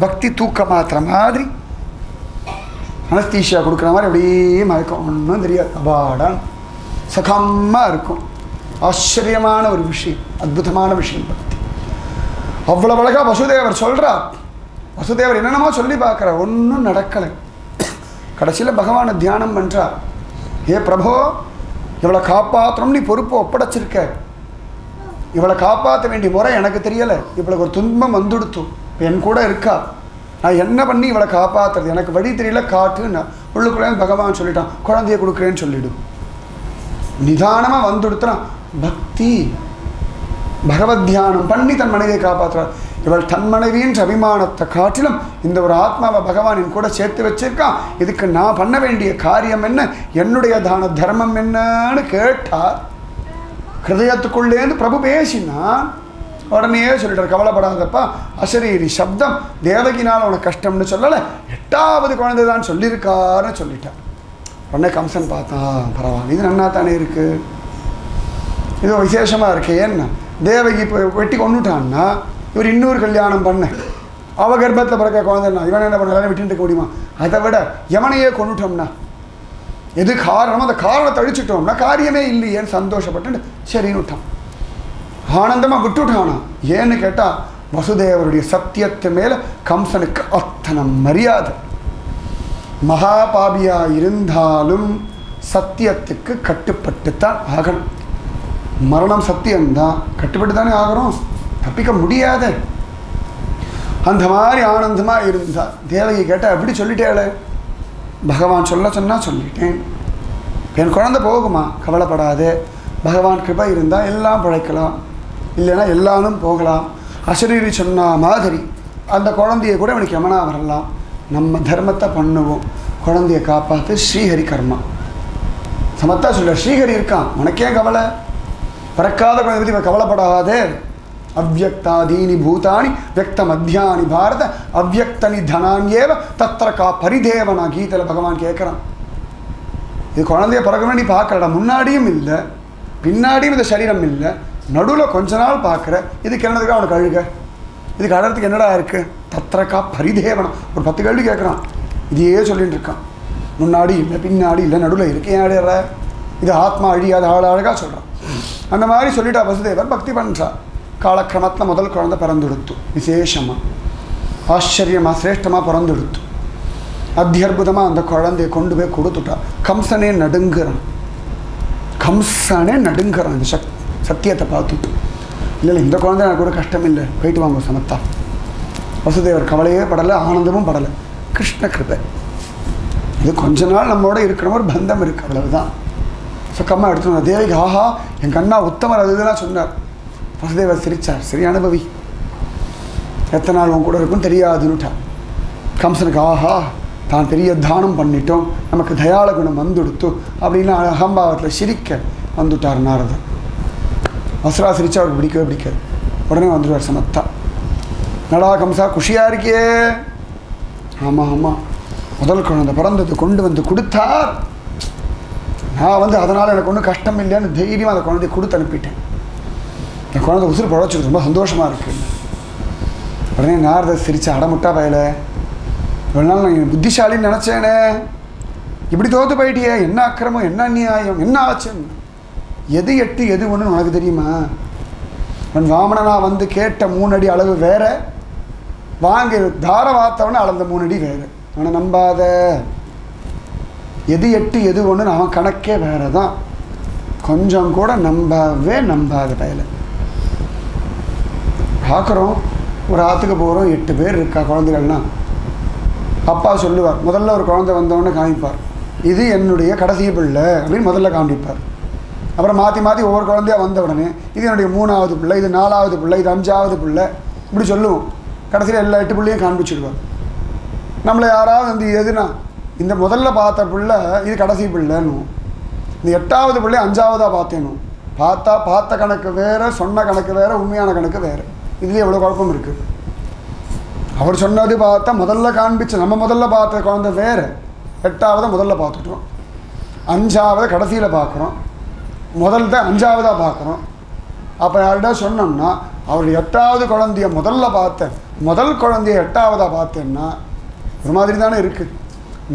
பக்தி தூக்க மாத்திர மாதிரி அனஸ்தீஷியா கொடுக்குற மாதிரி அப்படியே மயக்கம், ஒன்றும் தெரியாது, அபாடான் சகமாக இருக்கும். ஆச்சரியமான ஒரு விஷயம், அற்புதமான விஷயம் பக்தி. அவ்வளோ அழகாக வசுதேவர் சொல்கிறார். வசுதேவர் என்னென்னமோ சொல்லி பார்க்குறார், ஒன்றும் நடக்கலை. கடைசியில் பகவானை தியானம் பண்ணுறார். ஏ பிரபோ, இவளை காப்பாற்றணும், நீ பொறுப்பை ஒப்படைச்சிருக்க. இவளை காப்பாற்ற வேண்டிய முறை எனக்கு தெரியலை. இவளுக்கு ஒரு துன்பம் வந்துடுத்து, என் கூட இருக்கா, நான் என்ன பண்ணி இவளை காப்பாற்றுறது, எனக்கு வழி தெரியல, காட்டுன்னு உள்ளுக்குள்ளே பகவான் சொல்லிட்டான். குழந்தைய கொடுக்குறேன்னு சொல்லிவிடும். நிதானமாக வந்துடுத்துறான். பக்தி பகவத் தியானம் பண்ணி தன் மனைவியை காப்பாற்றுறார். இவள் தன் மனைவியின் அபிமானத்தை காட்டிலும் இந்த ஒரு ஆத்மாவை பகவானின் கூட சேர்த்து வச்சிருக்கான். இதுக்கு நான் பண்ண வேண்டிய காரியம் என்ன, என்னுடைய தான தர்மம் என்னன்னு கேட்டார். ஹிருதயத்துக்குள்ளேருந்து பிரபு பேசினான். உடனே சொல்லிட்டார், கவலைப்படாதப்பா, அசரீரி சப்தம் தேவகினால் உனக்கு கஷ்டம்னு சொல்லலை, 8வது குழந்தை தான் சொல்லியிருக்காருன்னு சொல்லிட்டார். உடனே கம்சன் பார்த்தான், பரவாயில்ல, இது நன்னா தானே இருக்குது, இது விசேஷமாக இருக்கு. ஏன்னா தேவகி இப்போ வெட்டி கொண்டுட்டான்னா இவர் இன்னொரு கல்யாணம் பண்ண, அவ கர்ப்பத்தில் பிறக்க குழந்தைன்னா இவன் என்ன பண்ண விட்டுட்டு இருக்க முடியுமா? அதை விட எவனையே கொண்டுட்டோம்னா, எது காரணம், அந்த காரணத்தை அழிச்சிட்டோம்னா காரியமே இல்லையேன்னு சந்தோஷப்பட்டு சரின்னு விட்டான். ஆனந்தமாக விட்டுட்டானா. ஏன்னு கேட்டால் வசுதேவருடைய சத்தியத்து மேலே கம்சனுக்கு அத்தனை மரியாதை. மகாபாபியாக இருந்தாலும் சத்தியத்துக்கு கட்டுப்பட்டுத்தான் ஆகணும். மரணம் சத்தியம்தான், கட்டுப்பட்டு தானே ஆகணும், தப்பிக்க முடியாத. அந்த மாதிரி ஆனந்தமாக இருந்தால் தேவகி கேட்டால் எப்படி சொல்லிட்டேளே, பகவான் சொல்ல சொன்னால் சொல்லிட்டேன், என் குழந்தை போகுமா, கவலைப்படாதே, பகவான் கிருபை இருந்தால் எல்லாம் பிழைக்கலாம், இல்லைன்னா எல்லாரும் போகலாம். அசரீரி சொன்ன மாதிரி அந்த குழந்தைய கூட எனக்கு யமனா வரலாம், நம்ம தர்மத்தை பண்ணுவோம், குழந்தைய காப்பாற்று, ஸ்ரீஹரி கர்மா. சமத்தா சொல்ல, ஸ்ரீஹரி இருக்கான், உனக்கே கவலை, பிறக்காத குழந்தை பற்றி கவலைப்படாதே. அவ்யக்தாதீனி பூதானி வியக்த மத்தியானி பாரத அவ்யக்தனி தனான்யேவ தத்திர கா பரிதேவனா கீதையில் பகவான் கேட்குறான். இது குழந்தைய பிறகுமே நீ பார்க்கறடா, முன்னாடியும் இல்லை பின்னாடியும் இந்த சரீரம் இல்லை, நடுவில் கொஞ்ச நாள் பார்க்குற, இதுக்கு என்னதுக்கு அவனுக்கு அழுக, இதுக்கு அழகிறதுக்கு என்னடா இருக்குது, தத்திரக்கா பரிதேவனம். ஒரு 10 கேள்வி கேட்குறான், இதையே சொல்லிட்டு இருக்கான். முன்னாடி இல்லை பின்னாடி இல்லை நடுவில் இருக்கு, ஏன் அடையிற, இது ஆத்மா அழியாத அழகாக சொல்கிறான். அந்த மாதிரி சொல்லிட்டா வசுதேவர் பக்தி பண்ணுறா. காலக்கிரமத்தில் முதல் குழந்தை பிறந்துடுத்து, விசேஷமாக ஆச்சரியமாக சிரேஷ்டமாக பிறந்துடுத்து. அத்தியற்புதமாக அந்த குழந்தைய கொண்டு போய் கொடுத்துட்டா. கம்சனே நடுங்குறான், கம்சனே நடுங்குறான் இந்த சத்தியத்தை பார்த்துட்டு. இல்லை இந்த குழந்தை எனக்கு கூட கஷ்டம் இல்லை, போயிட்டு வாங்க சமத்தா. வசுதேவர் கவலையே படலை, ஆனந்தமும் படலை. கிருஷ்ண கிருபை, இது கொஞ்ச நாள் நம்மளோட இருக்கிற ஒரு பந்தம் இருக்குது, அவ்வளவுதான். சுக்கமாக எடுத்துனா தேவிக்கு, ஆஹா என் கண்ணா உத்தமர் அது இதெல்லாம் சொன்னார். வசுதேவர் சிரிச்சார், சரி அனுபவி, எத்தனை நாள் உன் கூட இருக்கும் தெரியாதுன்னுட்டார். கம்சனுக்கு ஆஹா தான் பெரிய தானம் பண்ணிட்டோம், நமக்கு தயாள குணம் வந்துடுத்து அப்படின்னு அகம்பாவத்தில் சிரிக்க வந்துட்டார் நாரதர். வசுரா சிரிச்சா அவருக்கு பிடிக்கவே பிடிக்காது. உடனே வந்துடுவார் சமத்தா, நடா கம்சா குஷியாக இருக்கியே? ஆமாம் ஆமாம், முதல் குழந்தை பிறந்தது கொண்டு வந்து கொடுத்தார், நான் அதனால் எனக்கு ஒன்றும் கஷ்டம் இல்லையான்னு தைரியமாக அந்த குழந்தைய கொடுத்து அனுப்பிட்டேன். என் குழந்தை உசுறு பழச்சிருக்கு, ரொம்ப சந்தோஷமாக இருக்குது. உடனே நாரதர் சிரிச்சா, அடமுட்டா பயலை, இவ்வளோ நாள் நான் புத்திசாலின்னு நினச்சேனே, இப்படி தோற்று போயிட்டியே, என்ன அக்கிரமம், என்ன அநியாயம், என்ன ஆச்சுன்னு. எது 8 எது 1 உனக்கு தெரியுமா? அவன் வாமனனா வந்து கேட்ட 3 அடி அளவு வேற, வாங்கி தார வார்த்தவனை அளந்த 3 அடி வேறு. அவனை நம்பாத, எது 8 எது 1 அவன் கணக்கே வேறு தான். கொஞ்சம் கூட நம்பாத பயலை. பார்க்குறோம், ஒரு ஆற்றுக்கு போகிறோம், 8 பேர் இருக்கா குழந்தைகள்னா, அப்பா சொல்லுவார், முதல்ல ஒரு குழந்தை வந்தவொடனே காமிப்பார், இது என்னுடைய கடைசி பிள்ளை அப்படின்னு முதல்ல காமிப்பார். அப்புறம் மாற்றி மாற்றி ஒவ்வொரு குழந்தையாக வந்த உடனே இது என்னுடைய 3வது பிள்ளை, இது 4வது பிள்ளை, இது 5வது பிள்ளை, இப்படி சொல்லுவோம். கடைசியில் எல்லா 8 பிள்ளையும் காண்பிச்சுடுவார். நம்மளை யாராவது எதுனா இந்த முதல்ல பார்த்த பிள்ளை இது கடைசி பிள்ளைன்னு, இந்த 8வது பிள்ளை 5வதாக பார்த்தேனும், பார்த்த கணக்கு வேறு, சொன்ன கணக்கு வேறு, உண்மையான கணக்கு வேறு. இதுலேயே எவ்வளோ குழப்பம் இருக்குது. அவர் சொன்னது பார்த்தா முதல்ல காண்பிச்சு நம்ம முதல்ல பார்த்த குழந்தை வேறு, 8வது முதல்ல பார்த்துட்டோம், 5வது கடைசியில் பார்க்குறோம், முதல்ல 5வதாக பார்க்குறோம். அப்போ யார்கிட்ட சொன்னோம்னா அவர் 8வது குழந்தைய முதல்ல பார்த்த முதல் குழந்தைய 8ஆவதாக பார்த்தேன்னா ஒரு மாதிரி தானே இருக்குது.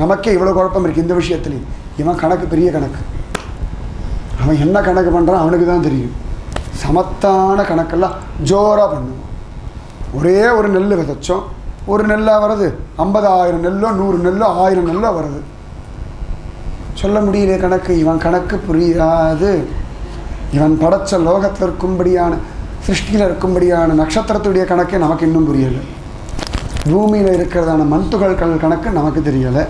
நமக்கே இவ்வளோ குழப்பம் இருக்குது இந்த விஷயத்துலையும். இவன் கணக்கு பெரிய கணக்கு. அவன் என்ன கணக்கு பண்ணுறான் அவனுக்கு தான் தெரியும். சமத்தான கணக்கெல்லாம் ஜோராக பண்ணுவான். ஒரே ஒரு நெல் விதைச்சோம், ஒரு நெல்லாக வருது, 50,000 நெல்லோ 100 நெல்லோ 1000 நெல்லோ வருது. சொல்ல முடியல கணக்கு. இவன் கணக்கு புரியாது. இவன் படைச்ச லோகத்தில் இருக்கும்படியான சிருஷ்டியில் இருக்கும்படியான நட்சத்திரத்துடைய கணக்கே நமக்கு இன்னும் புரியலை. பூமியில் இருக்கிறதான மண்துகள் கணக்கு நமக்கு தெரியலை,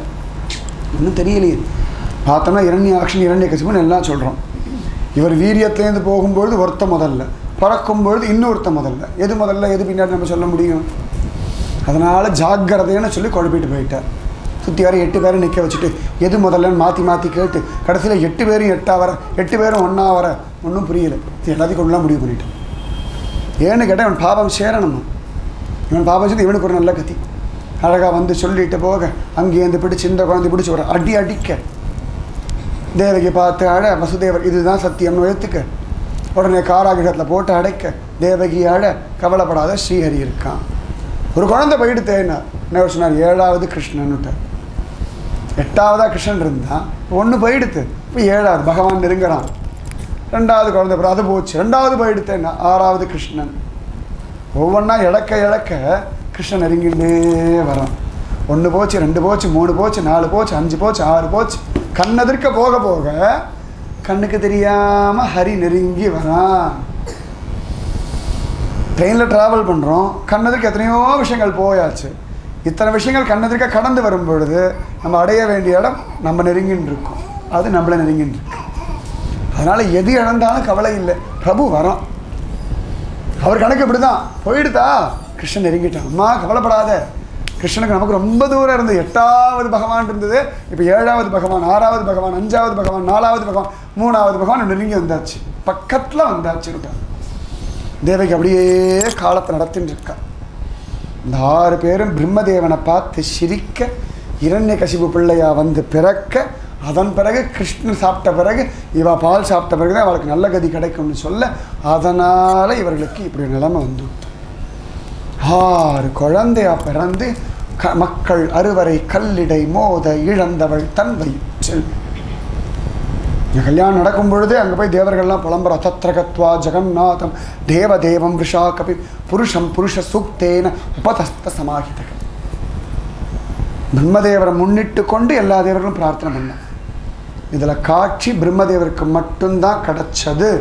இன்னும் தெரியலையே. பார்த்தோம்னா இரண்யாக்ஷன் இரண்யகசிபுன்னு எல்லாம் சொல்கிறோம். இவர் வீரியத்துலேருந்து போகும்பொழுது ஒருத்த முதல்ல, பறக்கும்பொழுது இன்னொருத்த முதல்ல. எது முதல்ல எது பின்னாடி நம்ம சொல்ல முடியும்? அதனால் ஜாக்கிரதைன்னு சொல்லி குழப்பிட்டு போயிட்டார். சுற்றி வர 8 பேரை நிற்க வச்சுட்டு எது முதல்லன்னு மாற்றி கேட்டு கடைசியில் 8 பேரும் 8ஆ வர, 8 பேரும் 1ஆ வர. ஒன்றும் புரியலை. எல்லாத்தையும் கொண்டுலாம் முடிவு பண்ணிட்டான். ஏன்னு கேட்டால் இவன் பாபம் சேரணுமா? இவன் பாபம் சேர்ந்து இவனுக்கு ஒரு நல்ல கத்தி. அழகாக வந்து சொல்லிட்டு போக அங்கேருந்து பிடிச்சி இந்த குழந்தை பிடிச்சி வர அடிக்க தேவகி பார்த்து அழ. வசுதேவர் இதுதான் சத்தியம்னு எடுத்துக்க. உடனே காராகிரகத்தில் போட்டு அடைக்க தேவகி அழ. கவலைப்படாத ஸ்ரீஹரி இருக்கான். ஒரு குழந்தை போயிட்டு தேனா என்ன சொன்னார்? 7ஆவது கிருஷ்ணன்னுட்டார். 8ஆவதாக கிருஷ்ணன் இருந்தான், 1 போயிடுத்து. இப்போ 7ஆவது பகவான் நெருங்குறான். 2ஆவது குழந்தை பிறகு அது போச்சு. 2ஆவது போயிடுத்தேன்னா 6ஆவது கிருஷ்ணன். ஒவ்வொன்றா இழக்க கிருஷ்ணன் நெருங்கிட்டே வரான். 1 போச்சு, 2 போச்சு, 3 போச்சு, 4 போச்சு, 5 போச்சு, 6 போச்சு. கண்ணெதிர்க்க போக போக கண்ணுக்கு தெரியாமல் ஹரி நெருங்கி வரான். ட்ரெயினில் ட்ராவல் பண்ணுறோம், கண்ணெதிர்க்க எத்தனையோ விஷயங்கள் போயாச்சு. இத்தனை விஷயங்கள் கண்ணெதிர்க்க கடந்து வரும் பொழுது நம்ம அடைய வேண்டிய இடம் நம்ம நெருங்கின்னு இருக்கோம், அது நம்மளை நெருங்கின்னு இருக்கு. அதனால் எது இழந்தாலும் கவலை இல்லை, பிரபு வரோம். அவர் கணக்கு இப்படி தான் போயிடுதா, கிருஷ்ணன் நெருங்கிட்டான். அம்மா கவலைப்படாத, கிருஷ்ணனுக்கு நமக்கு ரொம்ப தூரம் இருந்தது. 8ஆவது பகவான் இருந்தது, இப்போ 7ஆவது பகவான், 6ஆவது பகவான், 5ஆவது பகவான், 4ஆவது பகவான், 3ஆவது பகவான் நெருங்கி வந்தாச்சு, பக்கத்தில் வந்தாச்சுட்டான். தேவகி அப்படியே காலத்தை நடத்தின்னு இருக்கா. இந்த 6 பேரும் பிரம்மதேவனை பார்த்து சிரிக்க, இரண்யகசிபு பிள்ளையா வந்து பிறக்க, அதன் பிறகு கிருஷ்ணன் சாப்பிட்ட பிறகு இவ பால் சாப்பிட்ட பிறகு தான் அவளுக்கு நல்ல கதி கிடைக்கும்னு சொல்ல, அதனால் இவர்களுக்கு இப்படி நிலைமை வந்து 6 குழந்தையா பிறந்து மக்கள் அறுவரை கல்லிடை மோத இழந்தவள் தன் வயிற்றில். கல்யாணம் நடக்கும் பொழுதே அங்கே போய் தேவர்கள்லாம் புலம்புறா. தத்ரகத்வா ஜெகநாதம் தேவதேவம் ரிஷா கபி புருஷம் புருஷ சூக்தேன உபதஸ்த சமாஹிதக. பிரம்மதேவரை முன்னிட்டு கொண்டு எல்லா தேவர்களும் பிரார்த்தனை பண்ண. இதில் காட்சி பிரம்மதேவருக்கு மட்டும்தான் கிடைச்சது.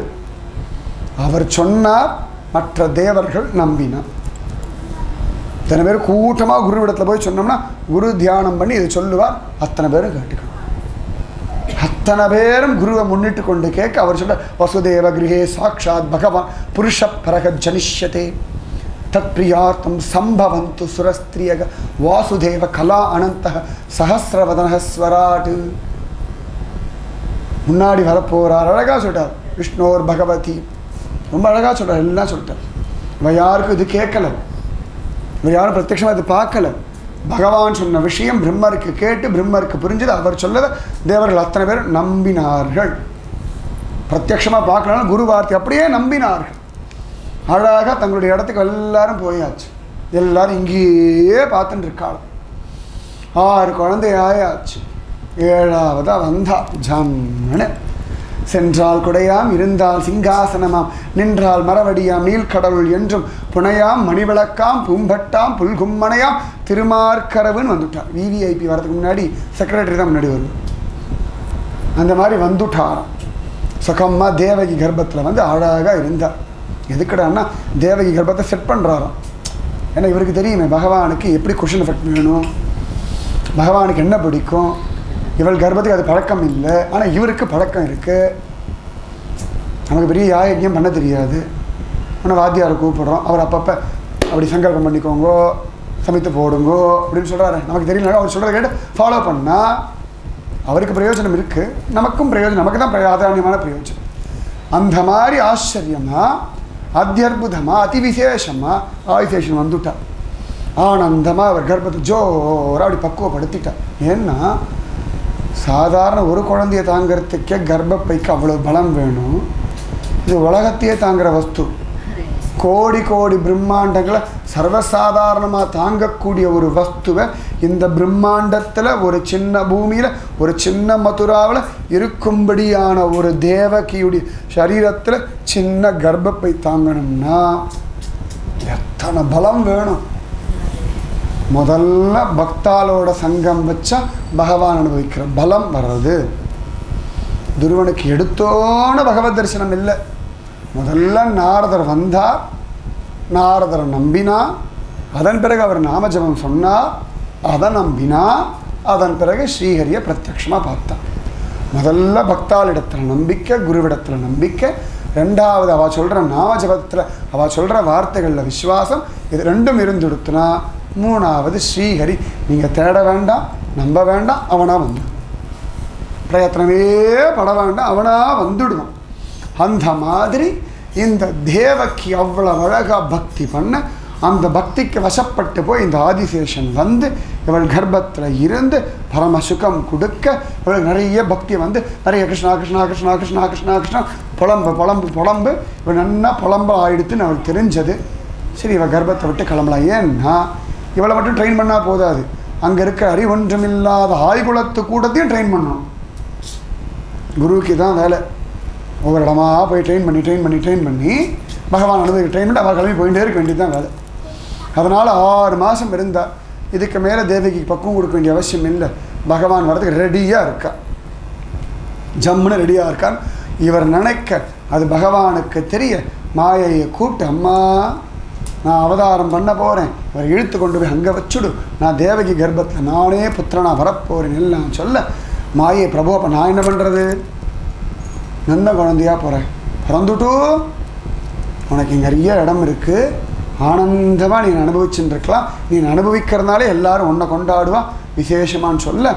அவர் சொன்னார், மற்ற தேவர்கள் நம்பினார். இத்தனை பேர் கூட்டமாக குருவிடத்தில் போய் சொன்னோம்னா குரு தியானம் பண்ணி இதை சொல்லுவார், அத்தனை பேரும் கேட்டுக்கணும். அத்தனை பேரும் குருவை முன்னிட்டு கொண்டு கேட்க அவர் சொல்ல, வசுதேவ கிரகே சாட்சாத் பகவான் புருஷ பரக ஜனிஷ்யதே தத் பிரியார்த்தம் சம்பவந்து சுரஸ்திரியக வாசுதேவ கலா அனந்த சஹசிரவதன ஸ்வராட்டு. முன்னாடி வரப்போகிறார், அழகாக சொல்லிட்டார். விஷ்ணோர் பகவதி ரொம்ப அழகாக சொல்கிறார், எல்லாம் சொல்லிட்டார். இவன் யாருக்கும் இது கேட்கலை, இவர் யாரும் பிரத்யட்சமாக இது பார்க்கல. பகவான் சொன்ன விஷயம் பிரம்மருக்கு கேட்டு பிரம்மருக்கு புரிஞ்சது. அவர் சொல்லதை தேவர்கள் அத்தனை பேர் நம்பினார்கள். பிரத்யட்சமாக பார்க்கலனாலும் குரு வார்த்தை அப்படியே நம்பினார்கள். அழகாக தங்களுடைய இடத்துக்கு எல்லாரும் போயாச்சு. எல்லாரும் இங்கேயே பார்த்துட்டு இருக்காள். 6 குழந்தை ஆயாச்சு. 7ஆவதா வந்தா ஜம்னு. சென்றால் குடையாம், இருந்தால் சிங்காசனமாம், நின்றால் மரவடியாம், நீல்கடவுள் என்றும் புனையாம், மணிவிளக்காம், பூம்பட்டாம், புல்கும்மனையாம், திருமார்கரவுன்னு வந்துட்டார். விவிஐபி வரதுக்கு முன்னாடி செக்ரட்டரி தான் முன்னாடி வருவார். அந்த மாதிரி வந்துட்டாராம். சுகம்மா தேவகி கர்ப்பத்தில் வந்து அழகாக இருந்தார். எதுக்கடான்னா தேவகி கர்ப்பத்தை செட் பண்ணுறாராம். ஏன்னா இவருக்கு தெரியுமே பகவானுக்கு எப்படி குஷன் எஃபெக்ட் வேணும், பகவானுக்கு என்ன பிடிக்கும். இவள் கர்ப்பத்துக்கு அது பழக்கம் இல்லை, ஆனால் இவருக்கு பழக்கம் இருக்குது. நமக்கு பெரிய யாயஜ்யம் பண்ண தெரியாது, ஆனால் வாத்தியாரை கூப்பிடுறோம். அவர் அப்பப்போ அப்படி சங்கல்பம் பண்ணிக்கோங்கோ, சமைத்து போடுங்கோ அப்படின்னு சொல்கிறாரு. நமக்கு தெரியல, அவர் சொல்கிறத கேட்டு ஃபாலோ பண்ணால் அவருக்கு பிரயோஜனம் இருக்குது, நமக்கும் பிரயோஜனம், நமக்கு தான் பிராதானியமான பிரயோஜனம். அந்த மாதிரி ஆச்சரியமாக அத்தியுதமாக அதிவிசேஷமாக ஆயுசேஷன் வந்துட்டார். ஆனந்தமாக அவர் கர்ப்பத்தை ஜோராக அப்படி பக்குவப்படுத்திட்டார். ஏன்னா சாதாரண ஒரு குழந்தைய தாங்கிறதுக்கே கர்ப்பப்பைக்கு அவ்வளோ பலம் வேணும். இது உலகத்தையே தாங்குகிற வஸ்து. கோடி கோடி பிரம்மாண்டங்களை சர்வசாதாரணமாக தாங்கக்கூடிய ஒரு வஸ்துவை இந்த பிரம்மாண்டத்தில் ஒரு சின்ன பூமியில் ஒரு சின்ன மதுராவில் இருக்கும்படியான ஒரு தேவகியுடைய சரீரத்தில் சின்ன கர்ப்பப்பை தாங்கணும்னா எத்தனை பலம் வேணும். முதல்ல பக்தாலோட சங்கம் வச்சா பகவான் அனுபவிக்கிற பலம் வர்றது. துருவனுக்கு எடுத்தோன்னு பகவத் தரிசனம் இல்லை. முதல்ல நாரதர் வந்தார், நாரதரை நம்பினா, அதன் பிறகு அவர் நாமஜபம் சொன்னார், அதை நம்பினா, அதன் பிறகு ஸ்ரீஹரியை பிரத்யக்ஷமாக பார்த்தான். முதல்ல பக்தாளிடத்தில் நம்பிக்கை, குருவிடத்தில் நம்பிக்கை, ரெண்டாவது அவள் சொல்கிற நாமஜபத்தில் அவள் சொல்கிற வார்த்தைகளில் விஸ்வாசம், இது ரெண்டும் இருந்துடுத்துனா மூணாவது ஸ்ரீஹரி. நீங்கள் தேட வேண்டாம், நம்ப வேண்டாம், அவனாக வந்து பிரயத்தனமே பட வேண்டாம், அவனாக வந்துடுவான். அந்த மாதிரி இந்த தேவகி அவ்வளோ அழகாக பக்தி பண்ண, அந்த பக்திக்கு வசப்பட்டு போய் இந்த ஆதிசேஷன் வந்து இவள் கர்ப்பத்தில் இருந்து பரம சுகம் கொடுக்க, இவளுக்கு நிறைய பக்தி வந்து நிறைய கிருஷ்ணா கிருஷ்ணா கிருஷ்ணா கிருஷ்ணா கிருஷ்ணா கிருஷ்ணா புலம்பு புலம்பு புலம்பு இவள் நல்லா புலம்பு ஆயிடுத்துன்னு அவள் தெரிஞ்சது. சரி, இவள் கர்ப்பத்தை விட்டு கிளம்பலாம். ஏன்னா இவளை மட்டும் ட்ரெயின் பண்ணால் போதாது, அங்கே இருக்கிற அறிவொன்றுமில்லாத ஆய்குலத்து கூட்டத்தையும் ட்ரெயின் பண்ணணும். குருவுக்கு தான் வேலை. ஒவ்வொரு இடமா போய் ட்ரெயின் பண்ணி பகவான் அனுபவிக்க ட்ரெயின் பண்ணி அவள் கிளம்பி போயிட்டே இருக்க வேண்டியது தான் வேலை. அதனால் 6 மாதம் இருந்தால் இதுக்கு மேலே தேவகிக்கு பக்குவம் கொடுக்க வேண்டிய அவசியம் இல்லை. பகவான் வரதுக்கு ரெடியாக இருக்கா, ஜம்முன்னு ரெடியாக இருக்கான். இவர் நினைக்க அது பகவானுக்கு தெரிய மாயையை கூப்பிட்டு, அம்மா நான் அவதாரம் பண்ண போகிறேன், இவர் இழுத்து கொண்டு போய் அங்கே வச்சுடு, நான் தேவகி கர்ப்பத்தில் நானே புத்திரனாக வரப்போகிறேன் எல்லாம் சொல்ல, மாயை பிரபு அப்போ நான் என்ன பண்ணுறது, நல்ல குழந்தையாக போகிறேன், பிறந்துட்டு உனக்கு இங்கே நிறைய இடம் இருக்குது, ஆனந்தமாக நீ அனுபவிச்சுட்டு இருக்கலாம், நீ அனுபவிக்கிறதுனாலே எல்லாரும் உன்னை கொண்டாடுவான் விசேஷமானு சொல்ல,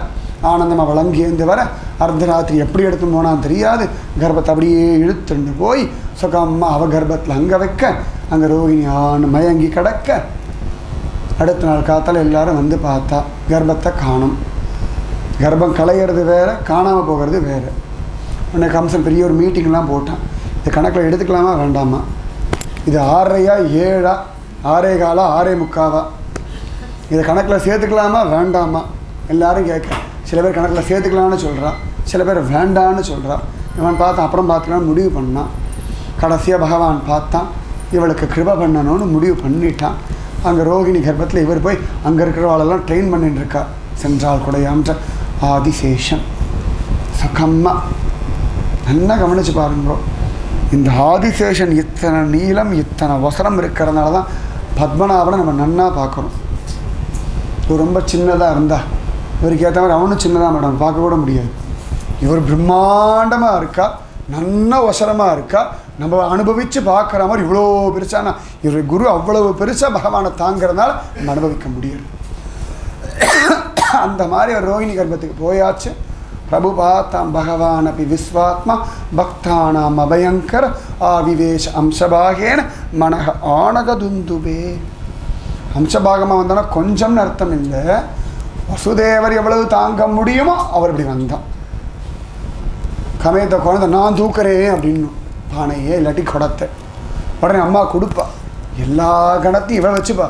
ஆனந்தமாக வழங்கியேந்து வர அர்த்தராத்திரி எப்படி எடுத்து போனான்னு தெரியாது, கர்ப்பத்தை அப்படியே இழுத்துண்டு போய் சுகம்மா அவ கர்ப்பத்தில் அங்கே வைக்க, அங்கே ரோகிணி மயங்கி கிடக்க, அடுத்த நாள் காத்தால் எல்லாரும் வந்து பார்த்தா கர்ப்பத்தை காணும். கர்ப்பம் களையிறது வேறு, காணாமல் போகிறது வேறு. உடனே கம்சன் பெரிய ஒரு மீட்டிங்லாம் போட்டான். இது கணக்கில் எடுத்துக்கலாமா வேண்டாமா, இது 6:30 7 6:15 6:45 இதை கணக்கில் சேர்த்துக்கலாமா வேண்டாமா எல்லாரும் கேட்க. சில பேர் கணக்கில் சேர்த்துக்கலான்னு சொல்கிறான், சில பேர் வேண்டான்னு சொல்கிறான். இவன் பார்த்தான், அப்புறம் பார்த்துக்கலான்னு முடிவு பண்ணான். கடைசியாக பகவான் பார்த்தான், இவளுக்கு கிருபை பண்ணணும்னு முடிவு பண்ணிட்டான். அங்கே ரோகிணி கர்ப்பத்தில் இவர் போய் அங்கே இருக்கிறவாளெல்லாம் ட்ரெயின் பண்ணிட்டு இருக்கா. சென்றால் குடையான்ற ஆதிசேஷன் சுகம்மா. நல்லா கவனித்து பாருங்களோ, இந்த ஆதிசேஷன் இத்தனை நீளம் இத்தனை வசனம் இருக்கிறதுனால தான் பத்மநாபனை நம்ம நன்னா பார்க்குறோம். இவர் ரொம்ப சின்னதாக இருந்தா இவருக்கு ஏற்ற மாதிரி அவனும் சின்னதாக மேடம் பார்க்க கூட முடியாது. இவர் பிரம்மாண்டமாக இருக்கா, நல்ல வசனமாக இருக்கா, நம்ம அனுபவித்து பார்க்குற மாதிரி இவ்வளோ பெருசானா இவர் குரு அவ்வளவு பெருசாக பகவானை தாங்கிறதுனால நம்ம அனுபவிக்க முடியாது. அந்த மாதிரி ஒரு ரோகிணி கர்ப்பத்துக்கு போயாச்சு. பிரபு பார்த்தாம், பகவான் அப்படி விஸ்வாத்மா பக்தானாம் அபயங்கர ஆவிவேஷ அம்சபாகேன மனக ஆனகதுந்துபே. அம்சபாகமாக வந்தோன்னா கொஞ்சம்னு அர்த்தம் இல்லை, வசுதேவர் எவ்வளவு தாங்க முடியுமோ அவர் இப்படி வந்தான். கமயத்தை குழந்தை நான் தூக்குறேன் அப்படின்னு பானையே இல்லாட்டி குடத்தை உடனே அம்மா கொடுப்பா. எல்லா கணத்தையும் இவ வச்சுப்பா.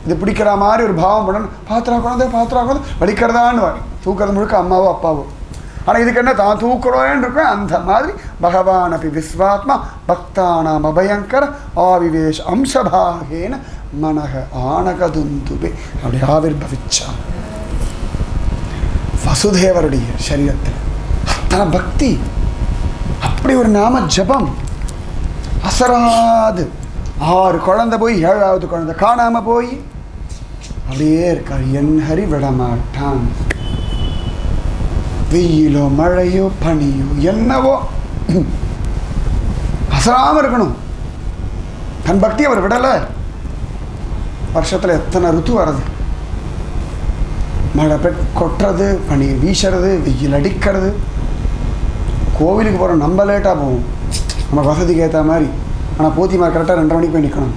இது பிடிக்கிற மாதிரி ஒரு பாவம் பண்ணணும். பாத்திரா குழந்தை வலிக்கிறதான்னு தூக்கிறது முழுக்க அம்மாவோ அப்பாவோ. ஆனால் இதுக்கு என்ன தான் தூக்குறோன்னு இருக்கேன். அந்த மாதிரி பகவான் அப்படி விஸ்வாத்மா பக்தானாம் அபயங்கர ஆவிவேஷ அம்சபாகேன மனக ஆனகதுந்துபே அப்படி ஆவிர்பவிச்சான் வசுதேவருடைய சரீரத்தில். அத்தனை பக்தி, அப்படி ஒரு நாம ஜபம் அசராது. 6 குழந்தை போய் 7வது குழந்தை காணாமல் போய் அப்படியே இருக்கார். என் ஹரி விடமாட்டான். வெயிலோ மழையோ பனியோ என்னவோ அசராமல் இருக்கணும். தன் பக்தி அவர் விடலை. வருஷத்தில் எத்தனை ருத்து வர்றது, மழை கொட்டுறது, பனி வீசுறது, வெயில் அடிக்கிறது. கோவிலுக்கு போகிற நம்ம லேட்டாக போவோம், நம்ம வசதிக்கு ஏற்ற மாதிரி. ஆனால் போத்திமார் கரெக்டாக 2:30 மணிக்கு போய் நிற்கணும்.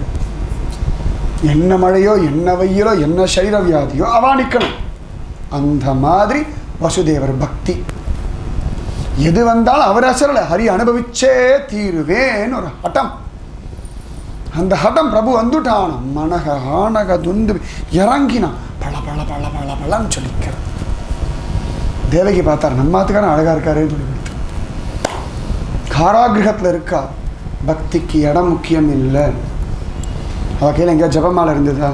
என்ன மழையோ என்ன வெயிலோ என்ன சரீர வியாதியோ அவா நிற்கணும். அந்த மாதிரி வசுதேவர் பக்தி. எது வந்தாலும் அவர் அசரலை, ஹரி அனுபவிச்சே தீருவேன்னு ஒரு ஹட்டம். அந்த ஹடம் பிரபு வந்துட்டான். மனக ஆனக துந்து இறங்கினான். பல பல பல பல பலன்னு சொல்லிக்கிறான். தேவகி பார்த்தார், நம்மாத்துக்கான அழகா இருக்காருன்னு சொல்லி கொடுத்து. காராகிரகத்தில் இருக்கா, பக்திக்கு இடம் முக்கியம் இல்லை. அவள் கையில் எங்கேயா ஜபமாலை இருந்ததா,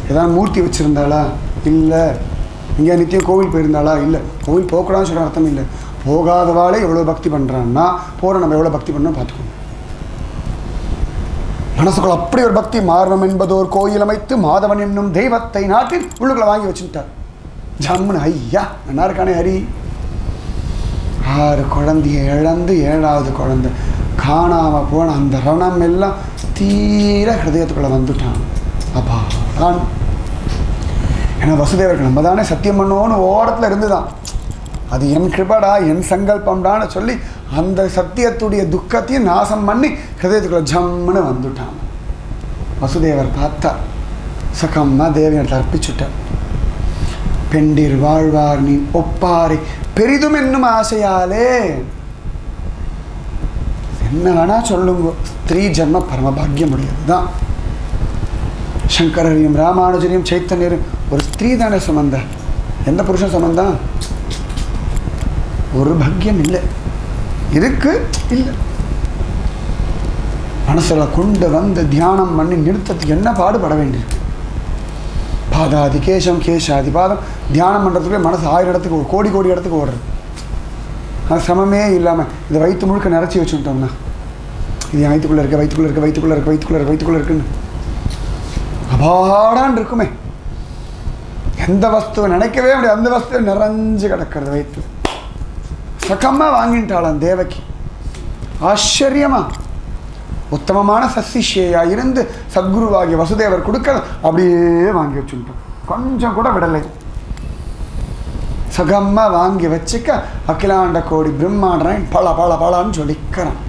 ஏதாவது மூர்த்தி வச்சுருந்தாளா, இல்லை. எங்கேயா நித்தியம் கோவில் போயிருந்தாளா, இல்லை. கோவில் போகக்கூடாதுன்னு சொல்கிற அர்த்தம் இல்லை. போகாதவாளே எவ்வளோ பக்தி பண்ணுறான்னா போகிற நம்ம எவ்வளோ பக்தி பண்ணணும் பார்த்துக்கணும். மனசுக்குள்ள அப்படி ஒரு பக்தி. மார்வம் என்பதோர் கோயில் அமைத்து மாதவன் என்னும் தெய்வத்தை நாட்டில் உள்ளுக்குள்ள வாங்கி வச்சுட்டார். ஜம்முன்னு ஐயா நல்லா இருக்கானே ஹரி. 6 குழந்தைய இழந்து 7வது குழந்தை காணாமல் போன அந்த ரணம் எல்லாம் தீர ஹிருதயத்துக்குள்ள வந்துட்டான். அப்பாடான். ஏன்னா வசுதேவருக்கு நம்ம தானே சத்தியம் பண்ணோன்னு ஓரத்தில் இருந்துதான். அது என் கிருபடா, என் சங்கல்பம்டான்னு சொல்லி அந்த சத்தியத்துடைய துக்கத்தையும் நாசம் பண்ணி ஹிருதயத்துக்குள்ள ஜம்முன்னு வந்துட்டான். வசுதேவர் பார்த்தா சகம்மா தேவியத்தை அர்ப்பிச்சுட்டார். பெண்டிர் வாழ்வார் நீ ஒப்பாரை பெரிதும் என்னும் ஆசையாலே. என்ன வேணா சொல்லுங்க, ஸ்திரீ ஜன்ம பரமபாகியம் முடியாதுதான். சங்கரரையும் ராமானுஜரையும் சைத்தன்யரையும் ஒரு ஸ்திரீ தானே சுமந்தா. எந்த புருஷன் சுமந்தா? ஒரு பாக்கியம் இல்லை. இருக்கு இல்லை. மனசுல கொண்டு வந்து தியானம் பண்ணி நிறுத்தத்துக்கு என்ன பாடுபட வேண்டியிருக்கு. பாதாதி கேசம் கேசாதி பாதம் தியானம் பண்ணுறதுக்குள்ளே மனசு 1000 இடத்துக்கு 1 கோடி கோடி இடத்துக்கு ஓடுறது. அது சிரமமே இல்லாமல் இந்த வயிற்று முழுக்க நிறச்சி வச்சுட்டோம்னா, இது என் வயிற்றுக்குள்ளே இருக்க வயிற்றுக்குள்ளே இருக்க வயிற்றுக்குள்ளே இருக்க வயிற்றுக்குள்ளே இருக்க வயிற்றுக்குள்ளே இருக்குன்னு அபாடான் இருக்குமே. எந்த வஸ்துவை நினைக்கவே முடியாது, அந்த வஸ்துவை நிறைஞ்சு கிடக்கிறது வயிற்று. சகமாக வாங்கிட்டாளாம் தேவகி. ஆச்சரியமா உத்தமமான சசிஷேயா இருந்து சத்குருவாகிய வசுதேவர் கொடுக்க அப்படியே வாங்கி வச்சுட்டோம். கொஞ்சம் கூட விடலை. சகமா வாங்கி வச்சுக்க அகிலாண்ட கோடி பிரம்மாண்டன் பல பல பலான்னு சொல்லிக்கிறான்.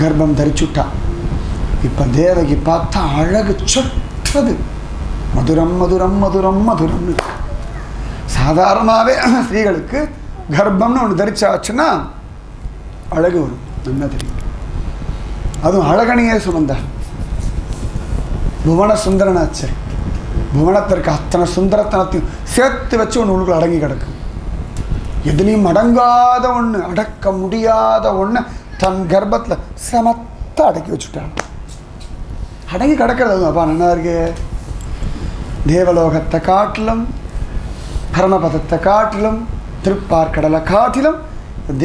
கர்ப்பம் தரிச்சுட்டான். இப்போ தேவகி பார்த்தா அழகு சொற்றது. மதுரம் மதுரம் மதுரம் மதுரம்னு. சாதாரணமாகவே ஸ்திரீகளுக்கு கர்ப்பம்னு ஒன்று தரிச்சாச்சுன்னா அழகு வரும், நல்லா தெரியும். அதுவும் அழகணியே சுமந்தா புவன சுந்தரனாச்சு. புவனத்திற்கு அத்தனை சுந்தரத்தனத்தையும் சேர்த்து வச்சு ஒன்று உனக்கு அடங்கி கிடக்கு. எதுலேயும் அடங்காத ஒன்று, அடக்க முடியாத ஒன்று தன் கர்ப்பத்தில் சமத்தை அடக்கி வச்சுட்டான். அடங்கி கிடக்கிறது அப்பா நல்லா இருக்கு. தேவலோகத்தை காட்டிலும் பரமபதத்தை காட்டிலும் திருப்பார்கடலை காட்டிலும்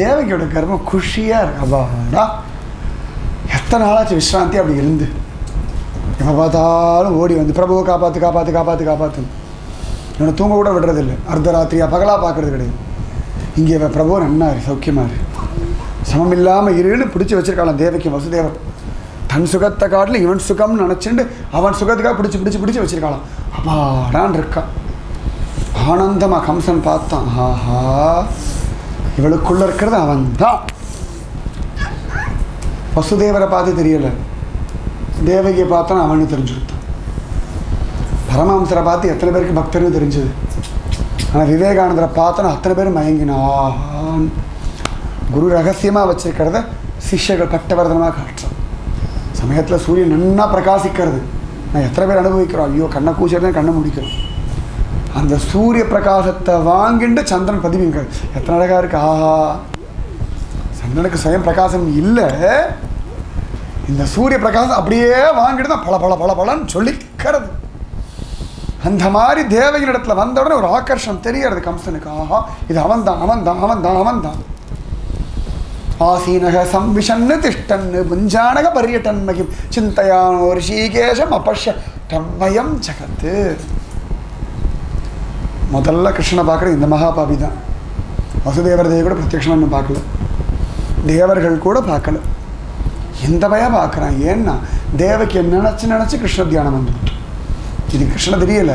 தேவகியோட கர்ப்பம் குஷியாக இருக்கு. அப்பாடா எத்தனை நாளாச்சு விஸ்ராந்தி அப்படி இருந்து. எப்போ பார்த்தாலும் ஓடி வந்து பிரபுவை காப்பாற்று காப்பாற்று காப்பாற்று காப்பாற்றுன்னு. என்னை தூங்க கூட விடுறதில்லை. அர்த்தராத்திரியாக பகலாக பார்க்குறது கிடையாது. இங்கே பிரபு நன்னா சௌக்கியமாக இரு, சமம் இல்லாமல் இருன்னு பிடிச்சி வச்சிருக்காளாம் தேவகி வசுதேவர். தன் சுகத்தை காட்டில் இவன் சுகம்னு நினச்சிட்டு அவன் சுகத்துக்காக பிடிச்சி பிடிச்சி பிடிச்சி வச்சிருக்காளாம். அப்பாடான் இருக்கான். ஆனந்தமாக கம்சன் பார்த்தான். ஆஹா இவளுக்குள்ளே இருக்கிறது அவன் தான். வசுதேவரை பார்த்து தெரியலை, தேவகியை பார்த்தான் அவனு தெரிஞ்சுக்கிட்டான். பரமஹம்சரை பார்த்து எத்தனை பேருக்கு பக்தர்னு தெரிஞ்சது. ஆனால் விவேகானந்தரை பார்த்தோன்னா அத்தனை பேரும் மயங்கினான். குரு ரகசியமாக வச்சிருக்கிறத சிஷ்யர்கள் பட்டவர்தனமாக காட்டுறான். சமயத்தில் சூரியன் நன்னா பிரகாசிக்கிறது. நான் எத்தனை பேர் அனுபவிக்கிறோம். ஐயோ கண்ணை கூச்சதான் கண்ணை முடிக்கிறோம். அந்த சூரிய பிரகாசத்தை வாங்கிட்டு சந்திரன் பதிவிங்கிறது எத்தனை அழகாக இருக்கு. ஆஹா சந்திரனுக்கு சுயம் பிரகாசம் இல்லை, இந்த சூரிய பிரகாசம் அப்படியே வாங்கிட்டு தான் பல பல பல பலன்னு சொல்லிக்கிறது. அந்த மாதிரி தேவகின் இடத்துல வந்த உடனே ஒரு ஆக்கர்ஷம் தெரியறது கம்சனுக்கு. ஆஹா இது அவன் தான் அவன் தான் அவன் தான் அவன் தான். ஆசீனக சம்விஷன்னு திஷ்டன்னு புஞ்சானக பரியட்டன் மகிம் சிந்தையானோ ரிஷிகேஷம் அபஷ்ய தன்மயம் ஜகத்து. முதல்ல கிருஷ்ணனை பார்க்குறது இந்த மகாபாபி தான். வசுதேவர் தேவி கூட பிரத்யக்ஷமாக இன்னும் பார்க்கல, தேவர்கள் கூட பார்க்கல. இந்த பையன் பார்க்குறான். ஏன்னா தேவகியை நினச்சி கிருஷ்ண தியானம் வந்துவிட்டு. இது கிருஷ்ண தெரியல,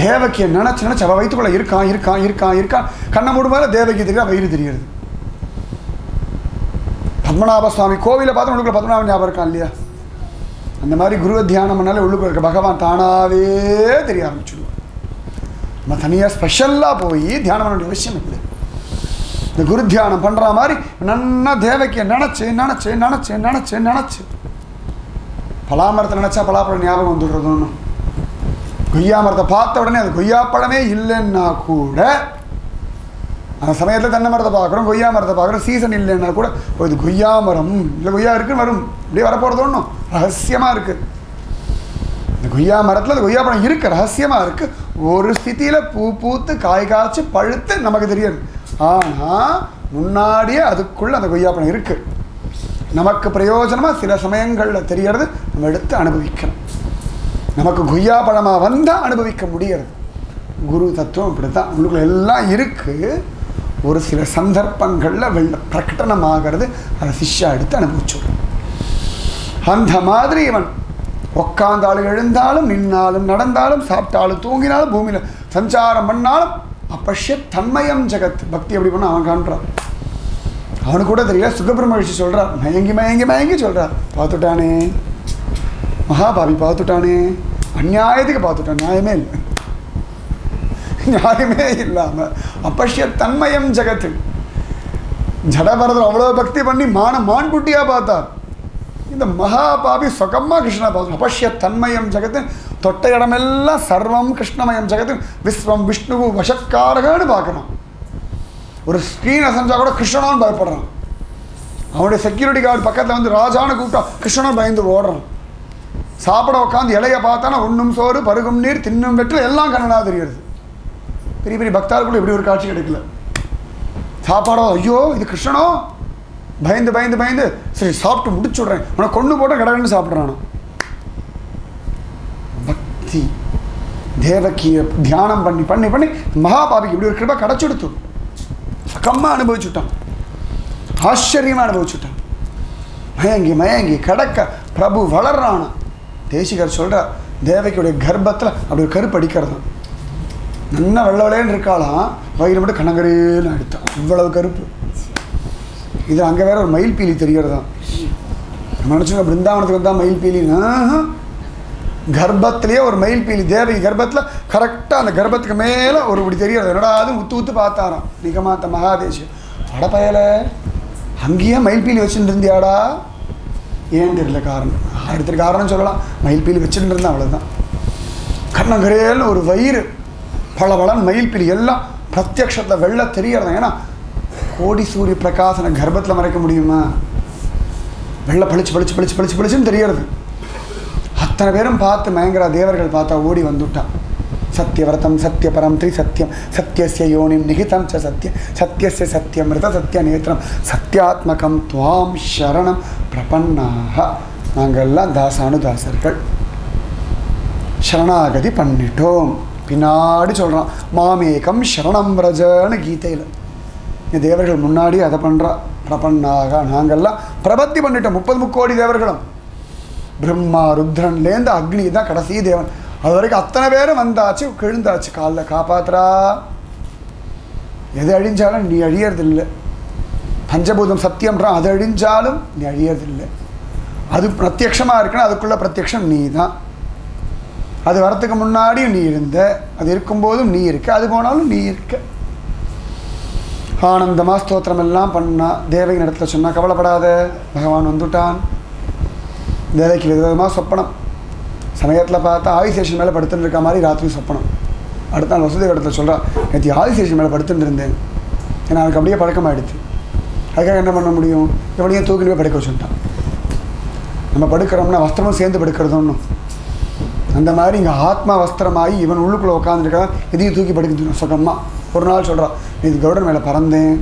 தேவகியை நினச்சி அவள் வயிற்றுக்குள்ள இருக்கான் இருக்கான் இருக்கான் இருக்கான். கண்ணை மூடும்போது தேவகி தெரியுது, வயிறு தெரியுது. பத்மநாப சுவாமி கோவிலை பார்த்து உள்ளுக்குள்ள பத்மநாபன் ஞாபகம் இருக்கான் இல்லையா? அந்த மாதிரி குருவை தியானம் பண்ணாலே உள்ளுக்குள்ள இருக்க பகவான் தானாகவே தெரிய ஆரம்பிச்சுடுவான். நம்ம தனியாக ஸ்பெஷலாக போய் தியானம் பண்ண வேண்டிய அவசியம் இல்லை. இந்த குரு தியானம் பண்ணுற மாதிரி நன்னா தேவக்கியை நினச்சி பலாமரத்தை நினச்சா பலாப்பழம் ஞாபகம் வந்துடுறது ஒன்றும். கொய்யா மரத்தை பார்த்த உடனே அது கொய்யாப்பழமே இல்லைன்னா கூட அந்த சமயத்தில் தென்னை மரத்தை பார்க்குறோம், கொய்யா மரத்தை பார்க்குறோம், சீசன் இல்லைன்னா கூட இது கொய்யா மரம் இல்லை கொய்யா இருக்குன்னு வரும், இப்படியே வரப்போகிறது ஒன்றும் ரகசியமாக இருக்குது. இந்த கொய்யா மரத்தில் அந்த கொய்யா பழம் இருக்குது, ரகசியமாக இருக்குது. ஒரு ஸ்திதியில் பூ பூத்து காய் காய்ச்சி பழுத்து நமக்கு தெரியாது. ஆனால் முன்னாடியே அதுக்குள்ளே அந்த கொய்யா பழம் இருக்குது. நமக்கு பிரயோஜனமாக சில சமயங்களில் தெரியறது, நம்ம எடுத்து அனுபவிக்கணும். நமக்கு கொய்யா பழமாக வந்தால் அனுபவிக்க முடியாது. குரு தத்துவம் இப்படி தான், உங்களுக்குள்ள எல்லாம் இருக்குது. ஒரு சில சந்தர்ப்பங்களில் பிரகடனமாகிறது, அதை சிஷ்யா எடுத்து அனுபவிச்சுடுறோம். அந்த மாதிரி இவன் உக்காந்தாலும் எழுந்தாலும் நின்னாலும் நடந்தாலும் சாப்பிட்டாலும் தூங்கினாலும் பூமியில் சஞ்சாரம் பண்ணாலும் அப்பஷ்ய தன்மயம் ஜெகத். பக்தி எப்படி பண்ண அவன் காண்றான். அவனுக்கு கூட தெரியல. சுகபிரம ரிஷி சொல்கிறார், மயங்கி சொல்கிறார், பார்த்துட்டானே மகாபாவி, பார்த்துட்டானே, அந்நியாயத்துக்கு பார்த்துட்டான், நியாயமே இல்லை, நியாயமே இல்லாமல் அப்பஷ்ய தன்மயம் ஜெகத்து. ஜடபரதர் அவ்வளோ பக்தி பண்ணி மான்குட்டியாக பார்த்தார். இந்த மகாபாபி சொகமாக கிருஷ்ணா பார்த்து அப்பஷ்ய தன்மயம் ஜெகத்து. தொட்ட இடமெல்லாம் சர்வம் கிருஷ்ணமயம் ஜெகத்து, விஸ்வம் விஷ்ணுவு வசக்காரகன்னு பார்க்குறான். ஒரு ஸ்க்ரீன் அசைஞ்சா கூட கிருஷ்ணனான்னு பயப்படுறான். அவனுடைய செக்யூரிட்டி கார்டு பக்கத்தில் வந்து ராஜான்னு கூப்பிட்டா கிருஷ்ணன் பயந்து ஓடுறான். சாப்பிட உட்காந்து இலையை பார்த்தானா ஒன்றும் சோறு பருகும் நீர் தின்னும் வெற்று எல்லாம் கண்ணனாக தெரியுது. பெரிய பெரிய பக்தாளுக்குள்ள இப்படி ஒரு காட்சி கிடைக்கல. சாப்பாடோ ஐயோ இது கிருஷ்ணனோ, பயந்து சரி சாப்பிட்டு முடிச்சுடுறேன், உன கொண்டு போட்டு கடகன்னு சாப்பிட்றானோ. பக்தி தேவக்கிய தியானம் பண்ணி மகாபாபிக்கு இப்படி ஒரு கிருபை கிடச்சுடுத்து. சக்கமாக அனுபவிச்சுட்டான், ஆச்சரியமாக அனுபவிச்சுட்டான். மயங்கி கடக்க பிரபு வளர்றானா. தேசிகர் சொல்கிற தேவகியுடைய கர்ப்பத்தில் அப்படி ஒரு கருப்பு அடிக்கிறது. நல்லா வெள்ளவளேன்னு இருக்காளாம், வயிறு மட்டும் கனகரேன்னு அடித்தான், இவ்வளவு கருப்பு. இது அங்கே வேற ஒரு மயில் பீலி தெரியறதான். நினச்சுங்க பிருந்தாவனத்துக்கு வந்தால் மயில் பீலின்னா, கர்ப்பத்திலேயே ஒரு மயில் பீலி தேவகி கர்ப்பத்தில் கரெக்டாக அந்த கர்ப்பத்துக்கு மேலே ஒரு இப்படி தெரியறது. என்னடா அது ஊத்து பார்த்தாராம் நிகமாத்த மகாதேசி. அட பயலை, அங்கேயே மயில் பீலி வச்சுட்டு இருந்தியாடா? ஏன் தெரியல காரணம், ஆயிரத்துக்கு காரணம் சொல்லலாம். மயில் பீலி வச்சுட்டு இருந்தான், அவ்வளோதான். கண்ணங்கரேல்னு ஒரு வயிறு, பளபளன்னு மயில் பீலி எல்லாம் பிரத்யக்ஷத்தில் வெள்ள தெரியறது. ஏன்னா கோடி சூரிய பிரகாசனை கர்ப்பத்தில் மறைக்க முடியுமா? வெள்ள பளிச்சுன்னு தெரியறது. அத்தனை பேரும் பார்த்து மயங்கரா. தேவர்கள் பார்த்தா ஓடி வந்துட்டான். சத்யவிரதம் சத்யபரம் த்ரி சத்தியம் சத்யஸ்ய யோனிம் நிகிதம் ச சத்யம் சத்யஸ்ய சத்யமிருத சத்ய நேத்திரம் சத்யாத்மகம் துவாம் சரணம் பிரபன்னாக. நாங்கள்லாம் தாசானுதாசர்கள், சரணாகதி பண்ணிட்டோம். பின்னாடி சொல்கிறான், மாமேகம் சரணம் ரஜன்னு கீதையில். தேவர்கள் முன்னாடி அதை பண்ணுறா. பிரபன்னாக நாங்கள்லாம் பிரபத்தி பண்ணிட்டோம். 30 கோடி தேவர்களும், பிரம்மா ருத்ரன்லேருந்து அக்னி தான் கடைசி தேவன். அது வரைக்கும் அத்தனை பேரும் வந்தாச்சு, கிழுந்தாச்சு காலில். காப்பாத்துறா, எது அழிஞ்சாலும் நீ அழியறதில்லை. பஞ்சபூதம் சத்தியம்ன்றான், அது அழிஞ்சாலும் நீ அழியறதில்லை. அது பிரத்யக்ஷமாக இருக்குன்னா அதுக்குள்ள பிரத்யக்ஷம் நீ தான். அது வரத்துக்கு முன்னாடியும் நீ இருந்த, அது இருக்கும்போதும் நீ இருக்க, அது போனாலும் நீ இருக்க. ஆனந்தமாக ஸ்தோத்திரம் எல்லாம் பண்ணா. தேவகி இடத்துல சொன்னால் கவலைப்படாத, பகவான் வந்துட்டான். தேவகி விதவிதமாக சொப்பனம். சமயத்தில் பார்த்தா ஆதிசேஷன் மேலே படுத்துட்டு இருக்க மாதிரி ராத்திரி சொப்பனம். அடுத்த நாள் வசுதேவ இடத்துல சொல்கிறான், நேற்று ஆதிசேஷன் மேலே படுத்துட்டு இருந்தேன், ஏன்னா அதுக்கு அப்படியே பழக்கமாகிடுச்சு. அதுக்காக என்ன பண்ண முடியும், எப்படியும் தூக்கிட்டு படுக்க வச்சுட்டான். நம்ம படுக்கிறோம்னா வஸ்திரமும் சேர்ந்து படுக்கிறது ஒன்றும். அந்த மாதிரி இங்கே ஆத்மா வஸ்திரமாகி இவன் உள்ளுக்குள்ளே உட்காந்துருக்கான், எதையும் தூக்கி படுக்க சுகமாக. ஒரு நாள் சொல்கிறா, நேற்று கவுடர் மேலே பறந்தேன்.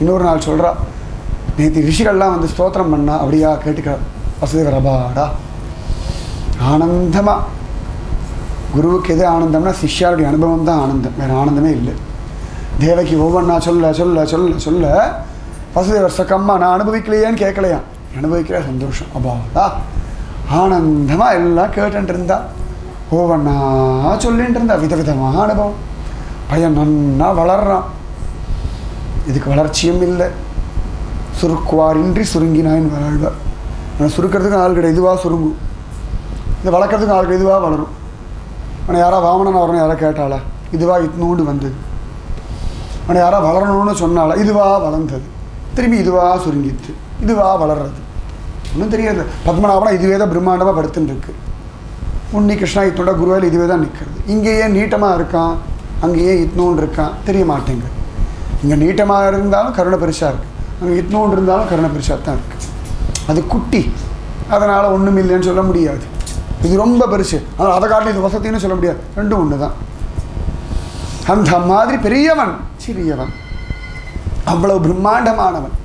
இன்னொரு நாள் சொல்கிறா, நேற்று ரிஷிகள்லாம் வந்து ஸ்தோத்திரம் பண்ணா. அப்படியா கேட்டுக்க வசுதேவர், அபாடா ஆனந்தமாக. குருவுக்கு எது ஆனந்தம்னா சிஷ்யாருடைய அனுபவம் தான் ஆனந்தம், வேறு ஆனந்தமே இல்லை. தேவகி ஒவ்வொன்றா சொல்ல சொல்ல சொல்ல சொல்ல வசுதேவர் சக்கம்மா நான் அனுபவிக்கலையேன்னு கேட்கலையா, அனுபவிக்கிற சந்தோஷம். அபாடா ஆனந்தமாக எல்லாம் கேட்டுட்டு இருந்தா. ஒவ்வொன்றா சொல்லிட்டு இருந்தா. விதவிதமாக அனுபவம். பையன் நன்னா வளர்றான். இதுக்கு வளர்ச்சியும் இல்லை. சுருக்குவாரின்றி சுருங்கினாயின் வாழ்வார். ஆனால் சுருக்கிறதுக்கும் ஆள் கிடையாது, இதுவாக சுருங்கும். இதை வளர்க்குறதுக்கும் ஆள் கிடையாது, இதுவாக வளரும். ஆனால் யாரா வாமனன் வரணும் யாரா கேட்டாளா, இதுவாக இட்னூண்டு வந்தது. அவனை யாராவது வளரணும்னு சொன்னால இதுவாக வளர்ந்தது, திரும்பி இதுவாக சுருங்கிட்டு, இதுவாக வளர்றது ஒன்றும் தெரியாது. பத்மநாபனா இதுவே தான் பிரம்மாண்டமாக படுத்துன்னு இருக்கு. உன்னி கிருஷ்ணா இத்தோட குருவாயில் இதுவே தான் நிற்கிறது. இங்கேயே நீட்டமாக இருக்கான், அங்கேயே இத்னோன்னு இருக்கான், தெரிய மாட்டேங்க. இங்கே நீட்டமாக இருந்தாலும் கருணை பெருசாக இருக்குது, அங்கே இத்னோன்னு இருந்தாலும் கருணை பெருசாக தான் இருக்குது. அது குட்டி, அதனால் ஒன்றும் இல்லைன்னு சொல்ல முடியாது. இது ரொம்ப பெருசு, அதனால் அதை காட்டில் இது வசத்தின்னு சொல்ல முடியாது. ரெண்டும் ஒன்று தான். அந்த மாதிரி பெரியவன் சிறியவன், அவ்வளவு பிரம்மாண்டமானவன்.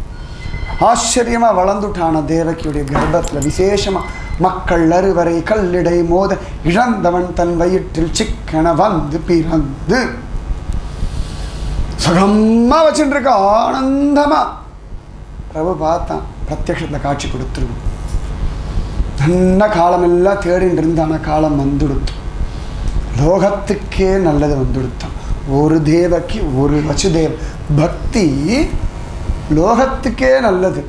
ஆச்சரியமாக வளர்ந்துட்டான தேவகியுடைய கர்ப்பத்தில். விசேஷமாக மக்கள் அறுவரை கல்லிடை மோத இழந்தவன் தன் வயிற்றில் சிக்கன வந்து பிறந்து சுகமாக வச்சுருக்க ஆனந்தமாக பிரபு பார்த்தான். பிரத்யக்ஷத்தில் காட்சி கொடுத்துருவோம். நல்ல காலமெல்லாம் தேடிட்டு இருந்தான காலம் வந்துடுத்து. லோகத்துக்கே நல்லது வந்துடுத்தான். ஒரு தேவக்கு ஒரு வசுதேவ பக்தி லோகத்துக்கே நல்லது.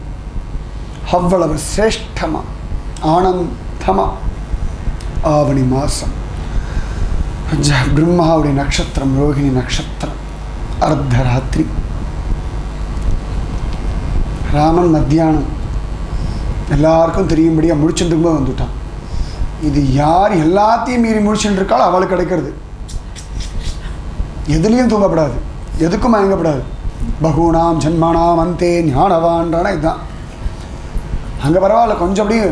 அவ்வளவு சிரேஷ்டமா ஆனந்தமா. ஆவணி மாதம் பிரம்மாவுடைய நட்சத்திரம் ரோகிணி நட்சத்திரம். அர்த்தராத்திரி. ராமன் மத்தியானம் எல்லாருக்கும் தெரியும்படியாக முடிச்சுட்டு வந்துட்டான். இது யார் எல்லாத்தையும் மீறி முடிச்சுட்டு இருக்காளோ அவளுக்கு கிடைக்கிறது. எதுலேயும் தூங்கப்படாது, எதுக்கும் மயங்கப்படாது. பகூனாம் ஜன்மனாம் அந்தே ஞானவான்றான இதுதான். அங்கே பரவாயில்ல, கொஞ்சம் அப்படியே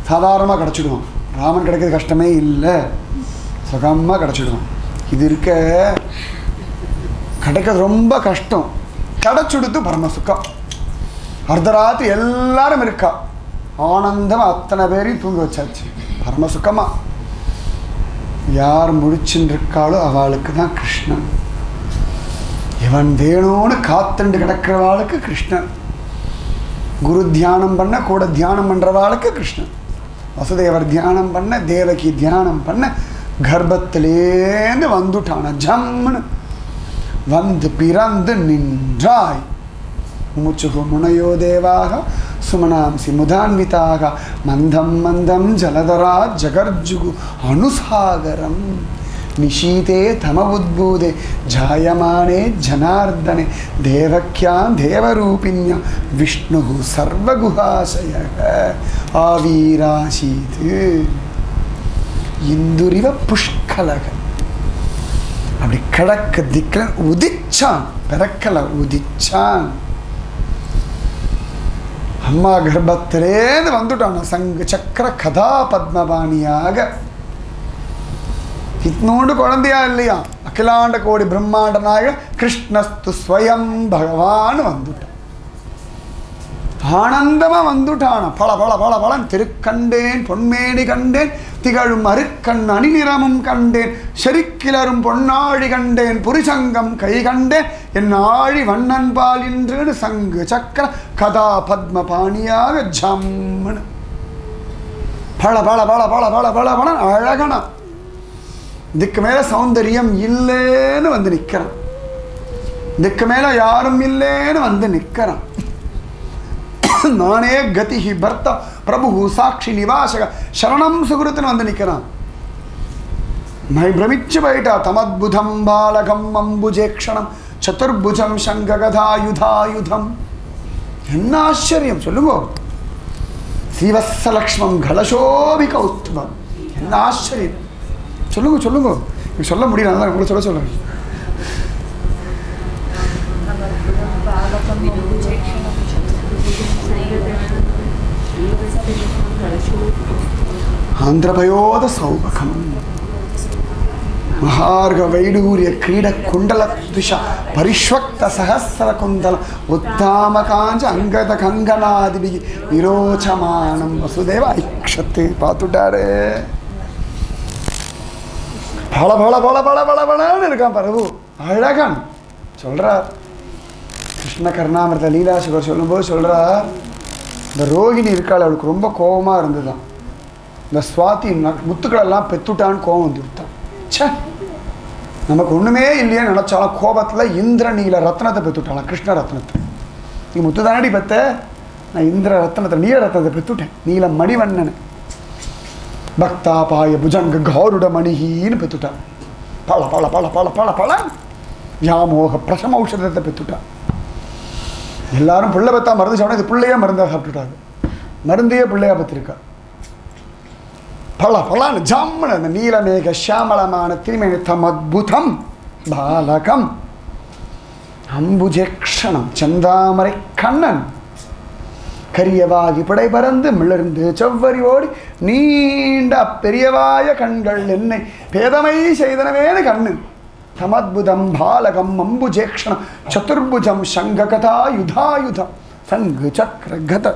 சாதாரணமாக கிடச்சிடுவான். ராமன் கிடைக்கிறது கஷ்டமே இல்லை, சுகமாக கிடச்சிடுவான். இது இருக்க கிடைக்கிறது ரொம்ப கஷ்டம். கிடச்சுடுத்து பரம சுக்கம். அர்த்தராத்திரி எல்லாரும் இருக்கா, ஆனந்தமாக அத்தனை பேரையும் தூங்க வச்சாச்சு. பரம சுக்கமாக யார் முடிச்சுன்னு இருக்காளோ அவளுக்கு தான் கிருஷ்ணன். இவன் வேணும்னு காத்துண்டு கிடக்கிறவாளுக்கு கிருஷ்ணன். குரு தியானம் பண்ண கூட தியானம் பண்ணுறவாளுக்கு கிருஷ்ணன். வசுதேவர் தியானம் பண்ண, தேவகி தியானம் பண்ண, கர்ப்பத்திலேந்து வந்துட்டான ஜம்னு வந்து பிறந்து நின்றாய். முமுச்சுகு முனையோ தேவாக சுமனாம்சி முதான்விதாக மந்தம் மந்தம் ஜலதரா ஜகர்ஜுகு அனுசாகரம் நிஷீதே தம உத்பூதே ஜாயமானே ஜனார்தனே தேவக்யாம் தேவரூபிண்யா விஷ்ணு சர்வகுஹாசய ஆவீராசீது இந்துரிவ புஷ்கலக. அப்படி கிழக்க திக்கில் உதிச்சான், பிறக்கல உதிச்சான். அம்மா கர்ப்பத்திலேந்து வந்துட்டான். சங்கு சக்கர கதா பத்மபாணியாக. இத்னோண்டு குழந்தையா இல்லையா, அகிலாண்ட கோடி பிரம்மாண்டனாக கிருஷ்ணஸ்து ஸ்வயம் பகவான் வந்துட்டான். ஆனந்தமாக வந்துட்டான. பல பல பல பலன் திருக்கண்டேன் பொன்மேனி கண்டேன் திகழும் அருக்கண் அணிநிறமும் கண்டேன் செருக்கிலரும் பொன்னாழி கண்டேன் புரிசங்கம் கை கண்டேன் என் ஆழி வண்ணன் பால் என்று சங்கு சக்கர கதா பத்ம பாணியாக ஜம்னு பல பல பல பல பல பல பல அழகனா. இதுக்கு மேலே சௌந்தரியம் இல்லைன்னு வந்து நிற்கிறான். இதுக்கு மேலே யாரும் இல்லைன்னு வந்து நிற்கிறான். நானே கதிஹி பர்த்தா பிரபு சாட்சி நிவாசக சரணம் சுகிருத்துன்னு வந்து நிற்கிறான். நான் பிரமிச்சு போயிட்டா. தமத்புதம் பாலகம் அம்புஜேக்ஷணம் சதுர்புஜம் சங்ககதாயுதாயுதம். என்ன ஆச்சரியம் சொல்லுங்க. ஸ்ரீவத்ஸலக்ஷ்மம் கலசோபி கௌஸ்துபம். என்ன ஆச்சரியம் சொல்லுங்க சொல்லுங்க. சொல்ல முடியல, உங்களை சொல்ல சொல்லுங்க. ஆந்திரபயோத சௌபகம் மகார்க வைடூரிய கிரீட குண்டல துஷ பரிஷ்வக்த சஹஸ்ர குந்தலம் உத்தாம காஞ்ச அங்கத கங்கனாதிபி விரோச்சமானம் வசுதேவ ஐக்ஷத்து. பார்த்துட்டாரு. பல பல பல பல பல பலன்னு இருக்கான் பிரபு. அழகன் சொல்றார். கிருஷ்ண கர்ணாமிரத லீலாசுகர் சொல்லும்போது சொல்றார், இந்த ரோகிணி இருக்காள், அவளுக்கு ரொம்ப கோபமாக இருந்துதான். இந்த சுவாதி முத்துக்களெல்லாம் பெத்துட்டான்னு கோபம் வந்து விட்டான். சே, நமக்கு ஒன்றுமே இல்லையே நினச்சாலும் கோபத்தில் இந்திரநீல ரத்னத்தை பெத்துட்டாளாம். கிருஷ்ண ரத்னத்தை. நீ முத்து தானடி பெத்த, நான் இந்திர ரத்னத்தை நீல ரத்னத்தை பெத்துட்டேன். நீல மணிவண்ணனை பக்தாபாய புஜங்க கௌருட மணிகின்னு பெத்துட்டான். பல பல பல பல பல பல வியாமோக பிரசம ஔஷதத்தை பெற்றுட்டான். எல்லாரும் பிள்ளை பெற்றா மருந்து சாப்பிட்டா இது பிள்ளையே மருந்தாக சாப்பிட்டுட்டாங்க. மருந்தையே பிள்ளையா பெற்றிருக்கா. பல பலான்னு ஜாமன அந்த நீலமேக ஷியாமளமான திருமேனித்தம் அத்புதம் பாலகம் அம்புஜேக்ஷணம் செந்தாமரை கண்ணன் கரியவாகி படை பறந்து மிளர்ந்து செவ்வரி ஓடி நீண்ட பெரியவாய கண்கள் என்னை பேதமை செய்தனவேனு கண்ணு தமத்புதம் பாலகம் அம்புஜேக்ஷணம் சதுர்புஜம் சங்ககதா யுதாயுதம் சங்கு சக்கர கத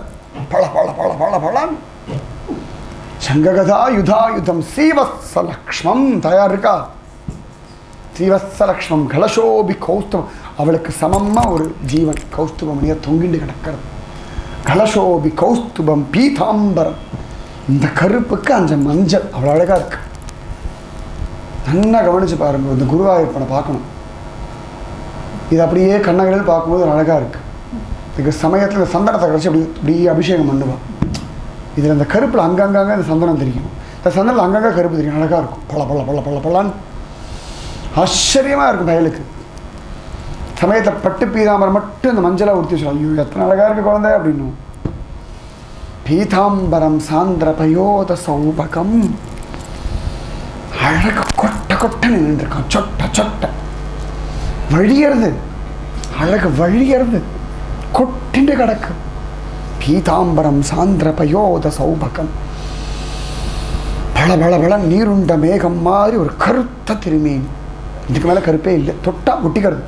பல பல பல பல பலன் சங்ககதா யுதாயுதம் ஸ்ரீவத்சலக்ஷ்மம் தயார் இருக்கா? ஸ்ரீவத்சலக்ஷ்மம் கலசோபி கௌஸ்துவம் அவளுக்கு சமமாக ஒரு ஜீவன் கௌஸ்துவமணியை தொங்கிண்டு கிடக்கிறது. கலசோபி கௌஸ்துபம் பீதாம்பரம் இந்த கருப்புக்கு அந்த மஞ்சள் அவ்வளோ அழகாக இருக்கு. நல்லா கவனித்து பாருங்க. இந்த குருவாயூரப்பனை பார்க்கணும். இது அப்படியே கண்ணகளில் பார்க்கும்போது அழகாக இருக்குது. இதுக்கு சமயத்தில் இந்த சந்தனத்தை கழிச்சு அப்படியே அபிஷேகம் பண்ணுவான். இதில் இந்த கருப்பில் அங்கங்கே இந்த சந்தனம் தெரியும். இந்த சந்தனத்தில் அங்கங்கே கருப்பு தெரியும். அழகாக இருக்கும். பல பல பல பல பலான்னு ஆச்சரியமாக இருக்கும். பயலுக்கு சமயத்தில் பட்டு பீதாம்பரம் மட்டும் இந்த மஞ்சளாக உடுத்தி வச்சு ஐயோ எத்தனை அழகாக இருக்குது குழந்தை அப்படின்னு. பீதாம்பரம் சாந்திர பயோத சௌபகம் அழகு கொட்ட கொட்டன்னு நின்றுருக்கான். சொட்ட சொட்ட வழியறது அழகு வழியறது கொட்டிண்டு கிடக்கு. பீதாம்பரம் சாந்திர பயோத சௌபகம் பல பல பல நீருண்ட மேகம் மாதிரி ஒரு கருத்த திருமீன். இதுக்கு மேலே கருப்பே இல்லை. தொட்டா ஒட்டிக்கிறது.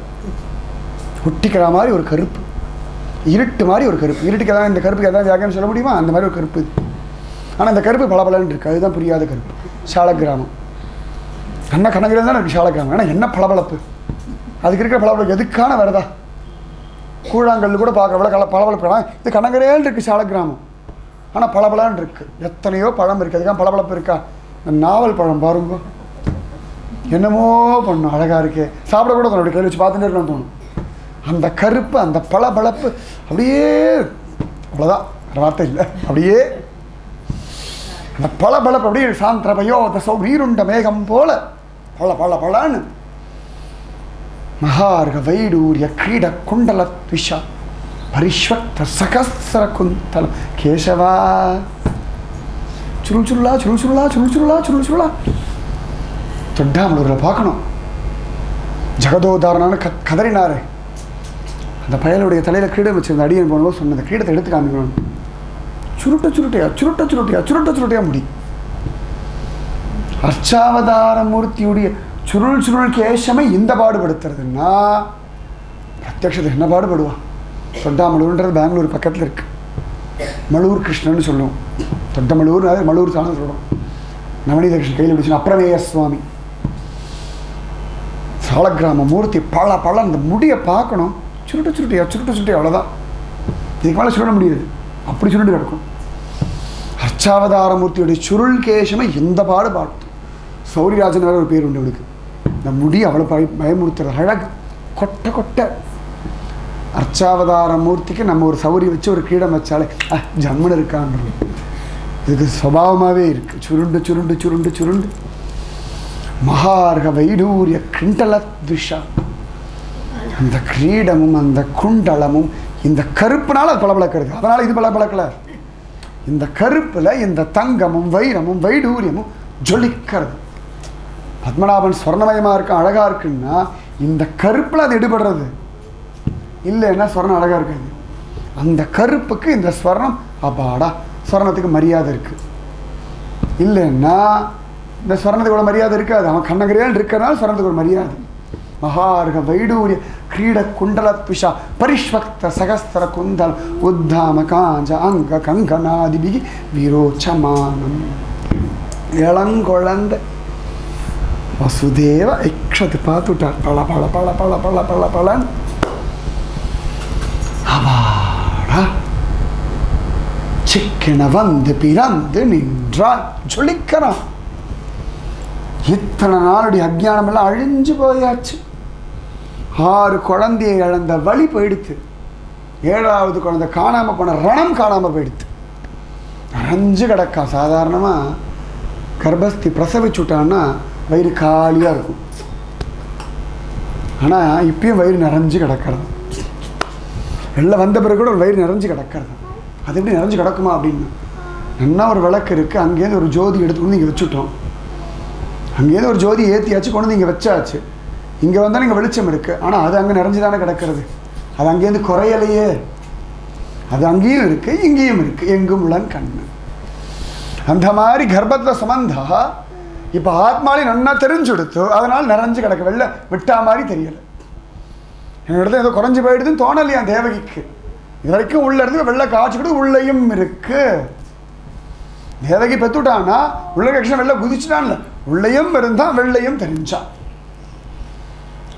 ஒட்டிக்கிற மாதிரி ஒரு கருப்பு. இருட்டு மாதிரி ஒரு கருப்பு. இருட்டுக்கு எதாவது இந்த கருப்புக்கு எதாவது வியாக்கியம் சொல்ல முடியுமா? அந்த மாதிரி ஒரு கருப்பு இது. ஆனால் இந்த கருப்பு பளபளன்னு இருக்குது. அதுதான் புரியாத கருப்பு. சாலக்கிராமம் கண்ண கண்ணகிரம் தான் இருக்குது சாலக்கிராமம். ஆனால் என்ன பளபளப்பு அதுக்கு இருக்கிற பளபளப்பு எதுக்கான வரதா? கூழாங்கல் கூட பார்க்க எவ்வளோ பளபளப்பு. இது கண்ணகிரேன்னு இருக்குது சாலக்கிராமம். ஆனால் பளபளன்னு இருக்குது. எத்தனையோ பழம் இருக்குது. அதுக்காக பளபளப்பு இருக்கா? இந்த நாவல் பழம் பாருங்க என்னமோ பண்ணும். அழகாக இருக்கே. சாப்பிடக்கூட தன்னுடைய கையில் வச்சு பார்த்துட்டே இருக்கணும்னு தோணும். அந்த கருப்பு அந்த பளபளப்பு அப்படியே அவ்வளோதான், வேறு வார்த்தை இல்லை. அப்படியே அந்த பளபளப்பு அப்படியே சாந்திரபயோ வீருண்ட மேகம் போல பல பல பலான்னு மகார்க வைடூரிய கிரீட குண்டல த்விஷா பரிஷ்வக்த சகஸ்ர குந்தலம் கேசவா சுருள் சுருளா சுருள் சுருளா சுருள் சுருளா சுருள் சுருளா. தொட்டாமலூரில் பார்க்கணும். ஜெகதோதாரணான்னு கதறினாரு. அந்த பயலுடைய தலையில் கிரீடம் வச்சிருந்த அடியன் போனபோது சொன்ன அந்த கிரீடத்தை எடுத்து காமிக்கணும். சுருட்ட சுருட்டையா சுருட்ட சுருட்டையா சுருட்ட சுருட்டையா முடி. அர்ச்சாவதார மூர்த்தியுடைய சுருள் சுருள் கேசமை இந்த பாடுபடுத்துறதுன்னா பிரத்யக்ஷத்தை என்ன பாடுபடுவான்? தொட்டாமலூர்ன்றது பெங்களூர் பக்கத்தில் இருக்கு. மலூர் கிருஷ்ணன்னு சொல்லுவோம். தொட்டமலூர் மலூர் சாணம் சொல்லுவோம். நவநீத கிருஷ்ணன் கையில் பிடிச்சு அப்புறமேய சுவாமி சாலக்கிராம மூர்த்தி பல பல அந்த முடியை பார்க்கணும். சுருட்ட சுருட்டையா சுருட்ட சுருட்டையா அவ்வளோதான். இதுக்கு மேலே சுருட முடியாது. அப்படி சுருண்டு கிடக்கும். அர்ச்சாவதார மூர்த்தியுடைய சுருள் கேசமை எந்த பாடு பார்த்து சௌரிராஜன் ஒரு பேர் உண்டு அவனுக்கு. இந்த முடி அவ்வளோ பயமுறுத்துற அழகு கொட்டை கொட்டை. அர்ச்சாவதார மூர்த்திக்கு நம்ம ஒரு சௌரி வச்சு ஒரு கிரீடம் வச்சாலே ஜம்முன்னு இருக்கான்றது. இதுக்கு சுபாவமாகவே இருக்குது. சுருண்டு சுருண்டு சுருண்டு சுருண்டு மகார்க வைடூரிய கிண்டலத்விஷா. அந்த கிரீடமும் அந்த குண்டலமும் இந்த கருப்புனால அது பளபளக்கிறது. அதனால் இது பளபளக்கல. இந்த கருப்பில் இந்த தங்கமும் வைரமும் வைடூரியமும் ஜொலிக்கிறது. பத்மநாபன் ஸ்வர்ணமயமாக இருக்க அழகாக இருக்குன்னா இந்த கருப்பில் அது எடுபடுறது இல்லைன்னா ஸ்வர்ணம் அழகாக இருக்காது. அந்த கருப்புக்கு இந்த ஸ்வர்ணம் அப்பாடா ஸ்வர்ணத்துக்கு மரியாதை இருக்குது. இல்லைன்னா இந்த ஸ்வர்ணத்துக்கு ஒரு மரியாதை இருக்காது. அவன் கண்ணகிரேன் இருக்கிறனால ஸ்வர்ணத்துக்கு ஒரு மரியாதை. மகார்க வைடூரிய கிரீட குண்டலத்விஷா பரிஷ்வக்த சகஸ்திர குந்தல் உத்தாம காஞ்ச அங்க கங்கனாதிபிகி விரோச்சமானம். இளங்குழந்தை வசுதேவ ஐக்ஷத்து பார்த்துட்டார். பல பல பல பல பல பல பலன் அவாடா சிக்கன வந்து பிறந்து நின்றால் ஜொலிக்கிறான். இத்தனை நாளுடைய அஜ்ஞானம் எல்லாம் அழிஞ்சு போயாச்சு. 6 குழந்தையை இழந்த வழி போயிடுத்து. 7வது குழந்தை காணாமல் போன ரணம் காணாமல் போயிடுத்து. அரைஞ்சு கிடக்கா. சாதாரணமாக கர்ப்பஸ்தி பிரசவிச்சுட்டான்னா வயிறு காலியாக இருக்கும். ஆனால் இப்பயும் வயிறு நிறைஞ்சு கிடக்கிறது. வெளில வந்த பிறகு கூட ஒரு வயிறு நிறைஞ்சு கிடக்கிறது. அது எப்படி நிறைஞ்சு கிடக்குமா அப்படின்னு, நல்லா ஒரு விளக்கு இருக்குது, அங்கேருந்து ஒரு ஜோதி எடுத்து கொண்டு இங்கே வச்சுட்டோம். அங்கேருந்து ஒரு ஜோதி ஏற்றியாச்சு, கொண்டு வந்து இங்கே வச்சாச்சு. இங்கே வந்தாலும் இங்கே வெளிச்சம் இருக்குது, ஆனால் அது அங்கே நிறைஞ்சு தானே கிடக்கிறது. அது அங்கேருந்து குறையலையே. அது அங்கேயும் இருக்குது, இங்கேயும் இருக்குது, எங்கும் உளன் கண்ணு. அந்த மாதிரி கர்ப்பத்தில் சம்பந்தா இப்போ ஆத்மாலே நல்லா தெரிஞ்சுடுத்து, அதனால் நிறைஞ்சு கிடக்கு. வெளில விட்டா மாதிரி தெரியலை. என்னோட ஏதோ குறைஞ்சி போயிடுதுன்னு தோணலையா தேவகிக்கு. இது வரைக்கும் உள்ள இருந்து வெள்ளை காய்ச்சிக்கிட்டு உள்ளேயும் இருக்கு. தேவகி பெத்துட்டான்னா உள்ள கிருஷ்ணன் வெளில குதிச்சுட்டான்ல, உள்ளேயும் இருந்தான் வெள்ளையும் தெரிஞ்சான்.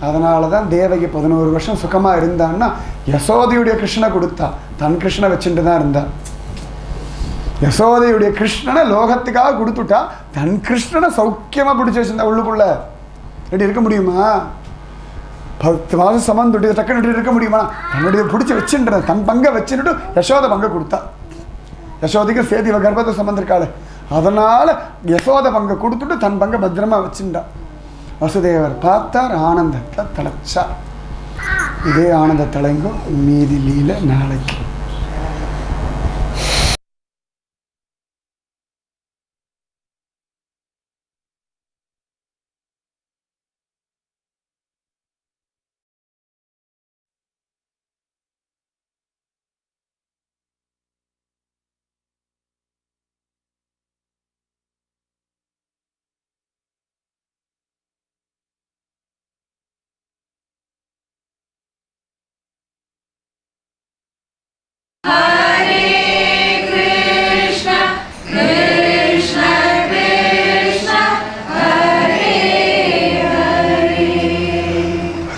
அதனால தான் தேவகி 11 வருஷம் சுகமாக இருந்தான்னா யசோதையுடைய கிருஷ்ணனை கொடுத்தா, தன் கிருஷ்ணனை வச்சுட்டு தான் இருந்தான். யசோதையுடைய கிருஷ்ணனை லோகத்துக்காக கொடுத்துட்டா, தன் கிருஷ்ணனை சௌக்கியமாக பிடிச்சி வச்சிருந்தா உள்ளுக்குள்ள. எப்படி இருக்க முடியுமா? 10 மாதம் சமந்துட்டு டக்குன்னு இருக்க முடியுமா? தன்னுடைய பிடிச்சி வச்சுன்ற தன் பங்கை வச்சுட்டு யசோதை பங்கை கொடுத்தா. யசோதைக்கு சேதி கர்ப்பத்தை சம்பந்திருக்காள், அதனால் யசோதை பங்கை கொடுத்துட்டு தன் பங்கை பத்திரமா வச்சுட்டா. வசுதேவர் பார்த்தார், ஆனந்தத்தை தலைச்சார். இதே ஆனந்த தலைங்கும் மீதி லீல நாளைக்கு.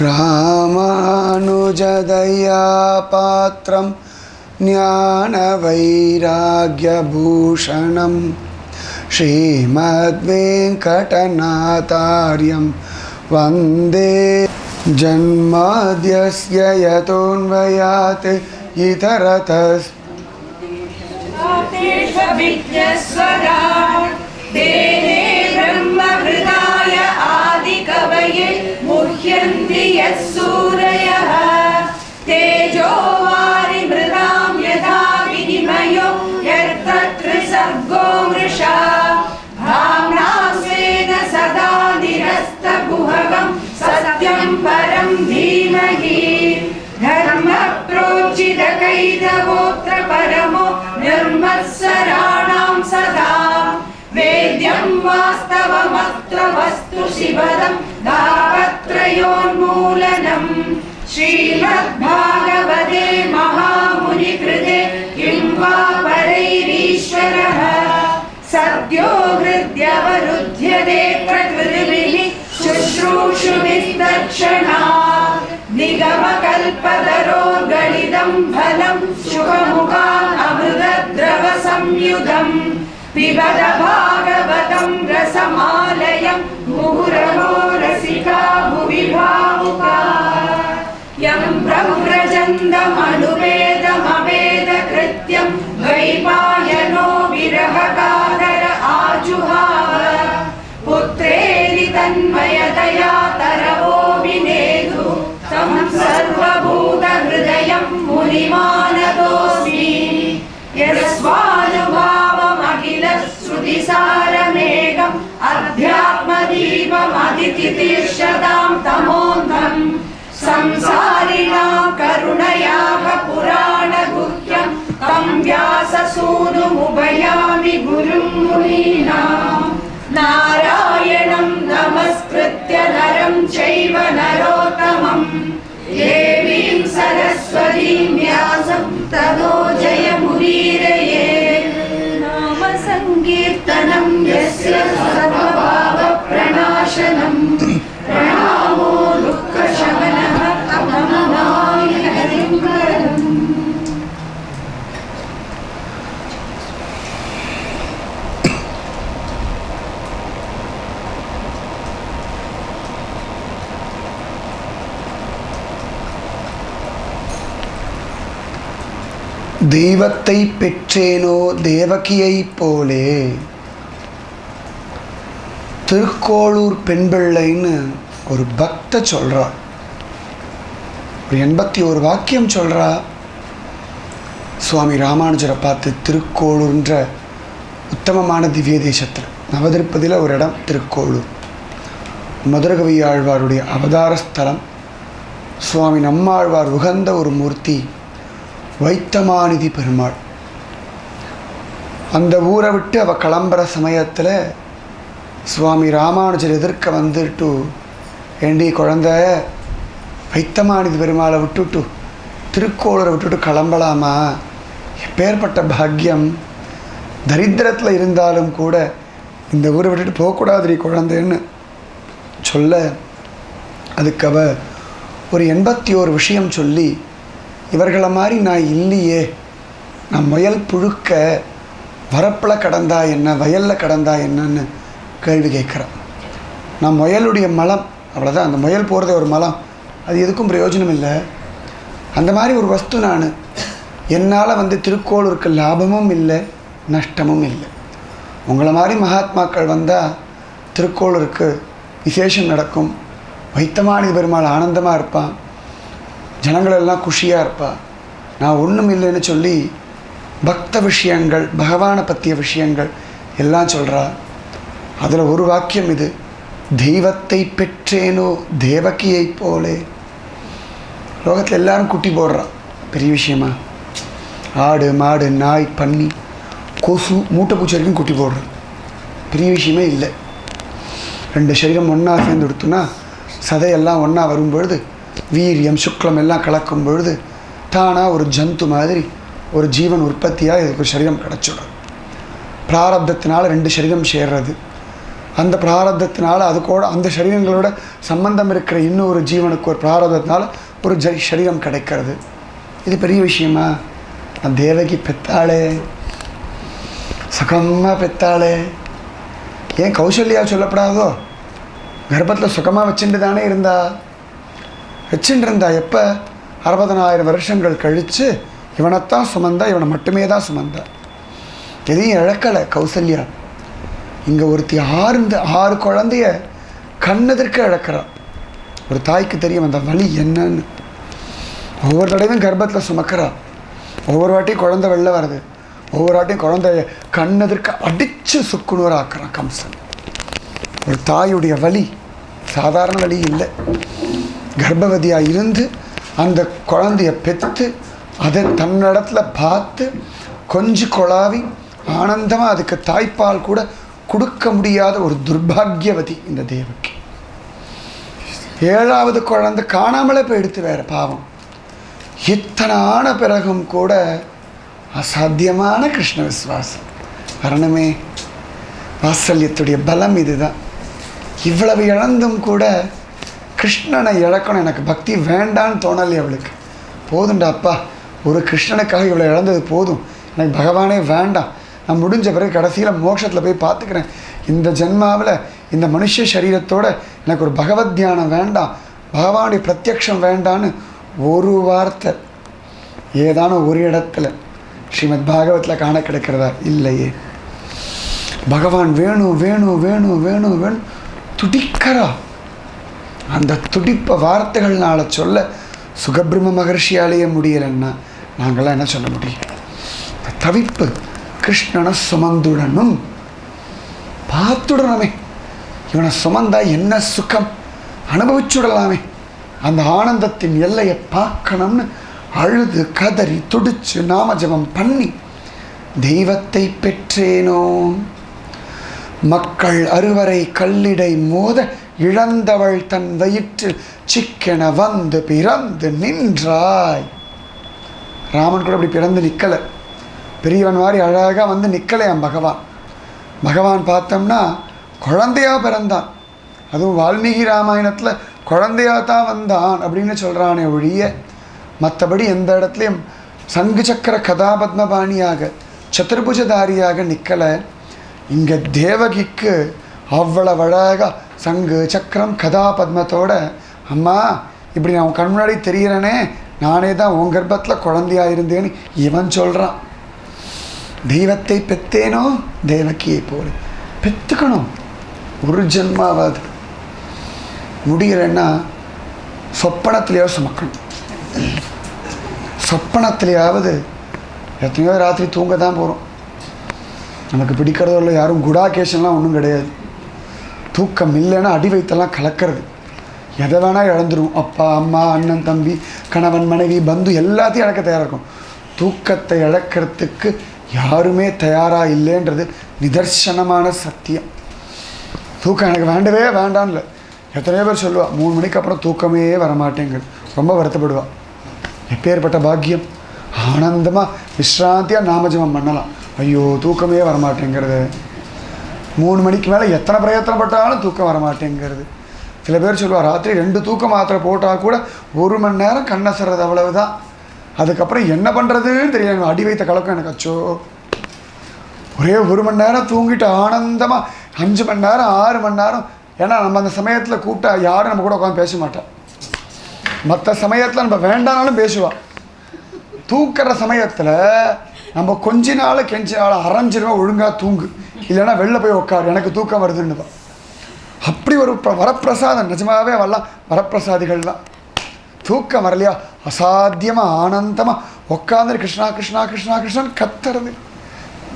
ராமானுஜதயாபாத்ரம் ஞானவைராக்யபூஷணம் ஸ்ரீமத்வேங்கடநாதார்யம் வந்தே ஜன்மாத்யஸ்ய யதோன்வயாத் இதரதஸ் ब्रह्महृदाय आदिकवये मुह्यन्ति यस्सूरयः तेजो वारिमृदां यथा विनिमयो यत्तत्रिसर्गो मृषा भाम्ना स्वेन सदा निरस्तकुहकं सत्यं परं धीमहि धर्मप्रोचितकैतवोऽत्र परमो निर्मत्सराणां सदा वेद्यं वास्तवमत्र वस्तु शिवदं तापत्रयोन्मूलनम् श्रीमद्भागवते महामुनिकृते किं वा परैरीश्वरः सद्यो हृद्यवरुध्यते प्रकृतिभिः शुश्रूषुभिस्तत्क्षणात् निगमकल्पतरोर्गलितं फलं शुभमुखात् अमृतद्रवसंयुतम् पिबत भागवतं रसमालयं मुहुरहो रसिका भुवि भावुकाः यं प्रव्रजन्तमनुपेदमवेदकृत्यं द्वैपायनो विरहकातर आजुहाव पुत्रेति तन्मयतया तरवोऽभिनेदु तं सर्वभूतहृदयं मुनिमानतोऽस्मि यस्वानुभावमखिलश्रुतिसारमेकम् अध्यात्मदीपमतितितीर्षतां तमोऽन्धम् संसारिणां करुणयाः पुराणगुह्यं तं व्याससूनुमुपयामि गुरुं मुनीनाम् नारायणं नमस्कृत्य नरं चैव नरोत्तमम् देवीं सरस्वतीं व्यासं ततो जयमुदीरये नाम संकीर्तनं यस्य सर्वभावप्रणाशनं प्रणामो दुःखशमनः नमामि हरिं। தெய்வத்தை பெற்றேனோ தேவகியைப் போலே. திருக்கோளூர் பெண்பிள்ளைன்னு ஒரு பக்த சொல்கிறாள். ஒரு 81 வாக்கியம் சொல்கிறா. சுவாமி ராமானுஜரை பார்த்து திருக்கோளூர்ன்ற உத்தமமான திவ்ய தேசத்தில் நவதிருப்பதியில் ஒரு இடம் திருக்கோளூர். மதுரகவி ஆழ்வாருடைய அவதார ஸ்தலம். சுவாமி நம்மாழ்வார் உகந்த ஒரு மூர்த்தி வைத்தமாநிதி பெருமாள். அந்த ஊரை விட்டு அவள் கிளம்புற சமயத்தில் சுவாமி ராமானுஜர் எதிர்க்க வந்துட்டு, ஏண்டி குழந்த, வைத்தமாநிதி பெருமாளை விட்டுட்டு திருக்கோளூரை விட்டுட்டு கிளம்பலாமா? எப்பேற்பட்ட பாக்கியம். தரித்திரத்தில் இருந்தாலும் கூட இந்த ஊரை விட்டுட்டு போகக்கூடாது குழந்தைன்னு சொல்ல, அதுக்கு அவ ஒரு 81 விஷயம் சொல்லி, இவர்களை மாதிரி நான் இல்லையே, நான் முயல் புழுக்க வரப்பில் கடந்தா என்ன, வயலில் கடந்தா என்னன்னு கேள்வி கேட்குறேன். நான் முயலுடைய மலம், அவ்வளோதான். அந்த முயல் போகிறதே ஒரு மலம், அது எதுக்கும் பிரயோஜனம் இல்லை. அந்த மாதிரி ஒரு வஸ்து நான். என்னால் திருக்கோளூருக்கு லாபமும் இல்லை, நஷ்டமும் இல்லை. உங்களை மாதிரி மகாத்மாக்கள் வந்தால் திருக்கோளூருக்கு விசேஷம் நடக்கும். வைத்தமாநிதி பெருமாள் ஆனந்தமாக இருப்பான், ஜனங்களெல்லாம் குஷியாக இருப்பாள். நான் ஒன்றும் இல்லைன்னு சொல்லி பக்த விஷயங்கள், பகவானை பற்றிய விஷயங்கள் எல்லாம் சொல்கிறா. அதில் ஒரு வாக்கியம் இது, தெய்வத்தை பெற்றேனோ தேவகியை போலே. லோகத்தில் எல்லாரும் குட்டி போடுறான், பெரிய விஷயமா? ஆடு மாடு நாய் பன்னி கொசு மூட்டை பூச்சி வரைக்கும் குட்டி போடுறோம், பெரிய விஷயமே இல்லை. 2 சரீரம் ஒன்றா சேர்ந்து எடுத்தோன்னா சதையெல்லாம் ஒன்றா வரும்பொழுது, வீரியம் சுக்லம் எல்லாம் கலக்கும் பொழுது தானாக ஒரு ஜந்து மாதிரி ஒரு ஜீவன் உற்பத்தியாக இதுக்கு ஒரு சரீரம் கிடச்சிடும். பிராரப்தத்தினால் 2 சரீரம் சேர்றது. அந்த பிராரப்தத்தினால் அது கூட அந்த சரீரங்களோட சம்பந்தம் இருக்கிற இன்னொரு ஜீவனுக்கு ஒரு பிராரப்தத்தினால் ஒரு சரீரம் கிடைக்கிறது. இது பெரிய விஷயமா? நான் தேவகி பெத்தாளே, சுகமாக பெத்தாளே. ஏன் கௌசல்யா சொல்லப்படாதோ? கர்ப்பத்தில் சுகமாக வச்சுட்டு தானே இருந்தா. எப்போ? 60,000 வருஷங்கள் கழித்து இவனைத்தான் சுமந்தா, இவனை மட்டுமே தான் சுமந்தா. எதையும் இழக்கலை கௌசல்யா. இங்கே ஒருத்தி 6 குழந்தைய கண்ணெதிர்க்க இழக்கிறான். ஒரு தாய்க்கு தெரியும் அந்த வலி என்னன்னு. ஒவ்வொரு தடவையும் கர்ப்பத்தில் சுமக்கிறான். ஒவ்வொரு வாட்டியும் குழந்தை வெளில வருது. ஒவ்வொரு வாட்டியும் குழந்தைய கண்ணெதிர்க்க அடித்து சுக்குநூறு ஆக்குறான் கம்சன். ஒரு தாயுடைய வலி சாதாரண வலி இல்லை. கர்ப்பவதியாக இருந்து அந்த குழந்தைய பெற்று அதை தன்னிடத்தில் பார்த்து கொஞ்சி கொளாவி ஆனந்தமாக அதுக்கு தாய்ப்பால் கூட கொடுக்க முடியாத ஒரு துர்பாகியவதி இந்த தேவகி. 7வது குழந்தை காணாமலே போயிடுத்து வேறு பாவம். இத்தனை ஆன பிறகும் கூட அசாத்தியமான கிருஷ்ண விஸ்வாசம் வரணுமே. வாத்சல்யத்துடைய பலம் இதுதான். இவ்வளவு இழந்தும் கூட கிருஷ்ணனை இழக்கணும், எனக்கு பக்தி வேண்டான்னு தோணலை அவளுக்கு. போதுண்டா அப்பா, ஒரு கிருஷ்ணனுக்காக இவ்வளோ இழந்தது போதும், எனக்கு பகவானே வேண்டாம், நான் முடிஞ்ச பிறகு கடைசியில் மோட்சத்தில் போய் பார்த்துக்கிறேன், இந்த ஜென்மாவில் இந்த மனுஷ சரீரத்தோடு எனக்கு ஒரு பகவத் தியானம் வேண்டாம், பகவானுடைய பிரத்யக்ஷம் வேண்டான்னு ஒரு வார்த்தை ஏதான ஒரு இடத்துல ஸ்ரீமத் பாகவத்தில் காண கிடைக்கிறதா? இல்லையே. பகவான் வேணும் வேணும் வேணும் வேணும் வேணும் துடிக்கிறா. அந்த துடிப்பை வார்த்தைகள்னால சொல்ல சுகபிரம்ம மகர்ஷியாலேயே முடியலைன்னா நாங்களாம் என்ன சொல்ல முடியும்? தவிப்பு கிருஷ்ணனை சுமந்துடணும், பார்த்துடணுமே. இவனை சுமந்தா என்ன சுகம் அனுபவிச்சுடலாமே. அந்த ஆனந்தத்தின் எல்லையை பார்க்கணும்னு அழுது கதறி துடிச்சு நாமஜபம் பண்ணி தெய்வத்தை பெற்றேனோ. மக்கள் அறுவரை கல்லிடை மோத இழந்தவள் தன் வயிற்றில் சிக்கென வந்து பிறந்து நின்றாய். ராமன் கூட அப்படி பிறந்து நிற்கலை, பெரியவன் மாதிரி அழகாக வந்து நிற்கலையாம் பகவான். பகவான் பார்த்தோம்னா குழந்தையாக பிறந்தான். அதுவும் வால்மீகி ராமாயணத்தில் குழந்தையாக தான் வந்தான் அப்படின்னு சொல்கிறானே ஒழிய மற்றபடி எந்த இடத்துலையும் சங்கு சக்கர கதாபத்மபாணியாக சதுர்புஜதாரியாக நிற்கலை. இங்கே தேவகிக்கு அவ்வளவு அழகாக சங்கு சக்கரம் கதாபத்மத்தோட, அம்மா இப்படி நான் கண் முன்னாடி தெரிகிறேனே, நானே தான் உன் கர்ப்பத்தில் குழந்தையாக இருந்தேன்னு இவன் சொல்கிறான். தெய்வத்தை பெற்றேனோ தேவகியை போல. பெற்றுக்கணும், ஒரு ஜென்மாவாது. முடியலைன்னா சொப்பனத்திலேயோ சுமக்கணும். சொப்பனத்திலேயாவது எத்தனையோ ராத்திரி தூங்க தான் போகிறோம். நமக்கு பிடிக்கிறதோ இல்லை, யாரும் குடாகேஷன்லாம் ஒன்றும் கிடையாது. தூக்கம் இல்லைன்னா அடி வைத்தெல்லாம் கலக்கிறது. எதை வேணால் இழந்துடும். அப்பா அம்மா அண்ணன் தம்பி கணவன் மனைவி பந்து எல்லாத்தையும் இழக்க தயாராக இருக்கும். தூக்கத்தை இழக்கிறதுக்கு யாருமே தயாராக இல்லைன்றது நிதர்சனமான சத்தியம். தூக்கம் எனக்கு வேண்டவே வேண்டான்னு இல்லை. எத்தனையோ பேர் சொல்லுவா 3 மணிக்கு அப்புறம் தூக்கமே வரமாட்டேங்குது, ரொம்ப வருத்தப்படுவா. எப்பேற்பட்ட பாக்கியம்! ஆனந்தமாக விஸ்ராந்தியாக நாமஜபம் பண்ணலாம். ஐயோ தூக்கமே வரமாட்டேங்கிறது. 3 மணிக்கு மேலே எத்தனை பிரயத்தனப்பட்டாலும் தூக்கம் வரமாட்டேங்கிறது. சில பேர் சொல்லுவாள் ராத்திரி 2 தூக்க மாத்திரை போட்டால் கூட 1 மணி நேரம் கண்ணசறது, அவ்வளவுதான். அதுக்கப்புறம் என்ன பண்ணுறதுன்னு தெரியாது. அடி வைத்த கலக்கம் எனக்கு அச்சோ. ஒரே 1 மணி நேரம் தூங்கிட்டு ஆனந்தமாக 5 மணி நேரம் 6 மணி நேரம். ஏன்னா நம்ம அந்த சமயத்தில் கூப்பிட்டா யாரும் நம்ம கூட உட்காந்து பேச மாட்டோம். மற்ற சமயத்தில் நம்ம வேண்டானாலும் பேசுவாள். தூக்கிற சமயத்தில் நம்ம கொஞ்ச நாள் கெஞ்ச நாள் அரைஞ்சிருவோம், ஒழுங்காக தூங்கு, இல்லைன்னா வெளில போய் உட்காரு, எனக்கு தூக்கம் வருதுன்னு. அப்படி ஒரு வரப்பிரசாதம். நிஜமாகவே வரலாம் வரப்பிரசாதிகள் தான். தூக்கம் வரலையா அசாத்தியமாக ஆனந்தமாக உட்காந்து கிருஷ்ணா கிருஷ்ணா கிருஷ்ணா கிருஷ்ணான்னு கத்துறது.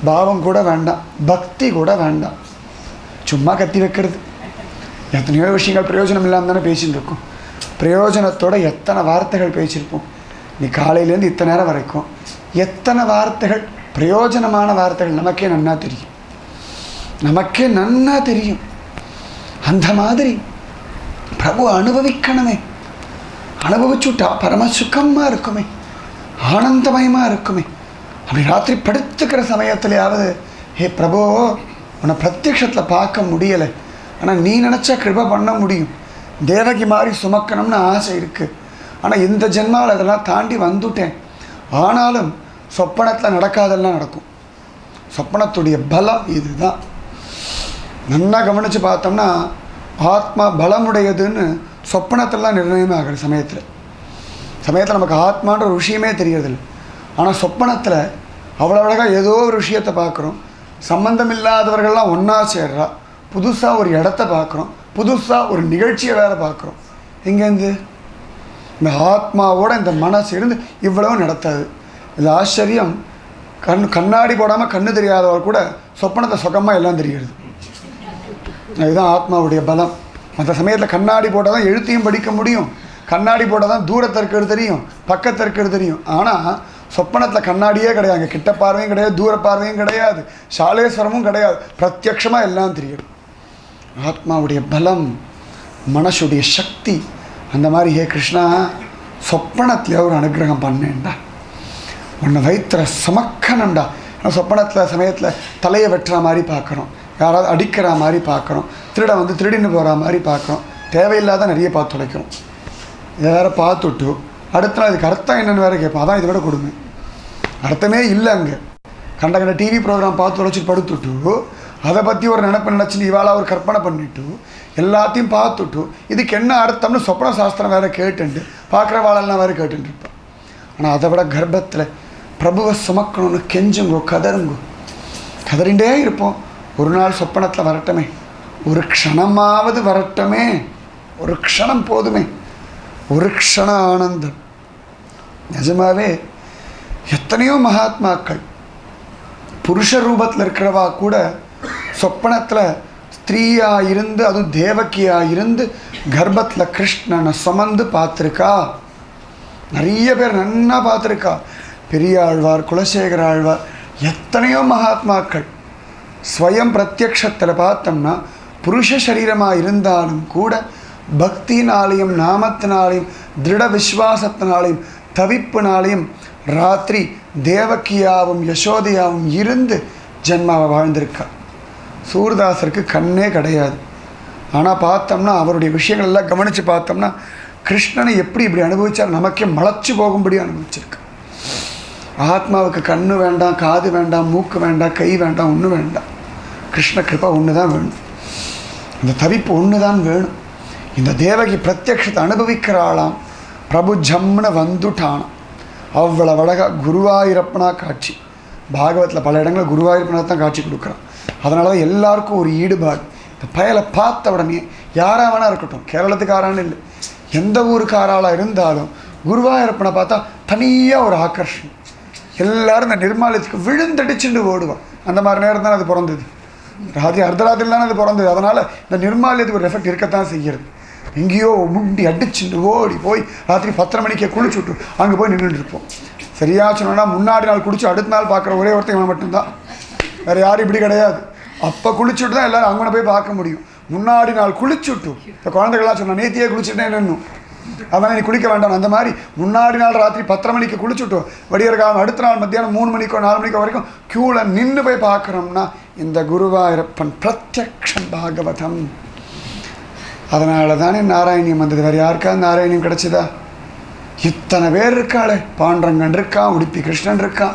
பாவம் கூட வேண்டாம், பக்தி கூட வேண்டாம், சும்மா கத்தி வைக்கிறது. எத்தனையோ விஷயங்கள் பிரயோஜனம் இல்லாமல் தானே பேசின்னு இருக்கோம். பிரயோஜனத்தோடு எத்தனை வார்த்தைகள் பேசியிருப்போம். நீ காலையிலேருந்து இத்தனை நேரம் வரைக்கும் எத்தனை வார்த்தைகள் பிரயோஜனமான வார்த்தைகள் நமக்கே நன்னா தெரியும். நமக்கே நன்னா தெரியும். அந்த மாதிரி பிரபு அனுபவிக்கணுமே, அனுபவிச்சுட்டா பரம சுகமாக இருக்குமே, ஆனந்தமயமாக இருக்குமே. அப்படி ராத்திரி படுத்துக்கிற சமயத்துலையாவது ஹே பிரபு உன்னை பிரத்யக்ஷத்தில் பார்க்க முடியலை, ஆனால் நீ நினச்சா கிருபை பண்ண முடியும், தேவகி மாதிரி சுமக்கணும்னு ஆசை இருக்குது, ஆனால் இந்த ஜென்மாவில் அதெல்லாம் தாண்டி வந்துட்டேன். ஆனாலும் சொப்பனத்தில் நடக்காதெல்லாம் நடக்கும். சொப்பனத்துடைய பலம் இதுதான். நல்லா கவனித்து பார்த்தோம்னா ஆத்மா பலமுடையதுன்னு சொப்பனத்தில் தான் நிர்ணயமே ஆகிற சமயத்தில் நமக்கு ஆத்மான்ற ஒரு விஷயமே தெரியறதில்லை. ஆனால் சொப்பனத்தில் அவ்வளோ அழகாக ஏதோ ஒரு விஷயத்தை பார்க்குறோம். சம்பந்தம் இல்லாதவர்கள்லாம் ஒன்றா சேர்றா, புதுசாக ஒரு இடத்த பார்க்குறோம், புதுசாக ஒரு நிகழ்ச்சியை வேறு பார்க்குறோம். எங்கேருந்து இந்த ஆத்மாவோட இந்த மனசு இருந்து இவ்வளவு நடத்தாது. இது ஆச்சரியம். கண்ணாடி போடாமல் கண்ணு தெரியாதவர்கள் கூட சொப்பனத்தை சுகமாக எல்லாம் தெரிகிறது. இதுதான் ஆத்மாவுடைய பலம். மற்ற சமயத்தில் கண்ணாடி போட்டால் தான் எழுத்தையும் படிக்க முடியும், கண்ணாடி போட்டால் தான் தூரத்தை இருக்கிறது தெரியும், பக்கத்தை இருக்கிறது தெரியும். ஆனால் சொப்பனத்தில் கண்ணாடியே கிடையாது, அங்கே கிட்ட பார்வையும் கிடையாது, தூர பார்வையும் கிடையாது, சாலேஸ்வரமும் கிடையாது, பிரத்யக்ஷமாக எல்லாம் தெரியும். ஆத்மாவுடைய பலம், மனசுடைய சக்தி. அந்த மாதிரி ஹே கிருஷ்ணா சொப்பனத்தில் ஒரு அனுகிரகம் பண்ணேன்டா, உன்னை வயிற்றுல சுமக்கணும்டா. சொப்பனத்தில் சமயத்தில் தலையை வெட்டுற மாதிரி பார்க்குறோம், யாராவது அடிக்கிற மாதிரி பார்க்குறோம், திருட வந்து திருடின்னு போகிற மாதிரி பார்க்குறோம், தேவையில்லாத நிறைய பார்த்து தொலைக்கிறோம். இதை வேறு பார்த்துட்டு அடுத்த நாள் இதுக்கு அர்த்தம் என்னென்னு வேறு கேட்போம். அதான் இதை விட கொடுமை. அர்த்தமே இல்லை. அங்கே கண்ட டிவி ப்ரோக்ராம் பார்த்து தொலைச்சிட்டு படுத்துட்டு அதை பற்றி ஒரு நினைப்பு நினச்சிட்டு இவாளாக ஒரு கற்பனை பண்ணிவிட்டு எல்லாத்தையும் பார்த்துட்டு இதுக்கு என்ன அர்த்தம்னு சொப்பன சாஸ்திரம் வேறு கேட்டுண்டு பார்க்குற வாழெல்லாம் வேறு கேட்டுட்டு இருப்பேன். ஆனால் அதை விட கர்ப்பத்தில் பிரபுவை சுமக்கணும்னு கெஞ்சுங்கோ கதருங்கோ, கதறிண்டே இருப்போம். ஒரு நாள் சொப்பனத்தில் வரட்டமே, ஒரு க்ஷணமாவது வரட்டமே, ஒரு க்ஷணம் போதுமே, ஒரு க்ஷண ஆனந்தம். நிஜமாவே எத்தனையோ மகாத்மாக்கள் புருஷ ரூபத்தில் இருக்கிறவா கூட சொப்பனத்தில் ஸ்திரீயாக இருந்து, அதுவும் தேவகியாக இருந்து கர்ப்பத்தில் கிருஷ்ணனை சுமந்து பார்த்துருக்கா. நிறைய பேர் நன்னா பார்த்துருக்கா. பெரியாழ்வார், குலசேகர ஆழ்வார், எத்தனையோ மகாத்மாக்கள் ஸ்வயம் பிரத்யக்ஷத்தில் பார்த்தோம்னா புருஷ சரீரமாக இருந்தாலும் கூட பக்தினாலையும் நாமத்தினாலையும் திருட விஸ்வாசத்தினாலையும் தவிப்புனாலையும் ராத்திரி தேவகியாவும் யசோதையாவும் இருந்து ஜென்மாவை வாழ்ந்திருக்கா. சூர்தாசருக்கு கண்ணே கிடையாது. ஆனால் பார்த்தோம்னா அவருடைய விஷயங்கள் எல்லாம் கவனித்து பார்த்தோம்னா கிருஷ்ணனை எப்படி இப்படி அனுபவித்தார், நமக்கே மலைச்சு போகும்படி அனுபவிச்சிருக்கு. ஆத்மாவுக்கு கண்ணு வேண்டாம், காது வேண்டாம், மூக்கு வேண்டாம், கை வேண்டாம், ஒன்று வேண்டாம். கிருஷ்ண கிருபா ஒன்று தான் வேணும், இந்த தவிப்பு ஒன்று தான் வேணும். இந்த தேவகி பிரத்யக்ஷத்தை அனுபவிக்கிறாளாம். பிரபு ஜம்னு வந்துட்டானாம். அவ்வளவு அழகாக குருவாயூரப்பனா காட்சி. பாகவத்தில் பல இடங்களில் குருவாயூரப்பனா தான் காட்சி கொடுக்குறான். அதனால தான் எல்லாருக்கும் ஒரு ஈடுபாடு. இந்த பயலை பார்த்த உடனே யாராக வேணா இருக்கட்டும், கேரளத்துக்காரான்னு இல்லை, எந்த ஊருக்காராளாக இருந்தாலும் குருவாயூரப்பனை பார்த்தா தனியாக ஒரு ஆக்கர்ஷணம். எல்லாரும் இந்த நிர்மாலயத்துக்கு விழுந்தடிச்சுட்டு ஓடுவான். அந்த மாதிரி நேரம் தானே அது பிறந்தது. அர்த்தராத்திரி தானே அது பிறந்தது. அதனால் இந்த நிர்மாலயத்துக்கு ஒரு எஃபெக்ட் இருக்கத்தான் செய்கிறது. எங்கேயோ முண்டி அடிச்சுட்டு ஓடி போய் ராத்திரி 10:30 மணிக்கே குளிச்சு விட்டு அங்கே போய் நின்றுட்டு இருப்போம். சரியா சொன்னோன்னா முன்னாடி நாள் குளிச்சு அடுத்த நாள் பார்க்குற ஒரே ஒருத்தன் இவன் மட்டும்தான். வேறு யாரும் இப்படி கிடையாது. அப்போ குளிச்சுட்டு தான் எல்லோரும் அங்கே போய் பார்க்க முடியும். முன்னாடி நாள் குளிச்சுட்டு இப்போ குழந்தைகள்லாம் சொன்னால் நேத்தியே குளிச்சுட்டேன் என்னன்னும். அதனால் நீ குளிக்க வேண்டாம். அந்த மாதிரி முன்னாடி நாள் ராத்திரி 10:30 மணிக்கு குளிச்சுட்டோம் விடியற் காலம் அடுத்த நாள் மத்தியானம் 3 மணிக்கோ 4 மணிக்கோ வரைக்கும் க்யூவில் நின்று போய் பார்க்குறோம்னா இந்த குருவாயூரப்பன் பிரத்யக்ஷம் பாகவதம். அதனால தானே நாராயணியம் வந்தது. வேறு யாருக்காவது நாராயணியம் கிடச்சிதா? இத்தனை பேர் இருக்காளே. பாண்டரங்கன் இருக்கான், உடுப்பி கிருஷ்ணன் இருக்கான்.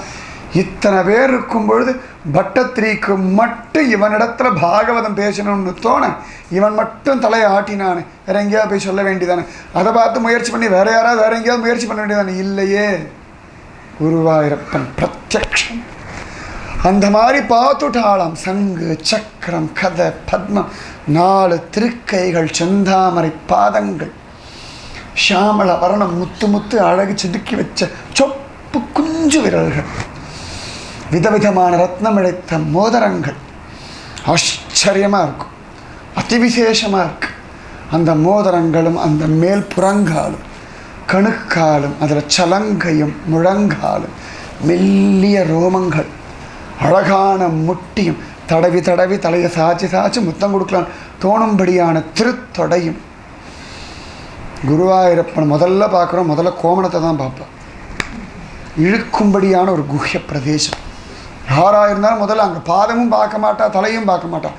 இத்தனை பேர் இருக்கும் பொழுது பட்டத்திரிக்கு மட்டும் இவனிடத்துல பாகவதம் பேசணும்னு தோண இவன் மட்டும் தலையை ஆட்டினானே. வேற எங்கேயாவது போய் சொல்ல வேண்டியதானே? அதை பார்த்து முயற்சி பண்ணி வேற யாராவது வேற எங்கேயாவது முயற்சி பண்ண வேண்டியதானே? இல்லையே, குருவாயூரப்பன் பிரத்யக்ஷம். அந்த மாதிரி பார்த்துட்டாளாம். சங்கு சக்கரம் கதை பத்மம் 4 திருக்கைகள், செந்தாமரை பாதங்கள், ஷாமள வரணம், முத்து முத்து அழகு செதுக்கி வச்ச சொப்பு குஞ்சு விரல்கள், விதவிதமான ரத்னம் இழைத்த மோதிரங்கள். ஆச்சரியமாக இருக்கும், அதிவிசேஷமாக இருக்கு. அந்த மோதிரங்களும் அந்த மேல் புறங்காலும் கணுக்காலும் அதில் சலங்கையும் முழங்காலும் மெல்லிய ரோமங்கள், அழகான முட்டியும், தடவி தடவி தலையை சாய்ச்சி சாய்ச்சி முத்தம் கொடுக்கலாம் தோணும்படியான திருத்தொடையும். குருவாயூரப்பன் முதல்ல பார்க்குறோம், முதல்ல கோமணத்தை தான் பார்ப்போம். இழுக்கும்படியான ஒரு குஹ்ய பிரதேசம். யாராக இருந்தாலும் முதல்ல அங்கே பாதமும் பார்க்க மாட்டா, தலையும் பார்க்க மாட்டா.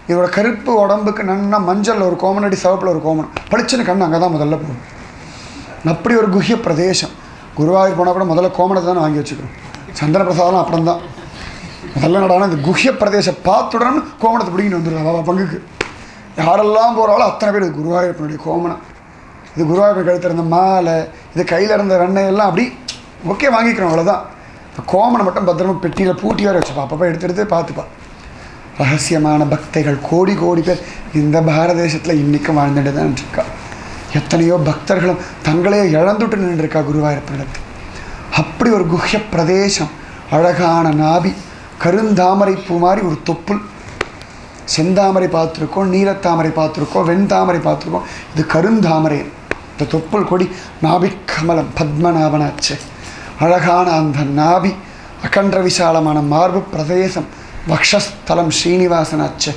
இதோட கருப்பு உடம்புக்கு நன்னா மஞ்சள் ஒரு கோமனடி, சிவப்பில் ஒரு கோமனம், பளிச்சுன்னு கண்ணு அங்கே தான் முதல்ல போகும். அப்படி ஒரு குஹ்ய பிரதேசம். குருவாயூர் போனால் கூட முதல்ல கோமணத்தை தான் வாங்கி வச்சுக்கிறோம். சந்திர பிரசாதம் அப்புறம் தான். முதல்ல நடான இந்த குஹ்ய பிரதேசம் பார்த்துடனு கோமணத்தை பிடிக்கிட்டு வந்துடுறா அவள் பங்குக்கு. யாரெல்லாம் போகிறாலும் அத்தனை பேர் இது குருவாயூரப்பனுடைய கோமணம், இது குருவாயூரப்பன் கழுத்து இருந்த மாலை, இது கையில் இருந்த வெண்ணெயெல்லாம் அப்படி ஓகே வாங்கிக்கிறோம், அவ்வளோதான். இப்போ கோமணம் மட்டும் பத்திரமா பெட்டியில் பூட்டி வர வச்சுப்பா, அப்பப்போ எடுத்து பார்த்துப்பா. ரகசியமான பக்தைகள் கோடி கோடி பேர் இந்த பாரத தேசத்தில் இன்றைக்கும் வாழ்ந்துட்டு தான் இருக்கா. எத்தனையோ பக்தர்களும் தங்களே இழந்துட்டு நின்றுருக்கா குருவாயூரப்பனிடத்து. அப்படி ஒரு குஹ்ய பிரதேசம். அழகான நாபி, கருந்தாமரை பூ மாதிரி ஒரு தொப்புள். செந்தாமரை பார்த்துருக்கோம், நீலத்தாமரை பார்த்துருக்கோம், வெண்தாமரை பார்த்துருக்கோம். இது கருந்தாமரை. இந்த தொப்புள் கொடி நாபிக்கமலம் பத்மநாபனாச்சு. அழகான அந்த நாபி, அகன்ற விசாலமான மார்பு பிரதேசம், வக்ஷஸ்தலம் ஸ்ரீனிவாசனாச்சு.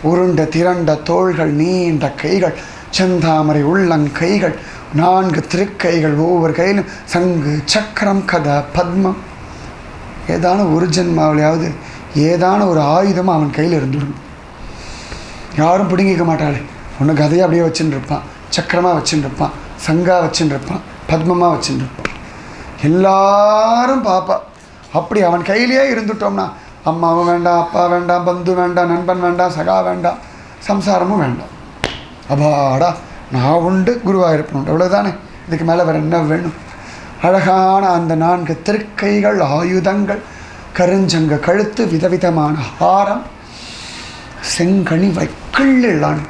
உருண்ட திரண்ட தோள்கள், நீண்ட கைகள், செந்தாமரை உள்ளங்கைகள், 4 திருக்கைகள், ஒவ்வொரு கையிலும் சங்கு சக்கரம் கதை பத்மம். ஏதான ஒரு ஜென்மாவிலையாவது ஏதான ஒரு ஆயுதமாக அவன் கையில் இருந்துடும். யாரும் பிடுங்கிக்க மாட்டாளே. ஒன்று கதையை அப்படியே வச்சுட்டு இருப்பான், சக்கரமாக வச்சுட்டு இருப்பான், சங்காக வச்சுட்டு இருப்பான், பத்மமாக வச்சுட்டு இருப்பான். எல்லாரும் பாப்பா. அப்படி அவன் கையிலேயே இருந்துட்டோம்னா அம்மாவும் வேண்டாம், அப்பா வேண்டாம், பந்து வேண்டாம், நண்பன் வேண்டாம், சகா வேண்டாம், சம்சாரமும் வேண்டாம். அப்பாடா நான் உண்டு, குருவாயூரப்பன் உண்டு, அவ்வளோதானே. இதுக்கு மேலே வேறு என்ன வேணும்? அழகான அந்த 4 திருக்கைகள், ஆயுதங்கள், கருஞ்சங்க கழுத்து, விதவிதமான ஹாரம், செங்கனி வைக்கிள்ளான்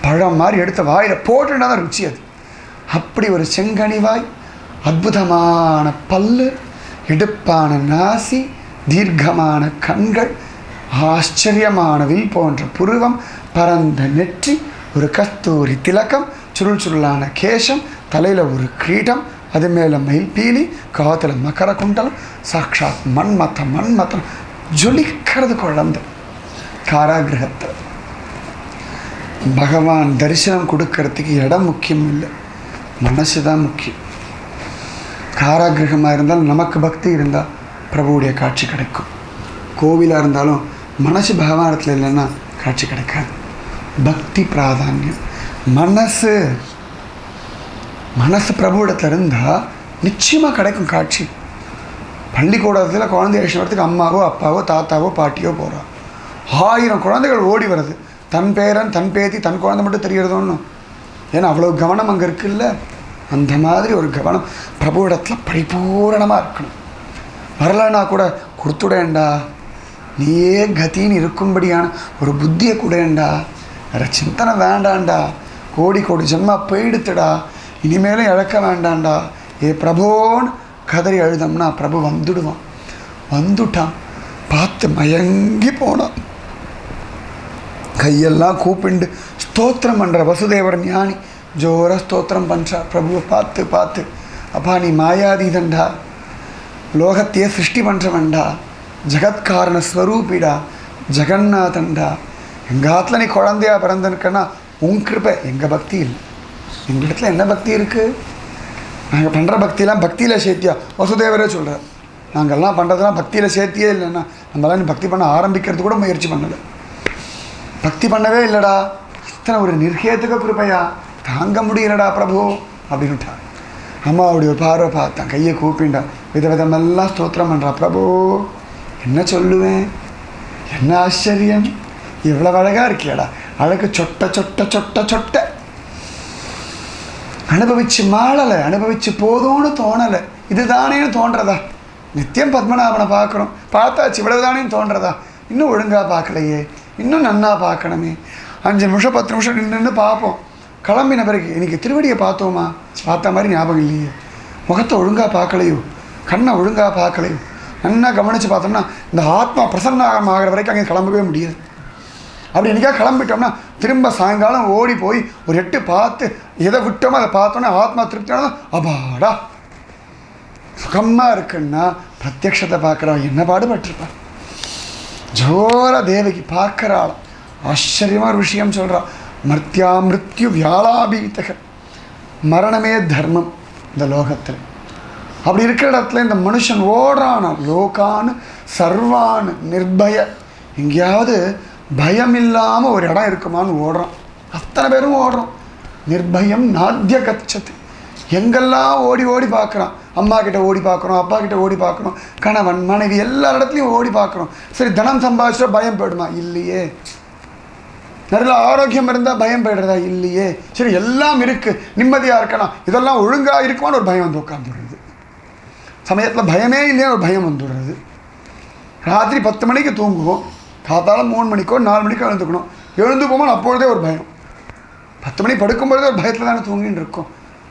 பழம் மாதிரி எடுத்த வாயில் போட்டுனா தான் ருச்சி அது. அப்படி ஒரு செங்கனிவாய், அற்புதமான பல்லு, இடுப்பான நாசி, தீர்க்கமான கண்கள், ஆச்சரியமான வில் போன்ற புருவம், பரந்த நெற்றி, ஒரு கஸ்தூரி திலக்கம், சுருள் சுருளான கேசம், தலையில் ஒரு கிரீடம், அது மேலே மயில்பீலி, காத்தில் மகர குண்டலம், சாட்சாத் மன்மத்தம் ஜொலிக்கிறது குழந்தை. காராகிரகத்தில் பகவான் தரிசனம் கொடுக்கறதுக்கு இடம் முக்கியம் இல்லை, மனசு தான் முக்கியம். காராகிரகமாக இருந்தாலும் நமக்கு பக்தி இருந்தால் பிரபுவுடைய காட்சி கிடைக்கும். கோவிலாக இருந்தாலும் மனசு பகவானத்தில் இல்லைன்னா காட்சி கிடைக்காது. பக்தி பிராதானியம். மனசு பிரபுவிடத்தில் இருந்தால் நிச்சயமாக கிடைக்கும் காட்சி. பள்ளிக்கூடத்தில் குழந்தை வரத்துக்கு அம்மாவோ அப்பாவோ தாத்தாவோ பாட்டியோ போகிறா. 1000 குழந்தைகள் ஓடி வருது. தன் பேரன், தன் பேத்தி, தன் குழந்தை மட்டும் தெரியறதோன்னு. ஏன்னா அவ்வளோ கவனம் அங்கே இருக்குல்ல. அந்த மாதிரி ஒரு கவனம் பிரபுவிடத்தில் பரிபூரணமாக இருக்கணும். வரலன்னா கூட கொடுத்துடேண்டா, நீயே கத்தின்னு இருக்கும்படியான ஒரு புத்தியை கூடேண்டா, வேறு சிந்தனை வேண்டாண்டா, கோடி கோடி ஜென்மா போயிடுத்துடா, இனிமேலும் இழக்க வேண்டாண்டா, ஏ பிரபோன்னு கதறி அழுதம்னா பிரபு வந்துடுவான். வந்துட்டான், பார்த்து மயங்கி போனான். கையெல்லாம் கூப்பிண்டு ஸ்தோத்திரம் பண்ணுற வசுதேவர் ஞானி ஜோர ஸ்தோத்திரம் பண்ணுறார் பிரபுவை பார்த்து பார்த்து. அப்பா நீ மாயாதீதன்டா, லோகத்தையே சிருஷ்டி பண்ணுறவன்டா, ஜகத்காரண ஸ்வரூபிடா, ஜெகநாதன்டா. எங்கள் ஆற்றுல நீ குழந்தையா பிறந்தனுக்கன்னா உன் கிருப்பை, எங்கள் பக்தி இல்லை. எங்கள் இடத்துல என்ன பக்தி இருக்குது? நாங்கள் பண்ணுற பக்தியெல்லாம் பக்தியில் சேர்த்தியா? வசுதேவரே சொல்கிறார், நாங்கள்லாம் பண்ணுறதுலாம் பக்தியில் சேர்த்தியே இல்லைன்னா நம்மளாம் நீ பக்தி பண்ண ஆரம்பிக்கிறது கூட முயற்சி பண்ணலை, பக்தி பண்ணவே இல்லைடா. இத்தனை ஒரு நிர்கேதுக கிருப்பையா, தாங்க முடியலடா பிரபு அப்படின்ட்டார். அம்மா அப்படி ஒரு பார்வை பார்த்தான், கையை கூப்பிண்டான், விதவிதமெல்லாம் ஸ்தோத்திரம் பண்ணுறா. பிரபு என்ன சொல்லுவேன், என்ன ஆச்சரியம், இவ்வளோ அழகாக இருக்கியாடா, அழகு சொட்ட சொட்ட சொட்ட சொட்ட. அனுபவிச்சு மாளலை, அனுபவிச்சு போதும்னு தோணலை, இதுதானேன்னு தோன்றதா? நித்தியம் பத்மநாபனை பார்க்குறோம், பார்த்தாச்சு, இவ்வளவுதானேன்னு தோன்றதா? இன்னும் ஒழுங்காக பார்க்கலையே, இன்னும் நன்னா பார்க்கணுமே. 5 நிமிஷம் 10 நிமிஷம் நின்று பார்ப்போம். கிளம்பின பிறகு இன்றைக்கி திருவடியை பார்த்தோமா, பார்த்த மாதிரி ஞாபகம் இல்லையே, முகத்தை ஒழுங்காக பார்க்கலையோ, கண்ணை ஒழுங்காக பார்க்கலையோ, நல்லா கவனித்து பார்த்தோம்னா இந்த ஆத்மா பிரசன்னமாகிற வரைக்கும் அங்கே கிளம்பவே முடியாது. அப்படி என்றைக்கா கிளம்பிட்டோம்னா திரும்ப சாயங்காலம் ஓடி போய் ஒரு 8 பார்த்து எதை விட்டோமோ அதை பார்த்தோன்னா ஆத்மா திருப்தியானதான் அபாடா சுகமாக இருக்குன்னா பிரத்யக்ஷத்தை பார்க்குறவன் என்ன பாடுபட்டிருப்பான். ஜோர தேவகி பார்க்குறாள், ஆச்சரியமாக ஒரு விஷயம் சொல்கிறான். மர்த்தியா மிருத்யு வியாழாபீதக, மரணமே தர்மம் இந்த லோகத்தில். அப்படி இருக்கிற இடத்துல இந்த மனுஷன் ஓடுறான், லோகான்னு சர்வான்னு நிர்பய, எங்கேயாவது பயம் இல்லாமல் ஒரு இடம் இருக்குமான்னு ஓடுறான். அத்தனை பேரும் ஓடுறோம். நிர்பயம் நாத்திய கச்சத்து, எங்கெல்லாம் ஓடி ஓடி பார்க்குறான். அம்மா கிட்ட ஓடி பார்க்குறோம், அப்பா கிட்ட ஓடி பார்க்குறோம், கணவன் மனைவி எல்லா இடத்துலையும் ஓடி பார்க்குறோம். சரி தனம் சம்பாதிச்சா பயம் போயிடுமா? இல்லையே. நிறைய ஆரோக்கியம் இருந்தால் பயம் போயிடுறதா? இல்லையே. சரி எல்லாம் இருக்குது, நிம்மதியாக இருக்கணும், இதெல்லாம் ஒழுங்காக இருக்குமான்னு ஒரு பயம் வந்து உட்காந்துடுறது. சமயத்தில் பயமே இல்லையா ஒரு பயம் வந்துடுறது. ராத்திரி 10 மணிக்கு தூங்குவோம், காத்தால 3 மணிக்கோ 4 மணிக்கோ எழுந்துக்கணும், எழுந்து போகும்போது அப்பொழுதே ஒரு பயம். 10 மணி படுக்கும்பொழுதே ஒரு பயத்தில் தானே தூங்கின்னு இருக்கோம்.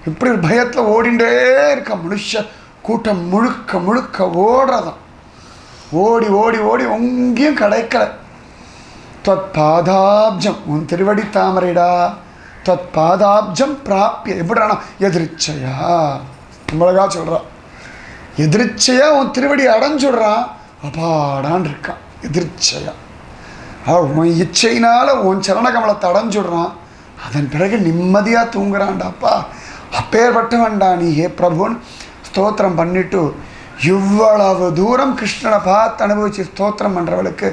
இப்படி ஒரு பயத்தில் ஓடிண்டே இருக்க மனுஷ கூட்டம் முழுக்க முழுக்க ஓடுறதான். ஓடி ஓடி ஓடி எங்கேயும் கிடைக்கல. தொத் பாதாப்ஜம், உன் திருவடி தாமரைடா, தொத் பாதாப்ஜம் பிராப்பிய, எப்படினா எதிர்ச்சையா, நம்மளகா சொல்கிறான், எதிர்ச்சையா உன் திருவடி அடைஞ்சுடுறான், அபாடான் இருக்கான். எதிர்ச்சையா உன் இச்சையினால் உன் சரணகமலத்தை அடைஞ்சுடுறான், அதன் பிறகு நிம்மதியாக தூங்குறான்டாப்பா. அப்பேற்பட்டவன்டா நீ, ஹே பிரபுன்னு ஸ்தோத்திரம் பண்ணிட்டு இவ்வளவு தூரம் கிருஷ்ணனை பார்த்து அனுபவித்து ஸ்தோத்திரம் பண்ணுறவளுக்கு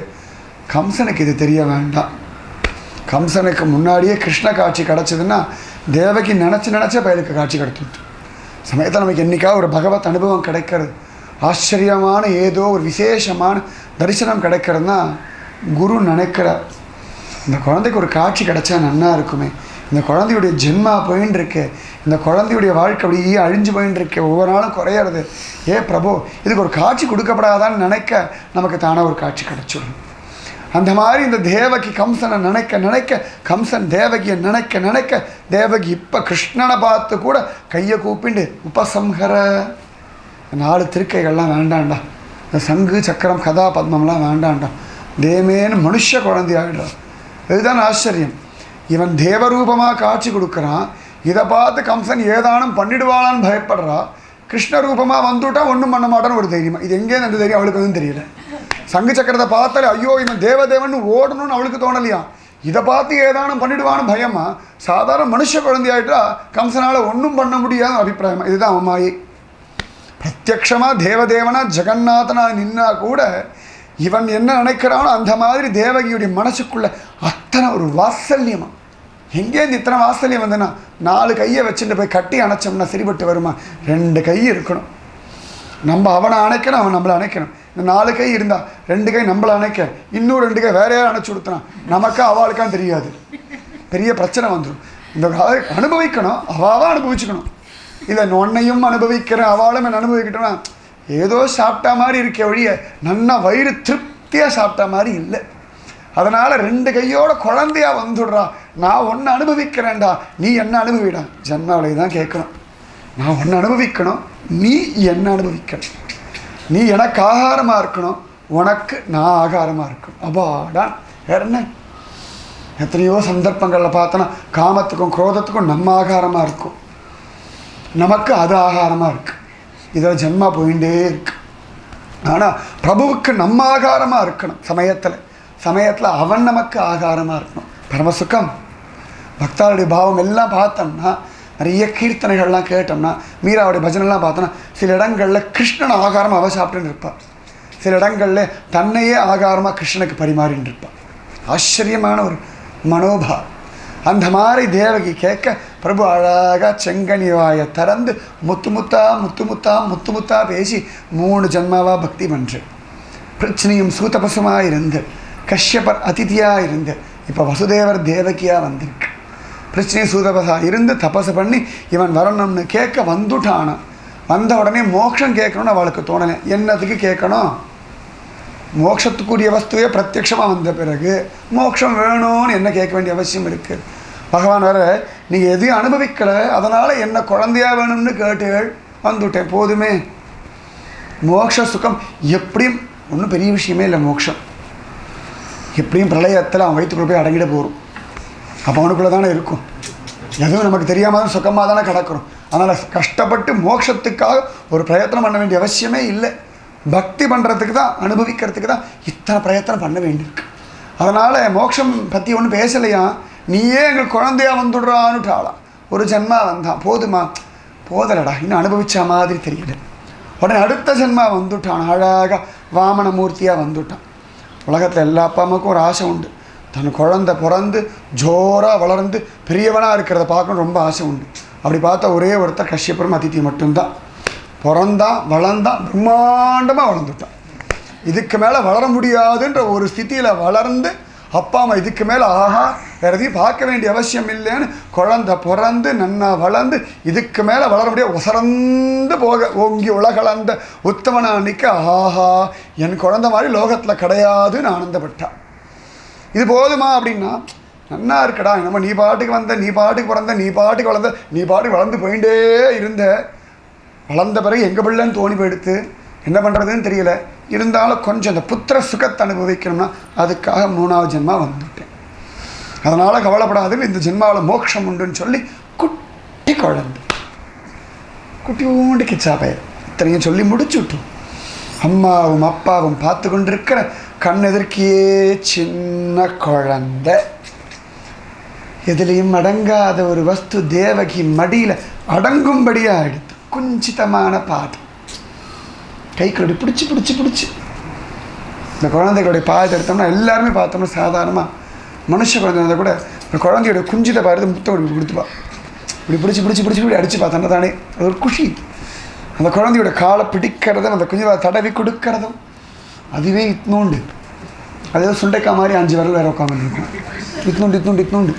கம்சனுக்கு இது தெரிய வேண்டாம். கம்சனுக்கு முன்னாடியே கிருஷ்ண காட்சி கிடச்சிதுன்னா தேவகி நினச்ச பயலுக்கு காட்சி கிடைச்சிட்டு சமயத்தில் நமக்கு என்றைக்காவது ஒரு பகவத் அனுபவம் கிடைக்கிறது, ஆச்சரியமான ஏதோ ஒரு விசேஷமான தரிசனம் கிடைக்கிறதுனா குரு நினைக்கிறார், இந்த குழந்தைக்கு ஒரு காட்சி கிடைச்சா நன்னா இருக்குமே, இந்த குழந்தையுடைய ஜென்மா போயின்னு இருக்கு, இந்த குழந்தையுடைய வாழ்க்கை அப்படியே அழிஞ்சு போயின்னு இருக்கு, ஒவ்வொரு நாளும் குறையிறது, ஏ பிரபு இதுக்கு ஒரு காட்சி கொடுக்கப்படாதான்னு நினைக்க நமக்கு தானாக ஒரு காட்சி கிடச்சிடும். அந்த மாதிரி இந்த தேவகி கம்சனை நினைக்க நினைக்க, கம்சன் தேவகியை நினைக்க நினைக்க, தேவகி இப்போ கிருஷ்ணனை பார்த்து கூட கையை கூப்பிண்டு உபசம்ஹர, 4 திருக்கைகள்லாம் வேண்டாண்டா, இந்த சங்கு சக்கரம் கதா பத்மம்லாம் வேண்டாண்டா, தேமேன்னு மனுஷ குழந்தையாகிடுறான். இதுதான் ஆச்சரியம். இவன் தேவரூபமாக காட்சி கொடுக்குறான், இதை பார்த்து கம்சன் ஏதானும் பண்ணிடுவாளான்னு பயப்படுறா. கிருஷ்ண ரூபமாக வந்துவிட்டா ஒன்றும் பண்ண மாட்டான்னு ஒரு தைரியமா. இது எங்கேருந்து அந்த தைரியம் அவளுக்கு எதுவும் தெரியல. சங்கு சக்கரத்தை பார்த்தாலே ஐயோ இவன் தேவதேவன் ஓடணும்னு அவளுக்கு தோணலையா, இதை பார்த்து ஏதானும் பண்ணிடுவான்னு பயமா. சாதாரண மனுஷ குழந்தையாயிட்டா கம்சனால் ஒன்றும் பண்ண முடியாத அபிப்பிராயமா. இதுதான் அவன் மாயை. பிரத்யக்ஷமாக தேவதேவனா ஜெகநாதனா நின்னா கூட இவன் என்ன நினைக்கிறானோ அந்த மாதிரி தேவகியுடைய மனசுக்குள்ள அத்தனை ஒரு வாத்சல்யமா. எங்கேருந்து இத்தனை வாத்சல்யம் வந்ததுன்னா 4 கையை வச்சுட்டு போய் கட்டி அணைச்சோம்னா சரிபட்டு வருமா? 2 கை இருக்கணும். நம்ம அவனை அணைக்கணும், அவன் நம்மளை அணைக்கணும். இந்த 4 கை இருந்தால் 2 கை நம்மளை அணைக்க, இன்னும் 2 கை வேற யாரும் அணைச்சி கொடுத்தனா நமக்கா அவளுக்கான்னு தெரியாது, பெரிய பிரச்சனை வந்துடும். இந்த அனுபவிக்கணும், அவாவா அனுபவிச்சுக்கணும். இல்லை ஒன்னையும் அனுபவிக்கிறேன் அவளும் என்ன அனுபவிக்கிட்டோம்னா ஏதோ சாப்பிட்டா மாதிரி இருக்க ஒழிய நன்னா வயிறு திருப்தியாக சாப்பிட்டா மாதிரி இல்லை. அதனால் 2 கையோட குழந்தையாக வந்துடுறா, நான் ஒன்று அனுபவிக்கிறேன்டா, நீ என்ன அனுபவிடா. ஜன்மாவளை தான் கேட்கணும். நான் உன்னை அனுபவிக்கணும், நீ என்னை அனுபவிக்கணும். நீ எனக்கு ஆகாரமாக இருக்கணும், உனக்கு நான் ஆகாரமாக இருக்கணும். அப்பாடா, வேற என்ன? எத்தனையோ சந்தர்ப்பங்களில் பார்த்தோன்னா காமத்துக்கும் குரோதத்துக்கும் நம்ம ஆகாரமாக இருக்கும், நமக்கு அது ஆகாரமாக இருக்குது. இதில் ஜென்மா போயிட்டே இருக்கு. ஆனால் பிரபுவுக்கு நம்ம ஆகாரமாக இருக்கணும். சமயத்தில் அவன் நமக்கு ஆகாரமாக இருக்கணும். பரமசுக்கம். பக்தாளுடைய பாவம் எல்லாம் பார்த்தோம்னா, நிறைய கீர்த்தனைகள்லாம் கேட்டோம்னா, மீராவுடைய பஜனைலாம் பார்த்தோன்னா, சில இடங்களில் கிருஷ்ணன் ஆகாரம் அவ சாப்பிட்டுன்னு இருப்பாள், சில இடங்களில் தன்னையே ஆகாரமாக கிருஷ்ணனுக்கு பரிமாறின்னு இருப்பாள். ஆச்சரியமான ஒரு மனோபா. அந்த மாதிரி தேவகி கேட்க பிரபு அழகாக செங்கனி வாயை திறந்து முத்து முத்தா பேசி 3 ஜன்மாவாக பக்தி பண்ணுறேன். பிரச்சனையும் சூதபசுமாக இருந்து, கஷ்யபர் அதிதியாக இருந்து, இப்போ வசுதேவர் தேவகியாக வந்திருக்கு. பிரச்சனையும் சூதபசாக இருந்து தபசு பண்ணி இவன் வரணும்னு கேட்க வந்துட்டானா. வந்த உடனே மோட்சம் கேட்கணும்னு அவளுக்கு தோணலை. என்னத்துக்கு கேட்கணும்? மோட்சத்துக்குரிய வஸ்துவே பிரத்யட்சமாக வந்த பிறகு மோட்சம் வேணும்னு என்ன கேட்க வேண்டிய அவசியம் இருக்குது? பகவான் வர நீங்கள் எதையும் அனுபவிக்கலை, அதனால் என்ன குழந்தையா வேணும்னு கேட்டுகள் வந்துவிட்டேன், போதுமே. மோட்ச சுகம் எப்படியும் ஒன்றும் பெரிய விஷயமே இல்லை. மோட்சம் எப்படியும் பிரளயத்தில் அவன் வயிற்றுக்குள்ள போய் அடங்கிட போகிறோம். அப்போ அவனுக்குள்ளே தானே இருக்கும். எதுவும் நமக்கு தெரியாமல் தான் சுகமாக தானே கிடக்கிறோம். அதனால் கஷ்டப்பட்டு மோட்சத்துக்காக ஒரு பிரயத்தனம் பண்ண வேண்டிய அவசியமே இல்லை. பக்தி பண்ணுறதுக்கு தான், அனுபவிக்கிறதுக்கு தான் இத்தனை பிரயத்தனம் பண்ண வேண்டியிருக்கு. அதனால் மோட்சம் பற்றி ஒன்றும் பேசலையா, நீயே எங்கள் குழந்தையா வந்துடுறான்னுட்டாளாம். ஒரு ஜென்மா வந்தான், போதுமா? போதலடா, இன்னும் அனுபவிச்ச மாதிரி தெரியல. உடனே அடுத்த ஜென்மா வந்துட்டான், அழகாக வாமன மூர்த்தியாக வந்துட்டான். உலகத்தில் எல்லா அப்பா அம்மாவுக்கும் ஒரு ஆசை உண்டு, தன் குழந்தை பிறந்து ஜோராக வளர்ந்து பெரியவனாக இருக்கிறத பார்க்கணும் ரொம்ப ஆசை உண்டு. அப்படி பார்த்தா ஒரே ஒருத்தர் கஷ்யபரும் அதித்தி மட்டும்தான். பிறந்தான், வளர்ந்தான், பிரம்மாண்டமாக வளர்ந்துட்டான். இதுக்கு மேலே வளர முடியாதுன்ற ஒரு ஸ்திதியில் வளர்ந்து, அப்பா அம்மா இதுக்கு மேலே ஆஹா வேறு எதையும் பார்க்க வேண்டிய அவசியம் இல்லைன்னு குழந்தை பிறந்து நன்னா வளர்ந்து, இதுக்கு மேலே வளர முடியாது உசரந்து போக ஓங்கி உலகளந்த உத்தமனா நிற்க, ஆஹா என் குழந்தை மாதிரி லோகத்தில் கிடையாதுன்னு ஆனந்தப்பட்டான். இது போதுமா அப்படின்னா, நன்னா இருக்கடா, நம்ம நீ பாட்டுக்கு வந்த, நீ பாட்டுக்கு பிறந்த, நீ பாட்டுக்கு வளர்ந்த, நீ பாட்டுக்கு வளர்ந்து போயிட்டே இருந்த, வளர்ந்த பிறகு எங்கள் பிள்ளைன்னு தோணி போயிடுத்து, என்ன பண்ணுறதுன்னு தெரியல. இருந்தாலும் கொஞ்சம் அந்த புத்திர சுகத்தை அனுபவிக்கணும்னா அதுக்காக 3வது ஜென்மா வந்துவிட்டேன். அதனால் கவலைப்படாதுன்னு இந்த ஜென்மாவில் மோட்சம் உண்டுன்னு சொல்லி குட்டி குழந்தை, குட்டியோண்டு கிச்சாப்பைய இத்தனையும் சொல்லி முடிச்சு விட்டோம். அம்மாவும் அப்பாவும் பார்த்து கொண்டிருக்கிற கண்ணெதிர்க்கியே சின்ன குழந்தை, எதுலேயும் அடங்காத ஒரு வஸ்து தேவகி மடியில் அடங்கும்படியாக எடுத்து குஞ்சிதமான பாதம் கைக்குள்ளடி பிடிச்சி இந்த குழந்தைகளுடைய பாதத்தை எடுத்தோம்னா எல்லாருமே பார்த்தோம்னா சாதாரணமாக மனுஷ குழந்தை இருந்தால் கூட இந்த குழந்தையோட குஞ்சித பாரத்தை முத்தம் கொடுத்துப்பா. இப்படி பிடிச்சி இப்படி அடித்து பார்த்தோன்னா தானே அது ஒரு குஷி. அந்த குழந்தையோட காலை பிடிக்கிறதும் அந்த குஞ்சு தடவி கொடுக்கறதும் அதுவே இத்னோண்டு. அதே சுண்டைக்காய் மாதிரி 5 விரல் வேறு உட்காந்துருக்கும். இத்னோண்டு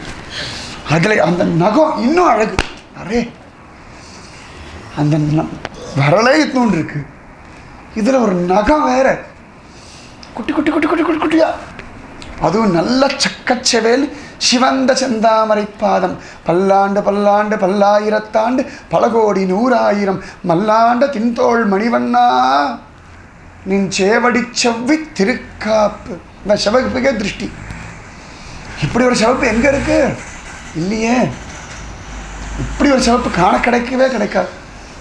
அதில் அந்த நகம் இன்னும் அழகு. அரே அந்த விரலே இத்னோண்டு இருக்குது, இதில் ஒரு நகம் வேற குட்டியா, அதுவும் நல்ல சக்கச்செவேல் சிவந்த செந்தாமரை பாதம், பல்லாண்டு பல்லாயிரத்தாண்டு பல கோடி 100,000 மல்லாண்ட தின்தோள் மணிவண்ணா நின் சேவடி செவ்வி திருக்காப்பு. இந்த சிவப்புக்கே திருஷ்டி. இப்படி ஒரு சிவப்பு எங்கே இருக்கு? இல்லையே. இப்படி ஒரு சிவப்பு காண கிடைக்காது.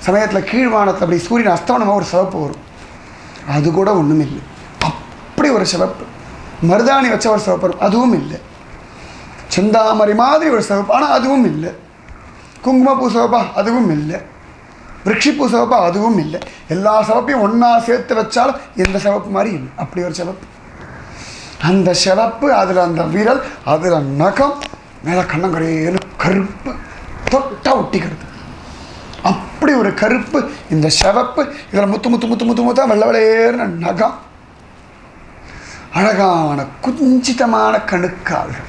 சமயத்தில் கீழ்வானத்தை அப்படி சூரியன் அஸ்தமனமாக ஒரு சிவப்பு வரும், அது கூட ஒன்றும் இல்லை. அப்படி ஒரு சிவப்பு. மருதாணி வச்ச ஒரு சிவப்பு வரும், அதுவும் இல்லை. செந்தாமரை மாதிரி ஒரு சிவப்பு, ஆனால் அதுவும் இல்லை. குங்குமப்பூ சிவப்பா, அதுவும் இல்லை. விருட்சிப்பூ சிவப்பா, அதுவும் இல்லை. எல்லா சிவப்பையும் ஒன்றா சேர்த்து வச்சாலும் எந்த சிவப்பு மாதிரி இல்லை. அப்படி ஒரு சிவப்பு. அந்த சிவப்பு, அதில் அந்த விரல், அதில் நகம், மேலே கண்ணங்கரையில் கருப்பு, தொட்டா ஒட்டிக்கிறது. அப்படி ஒரு கருப்பு, இந்த சிவப்பு, இதில் முத்தா வெள்ளை வெளையேறின நகம், அழகான குஞ்சிதமான கணுக்கால்கள்,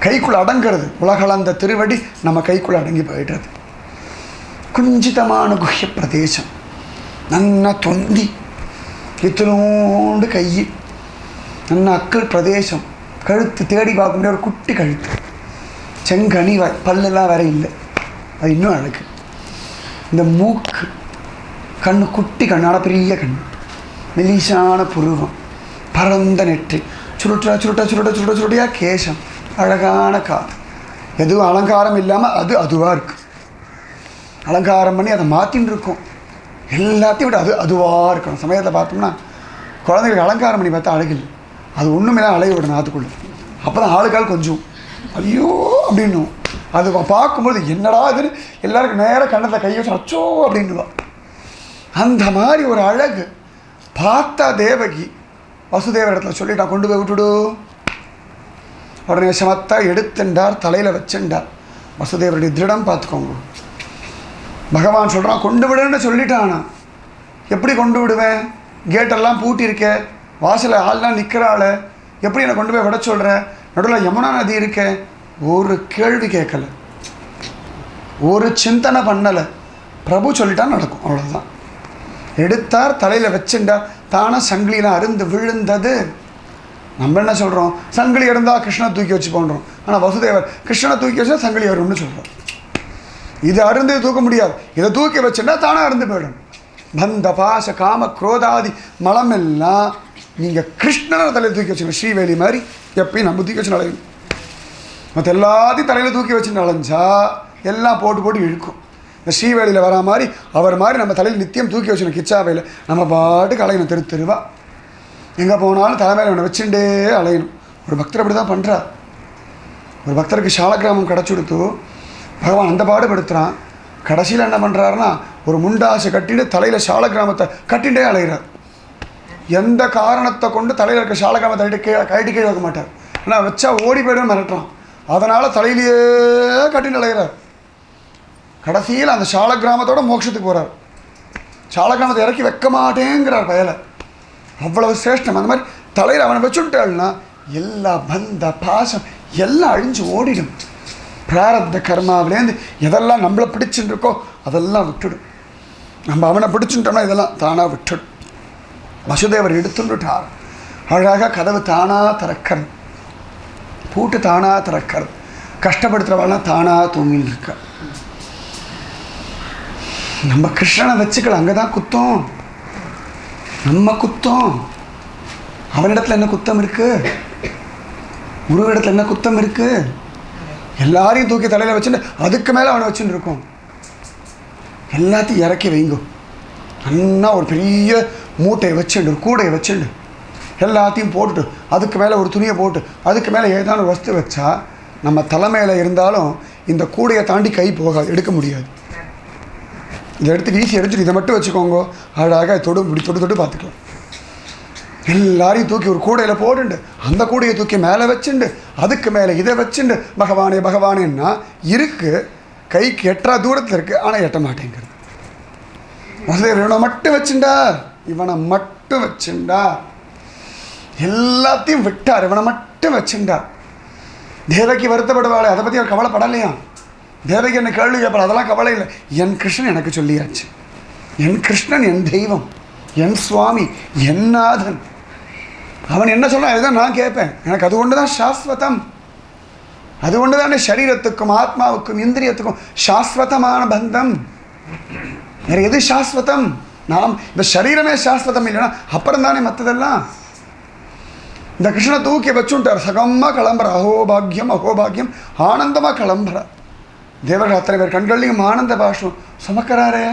கைக்குள்ள அடங்கிறது. உலகளந்த திருவடி நம்ம கைக்குள்ள அடங்கி போயிடுறது. குஞ்சிதமான குஹ்ய பிரதேசம், நன்னா தொந்தி, இத்தினோண்டு கை, நல்ல அக்கல் பிரதேசம், கழுத்து தேடி பார்க்க முடியாது ஒரு குட்டி கழுத்து, செங்கனி பல்லெல்லாம் வேற இல்லை, அது இன்னும் அழகு. இந்த மூக்கு, கண்ணு குட்டி கண்ணு, ஆனால் பெரிய கண், மெலிசான புருவம், பரந்த நெற்றி, சுருட்டா சுருட்டா சுருட்ட சுருட்ட சுருட்டியா கேசம், அழகான காது. எதுவும் அலங்காரம் இல்லாமல் அதுவாக இருக்குது. அலங்காரம் பண்ணி அதை மாற்றின்னு இருக்கும். எல்லாத்தையும் விட அதுவாக இருக்கணும். சமயத்தில் பார்த்தோம்னா குழந்தைகளுக்கு அலங்காரம் பண்ணி பார்த்தா அழகில்லை, அது ஒன்றுமே அழகி விடணும் ஆத்துக்குள்ளே. அப்போ தான் ஆளுக்கால் கொஞ்சம் ஐயோ அப்படின்னும். அது பார்க்கும்போது என்னடா இதுன்னு எல்லாருக்கும் நேராக கண்ணத்தில் கையை வச்சு அச்சோ அப்படின்னுவா. அந்த மாதிரி ஒரு அழகு பார்த்தா தேவகி வசுதேவர் இடத்துல சொல்லிட்டா, கொண்டு போய் விட்டுடு. உடனே சமத்தா எடுத்துண்டார், தலையில் வச்சுண்டார். வசுதேவருடைய திருடம் பார்த்துக்கோங்க. பகவான் சொல்கிறான் கொண்டு விடுன்னு சொல்லிட்டானா, எப்படி கொண்டு விடுவேன்? கேட்டெல்லாம் பூட்டியிருக்கேன், வாசலில் ஆள்லாம் நிற்கிறாள், எப்படி என்னை கொண்டு போய் விட சொல்கிறேன்? நடுவில் யமுனா நதி இருக்கேன். ஒரு கேள்வி கேட்கலை, ஒரு சிந்தனை பண்ணலை. பிரபு சொல்லிட்டான் நடக்கும், அவ்வளோதான். எடுத்தார், தலையில் வச்சுண்டார். தானாக சங்கிலியெலாம் அருந்து விழுந்தது. நம்ம என்ன சொல்கிறோம்? சங்கிலி இருந்தால் கிருஷ்ணனை தூக்கி வச்சு போன்றோம். ஆனால் வசுதேவர் கிருஷ்ணனை தூக்கி வச்சா சங்கிலி வரும்னு சொல்கிறோம். இது அருந்து தூக்க முடியாது, இதை தூக்கி வச்சுட்டா தானாக அருந்து போயிடும். பந்த பாச காம குரோதாதி மலமெல்லாம் நீங்கள் கிருஷ்ணனை தலையில் தூக்கி வச்சுக்கணும். ஸ்ரீவேலி மாதிரி எப்பயும் நம்ம தூக்கி வச்சு நலையணும். மற்ற எல்லாத்தையும் தலையில் தூக்கி வச்சு நலைஞ்சா எல்லாம் போட்டு போட்டு இழுக்கும். இந்த ஸ்ரீவேலியில் வரா மாதிரி அவர் மாதிரி நம்ம தலையில் நித்தியம் தூக்கி வச்சுக்கணும். கிச்சாவையில் நம்ம பாட்டுக்கு அலையணும். தெருவா எங்கே போனாலும் தலைமையில் அவனை வச்சுட்டே அலையணும். ஒரு பக்தர் அப்படி தான் பண்ணுறார். ஒரு பக்தருக்கு சாலக்கிராமம் கிடச்சி கொடுத்து பகவான் அந்த பாடுபடுத்துகிறான். கடைசியில் என்ன பண்ணுறாருன்னா, ஒரு முண்டாசை கட்டிட்டு தலையில் சாலக்கிராமத்தை கட்டிகிட்டே அலைகிறார். எந்த காரணத்தை கொண்டு தலையில் இருக்க சாலக்கிராமத்தை கைட்டு கீழே வைக்க மாட்டார். ஆனால் வச்சா ஓடி போய்டும் மிரட்டுறான். அதனால் தலையிலேயே கட்டிட்டு அலைகிறார். கடைசியில் அந்த சாலக்கிராமத்தோட மோட்சத்துக்கு போகிறார். சாலக்கிராமத்தை இறக்கி வைக்க மாட்டேங்கிறார் பயலை. அவ்வளவு சிரேஷ்டம். அந்த மாதிரி தலையில் அவனை வச்சுட்டாள்னா எல்லா பந்த பாசம் எல்லாம் அழிஞ்சு ஓடிடும். பிராரப்த கர்மாவிலேருந்து எதெல்லாம் நம்மளை பிடிச்சுட்டு இருக்கோ அதெல்லாம் விட்டுடும். நம்ம அவனை பிடிச்சுட்டோம்னா இதெல்லாம் தானாக விட்டுடும். வசுதேவர் எடுத்துட்டார். அழகாக கதவு தானாக திறக்கிறது, பூட்டு தானாக திறக்கிறது. கஷ்டப்படுத்துகிறவாள்லாம் தானாக தூங்கின்னு இருக்க. நம்ம கிருஷ்ணனை வச்சுக்கலாம், அங்கே தான் குத்தம். நம்ம குத்தம். அவனிடத்தில் என்ன குத்தம் இருக்குது? குருவிடத்தில் என்ன குத்தம் இருக்குது? எல்லாரையும் தூக்கி தலையில் வச்சுட்டு அதுக்கு மேலே அவனை வச்சுட்டு இருக்கோம். எல்லாத்தையும் இறக்கி வைங்கோ. நல்லா ஒரு பெரிய மூட்டையை வச்சுண்டு, ஒரு கூடையை வச்சுண்டு எல்லாத்தையும் போட்டுட்டு அதுக்கு மேலே ஒரு துணியை போட்டு அதுக்கு மேலே ஏதான வஸ்து வச்சா நம்ம தலைமையில் இருந்தாலும் இந்த கூடையை தாண்டி கை போகாது, எடுக்க முடியாது. இதை எடுத்து வீசி எடுத்துட்டு இதை மட்டும் வச்சுக்கோங்க, அழகாக இப்படி தொட்டு பார்த்துக்கலாம். எல்லாரையும் தூக்கி ஒரு கூடையில் போட்டுண்டு அந்த கூடையை தூக்கி மேலே வச்சுண்டு அதுக்கு மேலே இதை வச்சுண்டு பகவானே பகவானேன்னா இருக்குது. கைக்கு எட்டா தூரத்தில் இருக்குது, ஆனால் எட்ட மாட்டேங்கிறது. வசுதேவர் இவனை மட்டும் வச்சுண்டா, இவனை மட்டும் வச்சுண்டா, எல்லாத்தையும் விட்டார். இவனை மட்டும் வச்சுண்டா. தேவகி வருத்தப்படுவாளே, அதை பற்றி அவர் கவலைப்படலையா? தேவகி என்ன கேள்வி கேட்பாள், அதெல்லாம் கவலை இல்லை. என் கிருஷ்ணன் எனக்கு சொல்லியாச்சு. என் கிருஷ்ணன் என் தெய்வம், என் சுவாமி, என் நாதன். அவன் என்ன சொன்னான் அதுதான் நான் கேட்பேன். எனக்கு அது ஒன்று தான் சாஸ்வதம். அது ஒன்று தானே சரீரத்துக்கும் ஆத்மாவுக்கும் இந்திரியத்துக்கும் சாஸ்வதமான பந்தம். வேறு எது சாஸ்வதம்? நாம் இந்த சரீரமே சாஸ்வதம் இல்லைன்னா அப்புறம் தானே மற்றதெல்லாம். இந்த கிருஷ்ணனை தூக்கி வச்சுட்டார். சகமாக கிளம்புற, அகோபாகியம் அகோபாகியம், ஆனந்தமாக கிளம்புற. தேவர்கள் அத்தனை பேர் கண்கள்லையும் ஆனந்த பாஷம் சுமக்கிறாரே.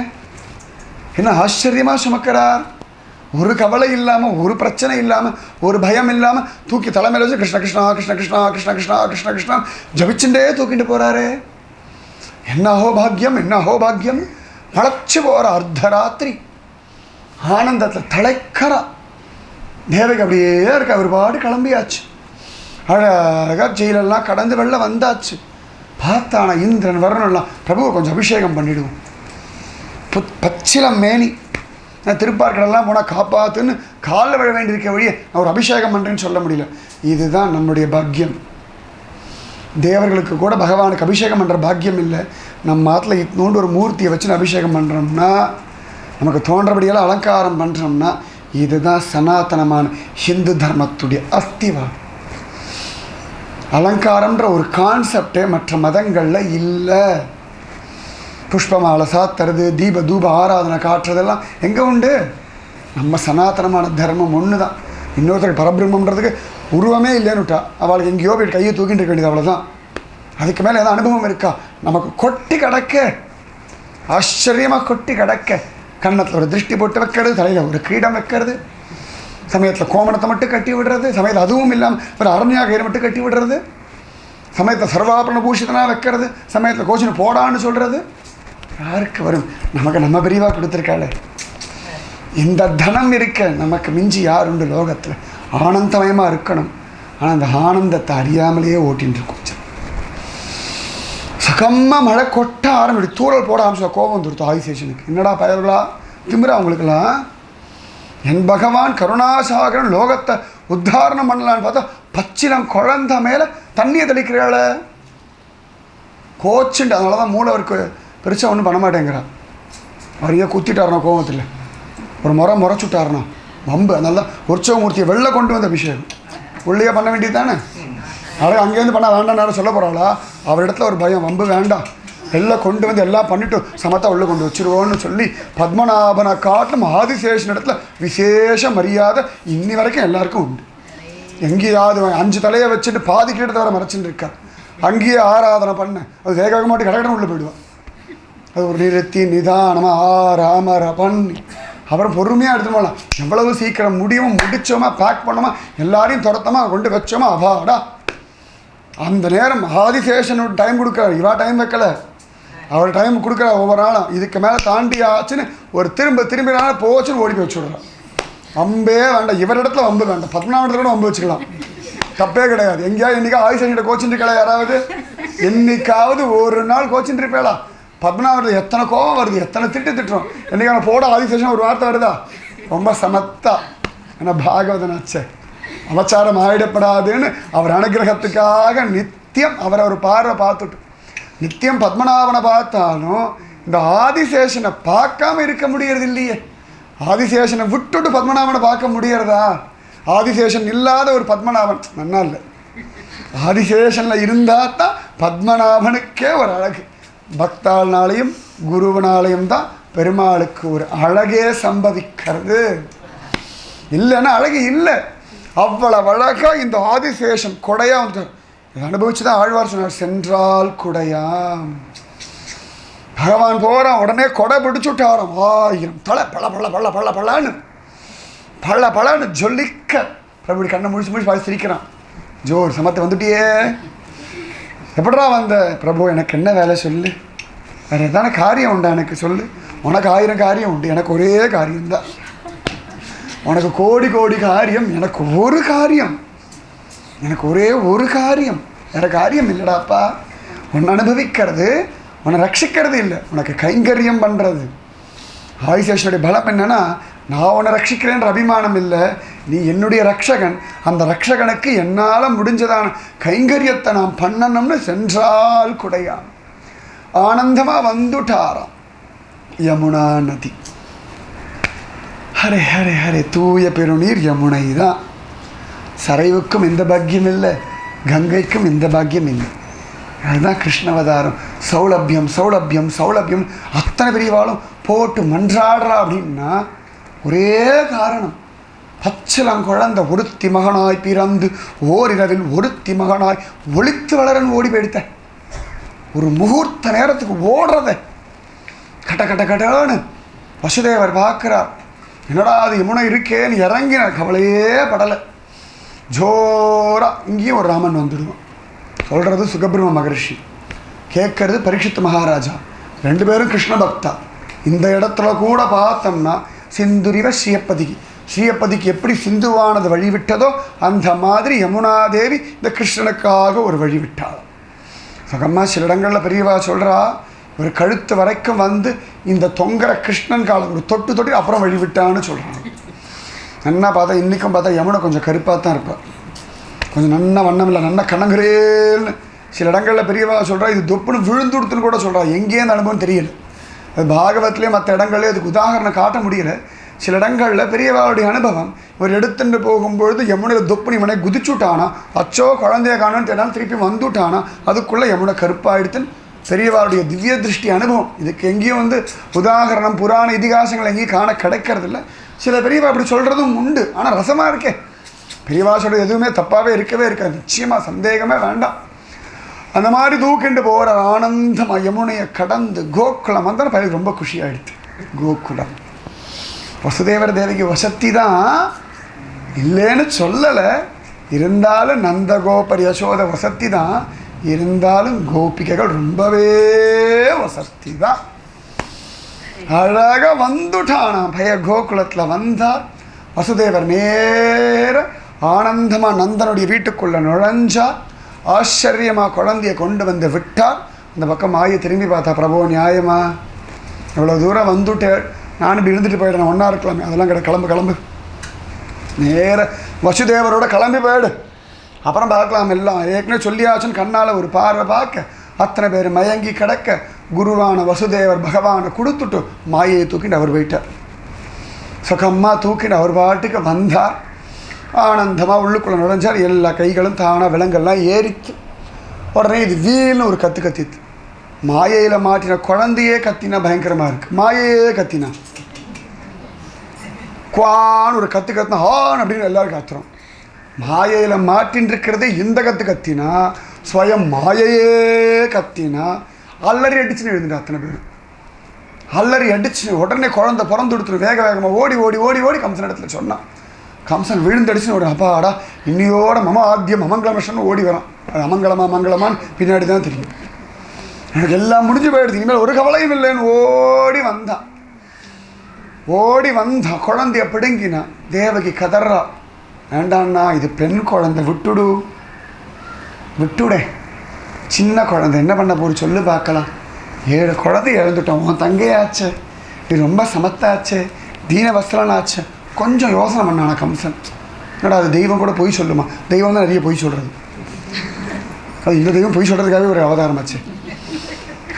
என்ன ஆச்சரியமாக சுமக்கிறார். ஒரு கவலை இல்லாமல், ஒரு பிரச்சனை இல்லாமல், ஒரு பயம் இல்லாமல் தூக்கி தலைமையில் வச்சு கிருஷ்ண கிருஷ்ணா கிருஷ்ண கிருஷ்ணா கிருஷ்ண கிருஷ்ணா கிருஷ்ண கிருஷ்ணா ஜபிச்சுட்டே தூக்கிட்டு போகிறாரு. என்ன அகோபாகியம், என்ன அகோபாகியம். மலைச்சு போகிற அர்த்தராத்திரி ஆனந்தத்தில் தலைக்கிறா. தேவகி அப்படியே இருக்க. ஒரு பாடு கிளம்பியாச்சு. அழகாக ஜெயிலெல்லாம் கடந்து வெளில வந்தாச்சு. பார்த்தானா இந்திரன் வரணும்லாம், பிரபுவை கொஞ்சம் அபிஷேகம் பண்ணிவிடுவோம். பச்சிலம் மேனி, நான் திருப்பார்க்கடெல்லாம் போனால் காப்பாற்றுன்னு காலில் விழ வேண்டியிருக்க வழியே நான் ஒரு அபிஷேகம் பண்ணுறேன்னு சொல்ல முடியல. இதுதான் நம்முடைய பாக்கியம். தேவர்களுக்கு கூட பகவானுக்கு அபிஷேகம் பண்ணுற பாக்கியம் இல்லை. நம்ம ஆற்றுல இத்தோண்டு ஒரு மூர்த்தியை வச்சு அபிஷேகம் பண்ணுறோம்னா, நமக்கு தோன்றபடியெல்லாம் அலங்காரம் பண்ணுறோம்னா, இதுதான் சனாதனமான ஹிந்து தர்மத்துடைய அஸ்திவாரம். அலங்காரம்ன்ற ஒரு கான்செப்டே மற்ற மதங்களில் இல்லை. புஷ்பமாலை சாத்துறது, தீப தூப ஆராதனை காட்டுறதெல்லாம் எங்கே உண்டு? நம்ம சனாதனமான தர்மம் ஒன்று தான். இன்னொருத்தர் பரபிரம்மன்றதுக்கு உருவமே இல்லைன்னு விட்டா அவளுக்கு எங்கேயோ போய் கையை தூக்கிட்டு இருக்க வேண்டியது, அவ்வளோதான். அதுக்கு மேலே ஏதாவது அனுபவம் இருக்கா? நமக்கு கொட்டி கிடக்க, ஆச்சரியமாக கொட்டி கிடக்க. கன்னத்தில் ஒரு திருஷ்டி போட்டு வைக்கிறது, தலையில் ஒரு கிரீடம் வைக்கிறது, சமயத்தில் கோமணத்தை மட்டும் கட்டி விடுறது, சமயத்தில் அதுவும் இல்லாமல் ஒரு அரண்யா கயிறு மட்டும் கட்டி விடுறது, சமயத்தில் சர்வாபரண பூஷிதனாக வைக்கிறது, சமயத்தில் கோச்சினை போடான்னு சொல்கிறது. யாருக்கு வரும்? நமக்கு நம்ம பெரியவா கொடுத்துருக்காளே. இந்த தனம் இருக்க நமக்கு மிஞ்சி யார் உண்டு லோகத்தில்? ஆனந்தமயமாக இருக்கணும். ஆனால் அந்த ஆனந்தத்தை அறியாமலேயே ஓட்டின்னு இருக்கோம். சகமாக மழை கொட்ட ஆரம்பிச்சு, தூரல் போட ஆரம்பிச்சா கோபம் வந்துடுத்து ஆதிசேஷனுக்கு. என்னடா பயர்களா திமிரா அவங்களுக்கெல்லாம்? என் பகவான் கருணாசாகரன் லோகத்தை உத்தாரணம் பண்ணலான்னு பார்த்தா பச்சிலம் குழந்த மேலே தண்ணியை தெளிக்கிறாள கோச்சுண்டு. அதனால தான் மூளை அவருக்கு பெருசாக ஒன்றும் பண்ண மாட்டேங்கிறான். அவரையே குத்திட்டாருனா கோபத்தில், ஒரு முறைச்சுட்டாருனா வம்பு. அதனால உற்சவமூர்த்தியை வெளில கொண்டு வந்த அபிஷேகம் உள்ளே பண்ண வேண்டியது தானே. அழகாக அங்கேருந்து பண்ண வேண்டாம் நேரம் சொல்ல போகிறாளா? அவரிடத்துல ஒரு பயம், வம்பு வேண்டாம், எல்லாம் கொண்டு வந்து எல்லாம் பண்ணிவிட்டு சமத்தா உள்ளே கொண்டு வச்சுருவோன்னு சொல்லி பத்மநாபனை காட்டிலும் ஆதிசேஷன் இடத்துல விசேஷ மரியாதை இன்னி வரைக்கும் எல்லாருக்கும் உண்டு. எங்கேயாவது 5 தலையை வச்சுட்டு பாதி கீழத்தை வர மறைச்சிட்டு இருக்கார். அங்கேயே ஆராதனை பண்ண அது வேக மாட்டி கடகடன்னு உள்ளே போயிடுவான். அது ஒரு நிறுத்தி நிதானமாக ஆராமர பண்ணி அப்புறம் பொறுமையாக எடுத்துட்டு போகலாம். எவ்வளவு சீக்கிரம் முடியுமோ முடித்தோமா, பேக் பண்ணோமா, எல்லாரையும் துரத்தமா கொண்டு வச்சோமா, அவாடா. அந்த நேரம் ஆதிசேஷனோட டைம் கொடுக்குறாரு, இவா டைம் வைக்கலை, அவர் டைம் கொடுக்குறா ஒவ்வொரு நாளும். இதுக்கு மேலே தாண்டி ஆச்சுன்னு ஒரு திரும்பினாலும் போச்சுன்னு ஓடி போய் வச்சுடுறான். வம்பே வேண்டாம், இவரிடத்துல வம்பு வேண்டாம், பத்மநாபத்தில் கூட வம்பு வச்சுக்கலாம், தப்பே கிடையாது. எங்கேயாவது என்னைக்கா ஆதிசேஷன்கிட்ட கோச்சின்னு இருக்கா யாராவது? என்னைக்காவது ஒரு நாள் கோச்சின்னு இருப்பேளா? பத்மநாபத்தில் எத்தனை கோபம் வருது, எத்தனை திட்டுறோம். என்னைக்கான போட ஆதிசேஷன் ஒரு வார்த்தை வருதா? ரொம்ப சமத்தா. ஏன்னா பாகவதனாச்சே, அவச்சாரம் ஆயிடப்படாதுன்னு அவர் அனுகிரகத்துக்காக நித்தியம் அவரை ஒரு பார்வை பார்த்துட்டு, நித்தியம் பத்மநாபனை பார்த்தாலும் இந்த ஆதிசேஷனை பார்க்காம இருக்க முடியறது இல்லையே. ஆதிசேஷனை விட்டுட்டு பத்மநாபனை பார்க்க முடியறதா? ஆதிசேஷன் இல்லாத ஒரு பத்மநாபன் நன்னா இல்லை. ஆதிசேஷனில் இருந்தால் தான் பத்மநாபனுக்கே ஒரு அழகு. பக்தாள்னாலையும் குருவனாலையும் தான் பெருமாளுக்கு ஒரு அழகே சம்பவிக்கிறது. இல்லைன்னா அழகு இல்லை. அவ்வளவு அழகா இந்த ஆதிசேஷன் கொடையா வந்து அனுபவிச்சு தான் ஆழ்வார் சொன்னார், சென்றால் குடையாம். பகவான் போகிறான், உடனே கொடை பிடிச்சுட்டாராம். 1000 தலை பல பல பல பல பலான்னு பல பலான்னு ஜொல்லிக்க பிரபு கண்ணை முடிச்சு பாதி சிரிக்கிறான். ஜோர் சமத்தை வந்துட்டியே, எப்படா வந்த? பிரபு எனக்கு என்ன வேலை சொல்லு, வேறு எதான காரியம் உண்டா எனக்கு சொல்லு. உனக்கு 1000 காரியம் உண்டு, எனக்கு ஒரே காரியம்தான். உனக்கு கோடி கோடி காரியம், எனக்கு ஒரு காரியம், எனக்கு ஒரே ஒரு காரியம், வேறு காரியம் இல்லைடாப்பா. உன்னை அனுபவிக்கிறது, உன்னை ரட்சிக்கிறது இல்லை, உனக்கு கைங்கரியம் பண்ணுறது. ஆதிசேஷனுடைய பலம் என்னன்னா, நான் உன்னை ரட்சிக்கிறேன்ற அபிமானம் இல்லை, நீ என்னுடைய ரட்சகன், அந்த ரட்சகனுக்கு என்னால் முடிஞ்சதான கைங்கரியத்தை நான் பண்ணணும்னு சென்றால் குடையாம். ஆனந்தமாக வந்துட்டாராம் யமுனா நதி. ஹரே ஹரே ஹரே, தூய பெருநீர் யமுனை தான். சரைவுக்கும் எந்த பாக்கியம் இல்லை, கங்கைக்கும் எந்த பாக்கியம் இல்லை. அதுதான் கிருஷ்ணவதாரம். சௌலபியம் சௌலபியம் சௌலபியம். அத்தனை பெரியவாளும் போட்டு மன்றாடுறா அப்படின்னா ஒரே காரணம், பச்சிலங்குழந்த ஒருத்தி மகனாய் பிறந்து ஓரிரவில் ஒருத்தி மகனாய் ஒளித்து வளரன் ஓடி போயிடுத்த. ஒரு முகூர்த்த நேரத்துக்கு ஓடுறத கட்ட கட்ட கட்டன்னு வசுதேவர் பார்க்குறார். என்னடா அது யமுனை இருக்கேன்னு இறங்கின கவலையே படலை. ஜோரா இங்கேயும் ஒரு ராமன் வந்துடுவான். சொல்கிறது சுகபிரம மகரிஷி, கேட்கறது பரீட்சித் மகாராஜா. 2 பேரும் கிருஷ்ண பக்தா. இந்த இடத்துல கூட பார்த்தோம்னா சிந்துரிவ ஸ்ரீயப்பதிக்கு, ஸ்ரீயப்பதிக்கு எப்படி சிந்துவானது வழிவிட்டதோ அந்த மாதிரி யமுனாதேவி இந்த கிருஷ்ணனுக்காக ஒரு வழிவிட்டாள். சகம்மா சில இடங்களில் பெரியவா சொல்கிறா, ஒரு கழுத்து வரைக்கும் வந்து இந்த தொங்கர கிருஷ்ணன் காலம் ஒரு தொட்டு அப்புறம் வழிவிட்டான்னு சொல்கிறாங்க. நன்னா பார்த்தா இன்றைக்கும் பார்த்தா யமுனை கொஞ்சம் கருப்பாக தான் இருப்பாள், கொஞ்சம் நன்னா வண்ணம் இல்லை, நன்னா கண்ணங்கரேல்னு. சில இடங்களில் பெரியவா சொல்கிறா இது தொப்புன்னு விழுந்துடுத்துன்னு கூட சொல்கிறா. எங்கேருந்து அனுபவம் தெரியல. அது பாகவத்திலே மற்ற இடங்கள்லேயே அதுக்கு உதாரணம் காட்ட முடியல. சில இடங்களில் பெரியவாளுடைய அனுபவம், ஒரு எடுத்துட்டு போகும்பொழுது யமுனையில் தொப்புனு இவனை குதிச்சுட்டானா, அச்சோ குழந்தைய காணுன்னு தேடாலும் திருப்பி வந்துட்டானா, அதுக்குள்ளே யமுனை கருப்பாயிடுத்துன்னு பெரியவாருடைய திவ்ய திருஷ்டி அனுபவம். இதுக்கு எங்கேயும் வந்து உதாகரணம் புராண இதிகாசங்கள் எங்கேயும் காண கிடைக்கிறதில்ல. சில பெரியவா அப்படி சொல்கிறதும் உண்டு. ஆனால் ரசமாக இருக்கே, பெரியவா சொல்கிறது எதுவுமே தப்பாகவே இருக்கவே இருக்காது, நிச்சயமாக சந்தேகமே வேண்டாம். அந்த மாதிரி தூக்கிண்டு போகிற ஆனந்தமாக யமுனையை கடந்து கோகுலம் வந்தால் பையன் ரொம்ப குஷியாகிடுது. கோகுலம் வசுதேவர் தேவிக்கு வசதி தான் இல்லைன்னு சொல்லலை, இருந்தாலும் நந்தகோபர் யசோத வசதி தான், இருந்தாலும் கோபிகைகள் ரொம்பவே வசதி தான். அழகாக வந்துட்டானா பய கோகுலத்தில் வந்தார். வசுதேவர் நேர ஆனந்தமாக நந்தனுடைய வீட்டுக்குள்ளே நுழைஞ்சார். ஆச்சரியமாக குழந்தைய கொண்டு வந்து விட்டார். அந்த பக்கம் மாயை திரும்பி பார்த்தா, பிரபு நியாயமா, இவ்வளோ தூரம் வந்துட்டு நானும் இப்படி இருந்துட்டு போயிடுறேன், ஒன்றா இருக்கலாமே, அதெல்லாம் கிடையாது, கிளம்பு கிளம்பு, நேர வசுதேவரோட கிளம்பி போயிடு, அப்புறம் பார்க்கலாம் எல்லாம். ஏற்கனவே சொல்லியாச்சுன்னு கண்ணால் ஒரு பார்வை பார்க்க அத்தனை பேர் மயங்கி கிடக்க குருவான வசுதேவர் பகவானை கொடுத்துட்டு மாயையை தூக்கிட்டு அவர் போயிட்டார். சுகம்மா தூக்கிட்டு அவர் பாட்டுக்கு வந்தார். ஆனந்தமாக உள்ளுக்குள்ளே நுழைஞ்சார். எல்லா கைகளும் தானாக விலங்கெல்லாம் ஏறித்து. உடனே இது வீல்னு ஒரு கற்று கத்தித்து. மாயையில் மாட்டின குழந்தையே கத்தினா பயங்கரமாக இருக்குது. மாயையே கத்தினா குவான்னு ஒரு கற்று கத்தினா ஹான் அப்படின்னு எல்லோரும் கத்துறோம். மாயையில் மாட்டின்னு இருக்கிறதே இந்த கத்தினா ஸ்வயம் மாயையே கத்தினா அல்லறி அடிச்சுன்னு எழுதுட்டு அத்தனை பேர் அல்லறி அடிச்சு உடனே குழந்தை பிறந்து கொடுத்துரு வேக வேகமாக ஓடி ஓடி ஓடி ஓடி கம்சன் இடத்துல சொன்னான். கம்சன் விழுந்தடிச்சுன்னு ஒரு அப்பாடா இன்னையோட மம ஆத்தியம் அமங்கலமஷன்னு ஓடி வரான். அது அமங்கலமா மங்களமான்னு பின்னாடி தான் தெரியும். எனக்கு எல்லாம் முடிஞ்சு போயிடுது, இனிமேல் ஒரு கவலையும் இல்லைன்னு ஓடி வந்தான். ஓடி வந்தான் குழந்தைய பிடுங்கினா. தேவகி கதறா, வேண்டாண்ணா இது பெண் குழந்தை, விட்டுடு விட்டுடே, சின்ன குழந்தை என்ன பண்ண போய் சொல்லு பார்க்கலாம். 7 குழந்தை இழந்துட்டோம், உன் தங்கையாச்சு, இது ரொம்ப சமத்தாச்சு, தீன வஸ்திரனாச்சு. கொஞ்சம் யோசனை பண்ணானா கம்சன். என்னடா அது தெய்வம் கூட பொய் சொல்லுமா? தெய்வம் தான் நிறைய பொய் சொல்கிறது. அது இந்த தெய்வம் பொய் சொல்கிறதுக்காகவே ஒரு அவதாரமாச்சு.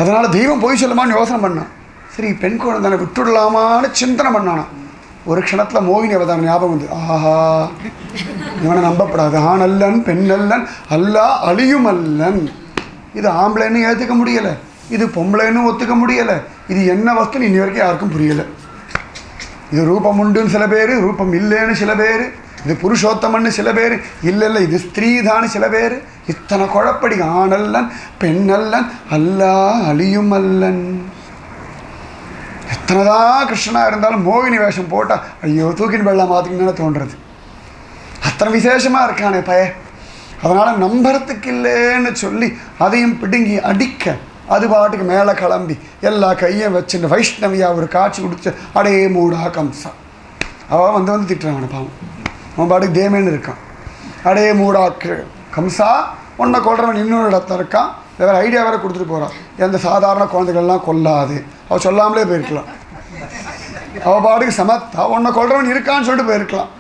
அதனால் தெய்வம் பொய் சொல்லுமான்னு யோசனை பண்ணான். சரி பெண் குழந்தை விட்டுடலாமான்னு சிந்தனை பண்ணானா. ஒரு க்ஷணத்தில் மோகினி அவதாரம் ஞாபகம் வந்து, ஆஹா இவனை நம்பப்படாது, ஆண் அல்லன் பெண் அல்லன் அல்லா அழியும் அல்லன். இது ஆம்பளைன்னு ஏற்றுக்க முடியலை, இது பொம்பளைன்னு ஒத்துக்க முடியலை, இது என்ன வஸ்துன்னு இன்னி வரைக்கும் யாருக்கும் புரியலை. இது ரூபம் உண்டுன்னு சில பேர், ரூபம் இல்லைன்னு சில பேர், இது புருஷோத்தமன்னு சில பேர், இல்லை இல்லை இது ஸ்திரீதான்னு சில பேர். இத்தனை குழப்படி ஆணல்லன் பெண்ணல்லன் அல்லா அழியும் அல்லன். எத்தனைதான் கிருஷ்ணனாக இருந்தாலும் மோகினி வேஷம் போட்டால் ஐயோ தூக்கின்னு வெள்ளம் மாற்றிக்கணும்னு தோன்றுறது. அத்தனை விசேஷமாக இருக்கானே பய. அதனால் நம்புறதுக்கு இல்லைன்னு சொல்லி அதையும் பிடுங்கி அடிக்க அது பாட்டுக்கு மேலே கிளம்பி எல்லா கையும் வச்சுட்டு வைஷ்ணவியாக ஒரு காட்சி கொடுத்து அடே மூடா கம்சா. அவள் வந்து திட்டுறான் அவனை பாவம். அவன் பாட்டுக்கு தேமேன்னு இருக்கான். அடே மூடா கம்சா, உன்னை கொள்றவன் இன்னொரு இடத்துல இருக்கான், வேறு ஐடியா வேறு கொடுத்துட்டு போகிறான். எந்த சாதாரண குழந்தைகள்லாம் கொல்லாது. அவள் சொல்லாமலே போயிருக்கலாம். அவள் பாட்டுக்கு சமத்தா உன்னை கொள்றவன் இருக்கான்னு சொல்லிட்டு போயிருக்கலாம்.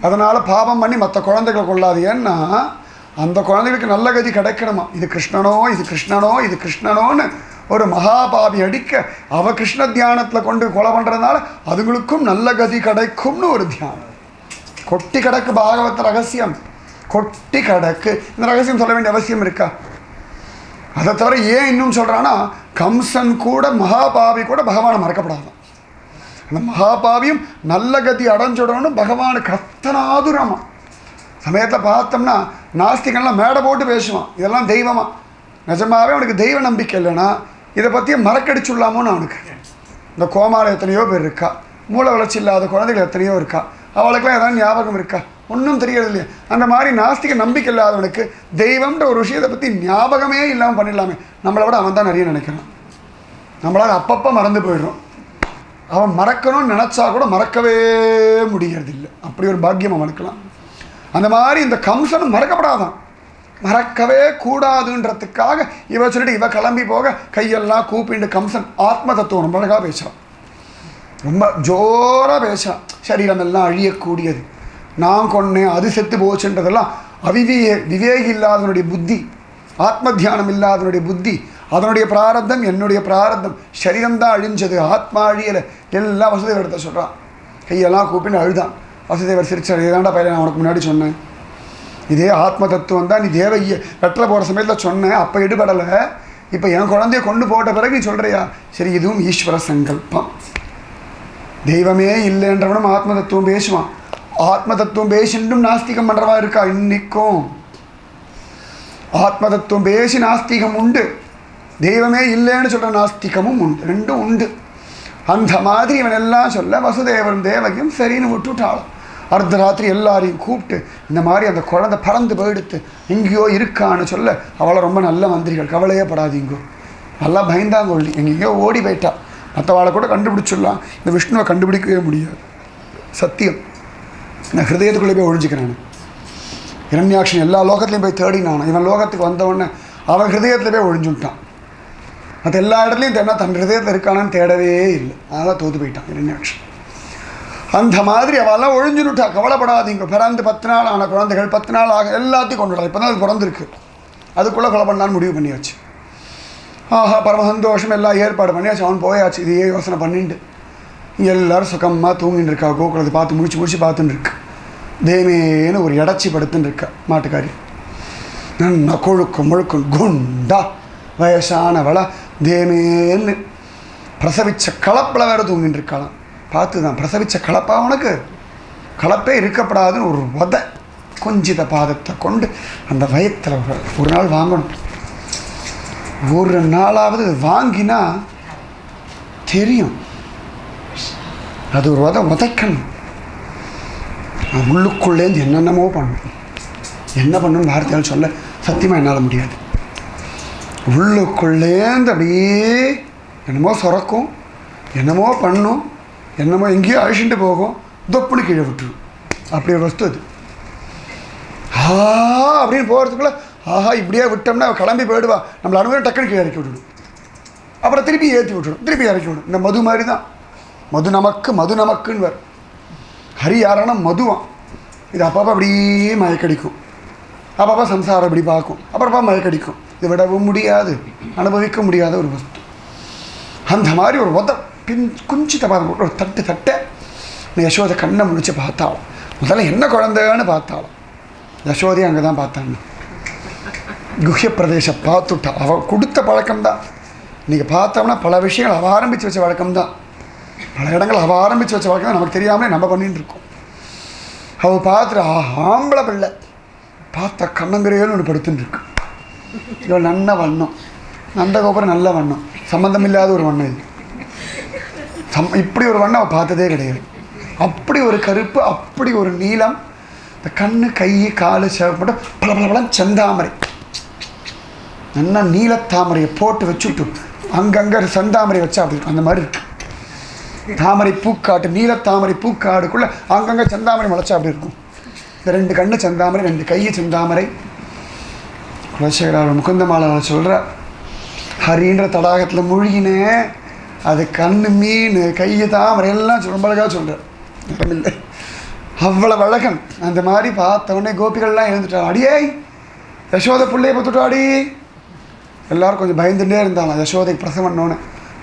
அதனால் பாபம் பண்ணி மற்ற குழந்தைகளை கொள்ளாது. ஏன்னா அந்த குழந்தைகளுக்கு நல்ல கதி கிடைக்கணுமா. இது கிருஷ்ணனோ இது கிருஷ்ணனோ இது கிருஷ்ணனோன்னு ஒரு மகாபாவி அடிக்க அவ கிருஷ்ண தியானத்தில் கொண்டு கொலை பண்ணுறதுனால அதுங்களுக்கும் நல்ல கதி கிடைக்கும்னு ஒரு தியானம். கொட்டி கிடக்கு பாகவத ரகசியம், கொட்டி கிடக்கு. இந்த ரகசியம் சொல்ல வேண்டிய அவசியம் இருக்கா? அதை தவிர ஏன் இன்னும் சொல்கிறான்னா, கம்சன் கூட மகாபாவி கூட பகவானை மறக்கப்படாதான். அந்த மகாபாவியும் நல்ல கதி அடைஞ்சுடணும்னு பகவானுக்கு அத்தனாதுரமா. சமயத்தில் பார்த்தோம்னா நாஸ்திகன்லாம் மேடை போட்டு பேசுவான், இதெல்லாம் தெய்வமா. நிஜமாகவே அவனுக்கு தெய்வ நம்பிக்கை இல்லைன்னா இதை பற்றியே மறக்கடிச்சுடலாமோன்னு அவனுக்கு. இந்த கோமால எத்தனையோ பேர் இருக்கா, மூளை வளர்ச்சி இல்லாத குழந்தைகள் எத்தனையோ இருக்கா, அவளுக்கெல்லாம் ஏதாவது ஞாபகம் இருக்கா? ஒன்றும் தெரியாது இல்லையா? அந்த மாதிரி நாஸ்திக நம்பிக்கை இல்லாதவனுக்கு தெய்வம்ன்ற ஒரு விஷயத்தை பற்றி ஞாபகமே இல்லாமல் பண்ணிடலாமே. நம்மளை விட அவன் தான் நிறைய நினைக்கிறான். நம்மளால் அப்பப்போ மறந்து போயிடுறோம். அவன் மறக்கணும்னு நினச்சா கூட மறக்கவே முடியறதில்லை. அப்படி ஒரு பாக்கியம் அவனுக்கெல்லாம். அந்த மாதிரி இந்த கம்சனும் மறக்கப்படாதான், மறக்கவே கூடாதுன்றதுக்காக இவ சொல்லிட்டு இவ கிளம்பி போக கையெல்லாம் கூப்பிட்டு கம்சன் ஆத்ம தத்துவம் ரொம்ப அழகாக பேசுகிறான், ரொம்ப ஜோராக பேசுகிறான். சரீரம் எல்லாம் அழியக்கூடியது, நான் கொன்னேன் அது செத்து போச்சுன்றதெல்லாம் விவேகி இல்லாதவனுடைய புத்தி, ஆத்ம தியானம் இல்லாதவனுடைய புத்தி, அதனுடைய பிராரத்தம் என்னுடைய பிராரத்தம். சரீரம்தான் அழிஞ்சது, ஆத்மா அழியலை. எல்லாம் வசுதேவர் எடுத்த சொல்கிறான். கையெல்லாம் கூப்பின்னு அழுதான். வசுதேவர் சிரிச்சார், இதாண்டா பையன் நான் உனக்கு முன்னாடி சொன்னேன், இதே ஆத்ம தத்துவம் தான் நீ தேவையை வெட்டலை போகிற சமயத்தில் சொன்னேன், அப்போ எடுபடலை. இப்போ என் குழந்தைய கொண்டு போட்ட பிறகு நீ சொல்கிறியா? சரி, இதுவும் ஈஸ்வர சங்கல்பம். தெய்வமே இல்லைன்றவனும் ஆத்ம தத்துவம் பேசுவான். ஆத்ம தத்துவம் பேசின்றும் நாஸ்திகம் பண்ணுறவா இருக்கா இன்னைக்கும். ஆத்ம தத்துவம் பேசி நாஸ்திகம் உண்டு, தெய்வமே இல்லைன்னு சொல்கிற நாஸ்திகமும் உண்டு, ரெண்டும் உண்டு. அந்த மாதிரி இவன் எல்லாம் சொல்ல வசுதேவரும் தேவகியும் சரின்னு விட்டுவிட்டாலும் அர்த்தராத்திரி எல்லாரையும் கூப்பிட்டு இந்த மாதிரி அந்த குழந்தை பறந்து போயிடுத்து எங்கேயோ இருக்கான்னு சொல்ல அவளை ரொம்ப நல்ல மந்திரிகள், கவலையே படாதீங்கோ, நல்லா பயந்தாங்கொள்ளி, எங்கேயோ ஓடி போயிட்டா, மற்றவாளை கூட கண்டுபிடிச்சிடலாம், இந்த விஷ்ணுவை கண்டுபிடிக்கவே முடியாது. சத்தியம், நான் ஹிருதயத்துக்குள்ளே போய் ஒழிஞ்சிக்கிறேன். இரண்யாக்ஷன் எல்லா லோகத்துலையும் போய் தேடினான். இவன் லோகத்துக்கு வந்தவொடனே அவன் ஹிருதயத்தில் போய் ஒழிஞ்சுட்டான். மற்ற எல்லா இடத்துலையும் தேடினா தன் ஹிருதயத்தில் இருக்கானான்னு தேடவே இல்லை. அதெல்லாம் தோற்று போயிட்டான் இரண்யாக்ஷன். அந்த மாதிரி அவெல்லாம் ஒழிஞ்சுனுட்டா. கவலைப்படாதீங்க, பிறந்து 10 நாள் ஆன குழந்தைகள் 10 நாள் ஆக எல்லாத்தையும் கொண்டு விடலாம். இப்போ தான் அது பிறந்திருக்கு, அதுக்குள்ளே கொலை பண்ணலான்னு முடிவு பண்ணியாச்சு. ஆஹா, பரம சந்தோஷம், எல்லாம் ஏற்பாடு பண்ணியாச்சு. அவன் போயாச்சு. இதையே யோசனை பண்ணிட்டு இங்கே எல்லோரும் சுகமாக தூங்கின்னு இருக்கா. கோகுலத்தை பார்த்து முடிச்சு பார்த்துன்னு இருக்கு. தேமேன்னு ஒரு இடச்சி படுத்துன்னு இருக்கா மாட்டுக்காரி. நன்னா கொழுக்கும் முழுக்கும் குண்டா வயசானவளா தேமேன்னு பிரசவிச்ச கலப்பில் வேறு தூங்கின்னு இருக்கலாம். பார்த்து தான் பிரசவிச்ச கலப்பா உனக்கு கலப்பே இருக்கப்படாதுன்னு ஒரு வதை கொஞ்சித பாதத்தை கொண்டு அந்த வயத்தில் ஒரு நாள் வாங்கணும். ஒரு நாளாவது வாங்கினா தெரியும். அது ஒரு உதைக்கணும். உள்ளுக்குள்ளேருந்து என்னென்னமோ பண்ணணும். என்ன பண்ணணும்னு வார்த்தையால் சொல்ல சத்தியமாக என்னால் முடியாது. உள்ளுக்குள்ளேருந்து அப்படியே என்னமோ சுரக்கும், என்னமோ பண்ணும், என்னமோ எங்கேயோ அழிச்சுட்டு போகும், தொப்புன்னு கீழே விட்டுரும். அப்படி ஒரு வஸ்து அது. அப்படின்னு போகிறதுக்குள்ளே ஆஹா இப்படியே விட்டோம்னா கிளம்பி போயிடுவா, நம்மளை அனுபவம் டக்குன்னு கீழே இறக்கி விட்டுடும். அப்புறம் திருப்பி ஏற்றி விட்டுடும், திருப்பி இறக்கி விடும். இந்த மது மாதிரி தான். மது நமக்குன்னு வரும். ஹரி யாரானா மதுவான். இது அப்பப்போ அப்படியே மயக்கடிக்கும், அப்பப்போ சம்சாரம் இப்படி பார்க்கும், அப்புறப்பா மயக்கடிக்கும். இதை விடவும் முடியாது, அனுபவிக்க முடியாத ஒரு வஸ்து. அந்த மாதிரி ஒரு குஞ்சித்த பாதம் ஒரு தட்டை யசோதை கண்ணை முடிச்சு பார்த்தாலும் முதல்ல என்ன குழந்தைன்னு பார்த்தாலும் யசோதையை அங்கே தான் பார்த்தாங்க. குஹ்ய பிரதேசம் பார்த்துட்டா. அவள் கொடுத்த பழக்கம்தான். இன்றைக்கி பார்த்தோம்னா பல விஷயங்கள் அவள் ஆரம்பித்து வச்ச வழக்கம்தான். பல இடங்கள் அவள் ஆரம்பித்து வச்ச வழக்கம் தான் நமக்கு தெரியாமலே நம்ம பண்ணிட்டு இருக்கோம். அவள் பார்த்துட்டு ஆம்பளை பிள்ளை பார்த்த கண்ணங்குறையோன்னு ஒன்று படுத்துன்னு இருக்கு. இவள் நல்ல வண்ணம், நந்தகோபுரம் நல்ல வண்ணம், சம்மந்தம் இல்லாத ஒரு வண்ணம். இது இப்படி ஒரு வண்ணம் அவள் பார்த்ததே கிடையாது. அப்படி ஒரு கருப்பு, அப்படி ஒரு நீளம், இந்த கண்ணு கை காலு சேவப்பட்டு பல பல பலம் செந்தாமரை, நல்லா நீலத்தாமரையை போட்டு வச்சுட்டு அங்கங்கே செந்தாமரை வச்சா அப்படி அந்த மாதிரி இருக்கு. தாமரை பூக்காட்டு, நீலத்தாமரை பூக்காடுக்குள்ளே அங்கங்கே செந்தாமரை முளைச்சா அப்படி இருக்கும். இந்த 2 கண்ணு செந்தாமரை, 2 கை செந்தாமரை. குலசேகர முகுந்தமாலை சொல்கிற ஹரின்ற தடாகத்தில் மூழ்கினேன், அது கண்ணு மீன் கையை தாமரை எல்லாம் ரொம்ப அழகாக சொல்கிறார். இல்லை அவ்வளோ அழகன். அந்த மாதிரி பார்த்தவொடனே கோபிகள்லாம் எழுந்துட்டாள். அடியே யசோதை பிள்ளையை பார்த்துட்டோம் அடி. எல்லோரும் கொஞ்சம் பயந்துட்டே இருந்தாங்க. யசோதை பிரசவன்னோன்னு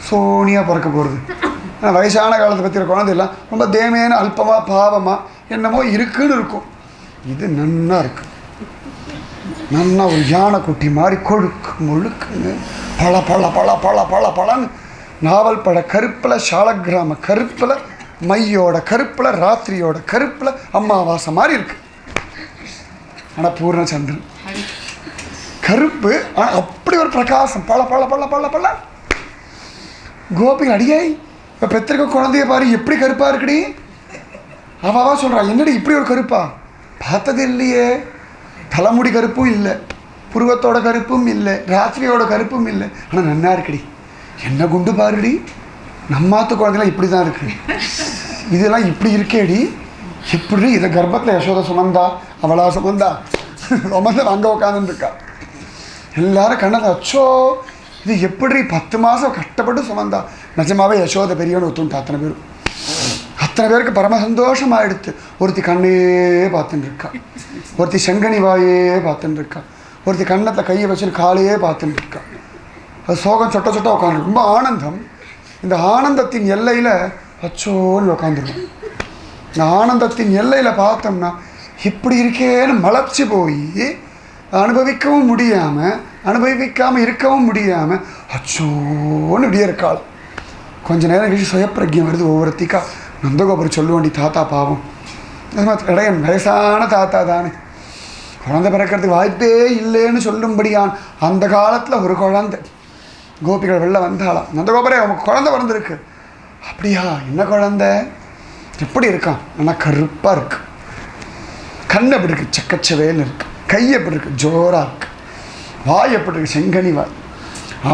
சோனியாக பிறக்க போகிறது. ஆனால் வயசான காலத்தை பற்றி குழந்தை எல்லாம் ரொம்ப தேமையான அல்பமாக பாவமாக என்னமோ இருக்குன்னு இருக்கும். இது நன்னா இருக்கு, நன்னா ஒரு யானை குட்டி மாதிரி கொழுக்கு முழுக்குன்னு பல பல பல பல பல பலன்னு நாவல் பட கருப்பில், சாலக்கிராம கருப்பில், மையோட கருப்பில், ராத்திரியோட கருப்பில் அம்மாவாசை மாதிரி இருக்கு. ஆனால் பூர்ணச்சந்திரன் கருப்பு, ஆனால் அப்படி ஒரு பிரகாசம் பல பல பல பல பல. கோபிகள் அடியே இப்போ பெத்திரிக்க குழந்தைய பாரு எப்படி கருப்பாக இருக்குடி. அவாவா சொல்கிறா, என்னடி இப்படி ஒரு கருப்பா பார்த்தது இல்லையே. தலைமுடி கருப்பும் இல்லை, புருவத்தோட கருப்பும் இல்லை, ராத்திரியோட கருப்பும் இல்லை, ஆனால் நன்னா இருக்குடி. என்ன குண்டு பாருடி, நம்மாத்து குழந்தைலாம் இப்படி தான் இருக்குது, இதெல்லாம் இப்படி இருக்கேடி. எப்படி இதை கர்ப்பத்தில் யசோதை சுமந்தா, அவளா சுமந்தா சுமந்த அங்கே உட்காந்துருக்கா. எல்லாரும் கண்ணதை அச்சோ இது எப்படி 10 மாதம் கஷ்டப்பட்டு சுமந்தா. நிஜமாவே யசோதை பெரியவனு ஒத்துண்டா. அத்தனை பேருக்கு பரம சந்தோஷமாக எடுத்து. ஒருத்தி கண்ணே பார்த்துட்டு இருக்கா, ஒருத்தி செங்கனி வாயே பார்த்துட்டு இருக்கா, ஒருத்தி கண்ணத்தில் கையை வச்சுட்டு காலையே பார்த்துட்டு இருக்கா. அது சோகம் சொட்ட சொட்ட உட்காந்து ரொம்ப ஆனந்தம். இந்த ஆனந்தத்தின் எல்லையில் அச்சோன்னு உட்காந்துருக்கும். இந்த ஆனந்தத்தின் எல்லையில் பார்த்தோம்னா இப்படி இருக்கேன்னு மலைச்சு போய் அனுபவிக்கவும் முடியாமல் அனுபவிக்காமல் இருக்கவும் முடியாமல் அச்சோன்னு இப்படியே இருக்காள். கொஞ்ச நேரம் கழிச்சு சுயப்பிரஜம் வருது ஒவ்வொருத்திக்கா. நந்தகோபுரம் சொல்ல வேண்டி தாத்தா பாவம் இடையன் வயசான தாத்தா தானே, குழந்தை பிறக்கிறதுக்கு வாய்ப்பே இல்லைன்னு சொல்லும்படியான் அந்த காலத்தில் ஒரு குழந்தை கோபிகள் வெளில வந்தாளாம். நந்தகோபுரே அவங்க குழந்தை பிறந்திருக்கு. அப்படியா, என்ன குழந்தை, எப்படி இருக்கான்? ஆனால் கருப்பாக இருக்கு, கண் எப்படி இருக்கு, சக்கச்சவேன்னு இருக்கு, கை எப்படி இருக்கு, ஜோராக இருக்கு, வாய் எப்படி இருக்கு, செங்கனி வாய்,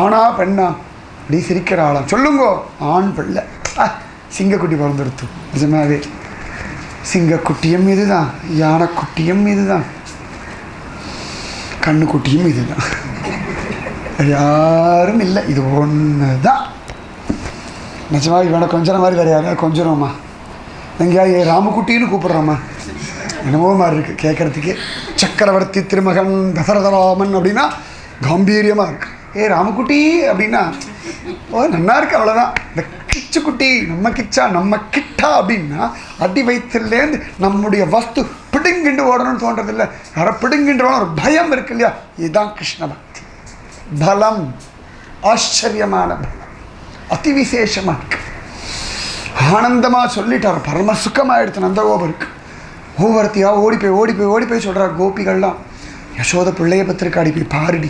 ஆனா பெண்ணா அப்படி சிரிக்கிறாளாம். சொல்லுங்கோ, ஆண் பிள்ளை, சிங்கக்குட்டி பிறந்துடுத்து. நிஜமாவே சிங்கக்குட்டியும் இதுதான், யானைக்குட்டியும் இதுதான், கண்ணுக்குட்டியும் இதுதான், யாரும் இல்லை, இது ஒன்று தான். நிஜமாக வேணா கொஞ்சம் மாதிரி வேறு யாரையா கொஞ்சம்மா எங்கேயா ராமக்குட்டின்னு கூப்பிட்றோம்மா, என்னமோ மாதிரி இருக்குது கேட்குறதுக்கே. சக்கரவர்த்தி திருமகன் தசரதராமன் அப்படின்னா கம்பீரியமாக இருக்குது. ராமக்குட்டி அப்படின்னா ஓ நல்லா இருக்கு, அவ்வளோதான். இந்த கிச்சு குட்டி, நம்ம கிச்சா நம்ம கிட்டா அப்படின்னா அடி வயிற்றுலேருந்து நம்முடைய வஸ்து பிடுங்கிண்டு ஓடணும்னு தோன்றதில்லை. யாரை பிடுங்கின்றோன்னு ஒரு பயம் இருக்கு இல்லையா, இதுதான் கிருஷ்ண பக்தி. பலம், ஆச்சரியமான பலம், அதி விசேஷமாக இருக்கு. ஆனந்தமாக சொல்லிட்டார், பரம சுகமாகிடுச்சு நந்தகோபருக்கு. ஒவ்வொருத்தியா ஓடி போய் சொல்கிறார் கோபிகள்லாம். யசோத பிள்ளைய பத்திரிக்காடி போய் பாருடி,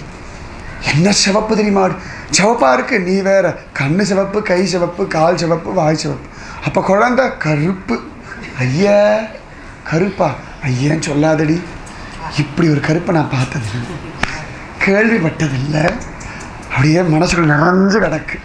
என்ன சிவப்பு தெரியுமாடு, சிவப்பாக இருக்குது, நீ வேற கண்ணு சிவப்பு, கை சிவப்பு, கால் சிவப்பு, வாய் சிவப்பு. அப்போ குழந்தை கருப்பு. ஐயா கருப்பா, ஐயன்னு சொல்லாதடி, இப்படி ஒரு கருப்பை நான் பார்த்ததில்லை, கேள்விப்பட்டதில்லை. அப்படியே மனசுக்குள்ள நிறைஞ்சு கிடக்கு.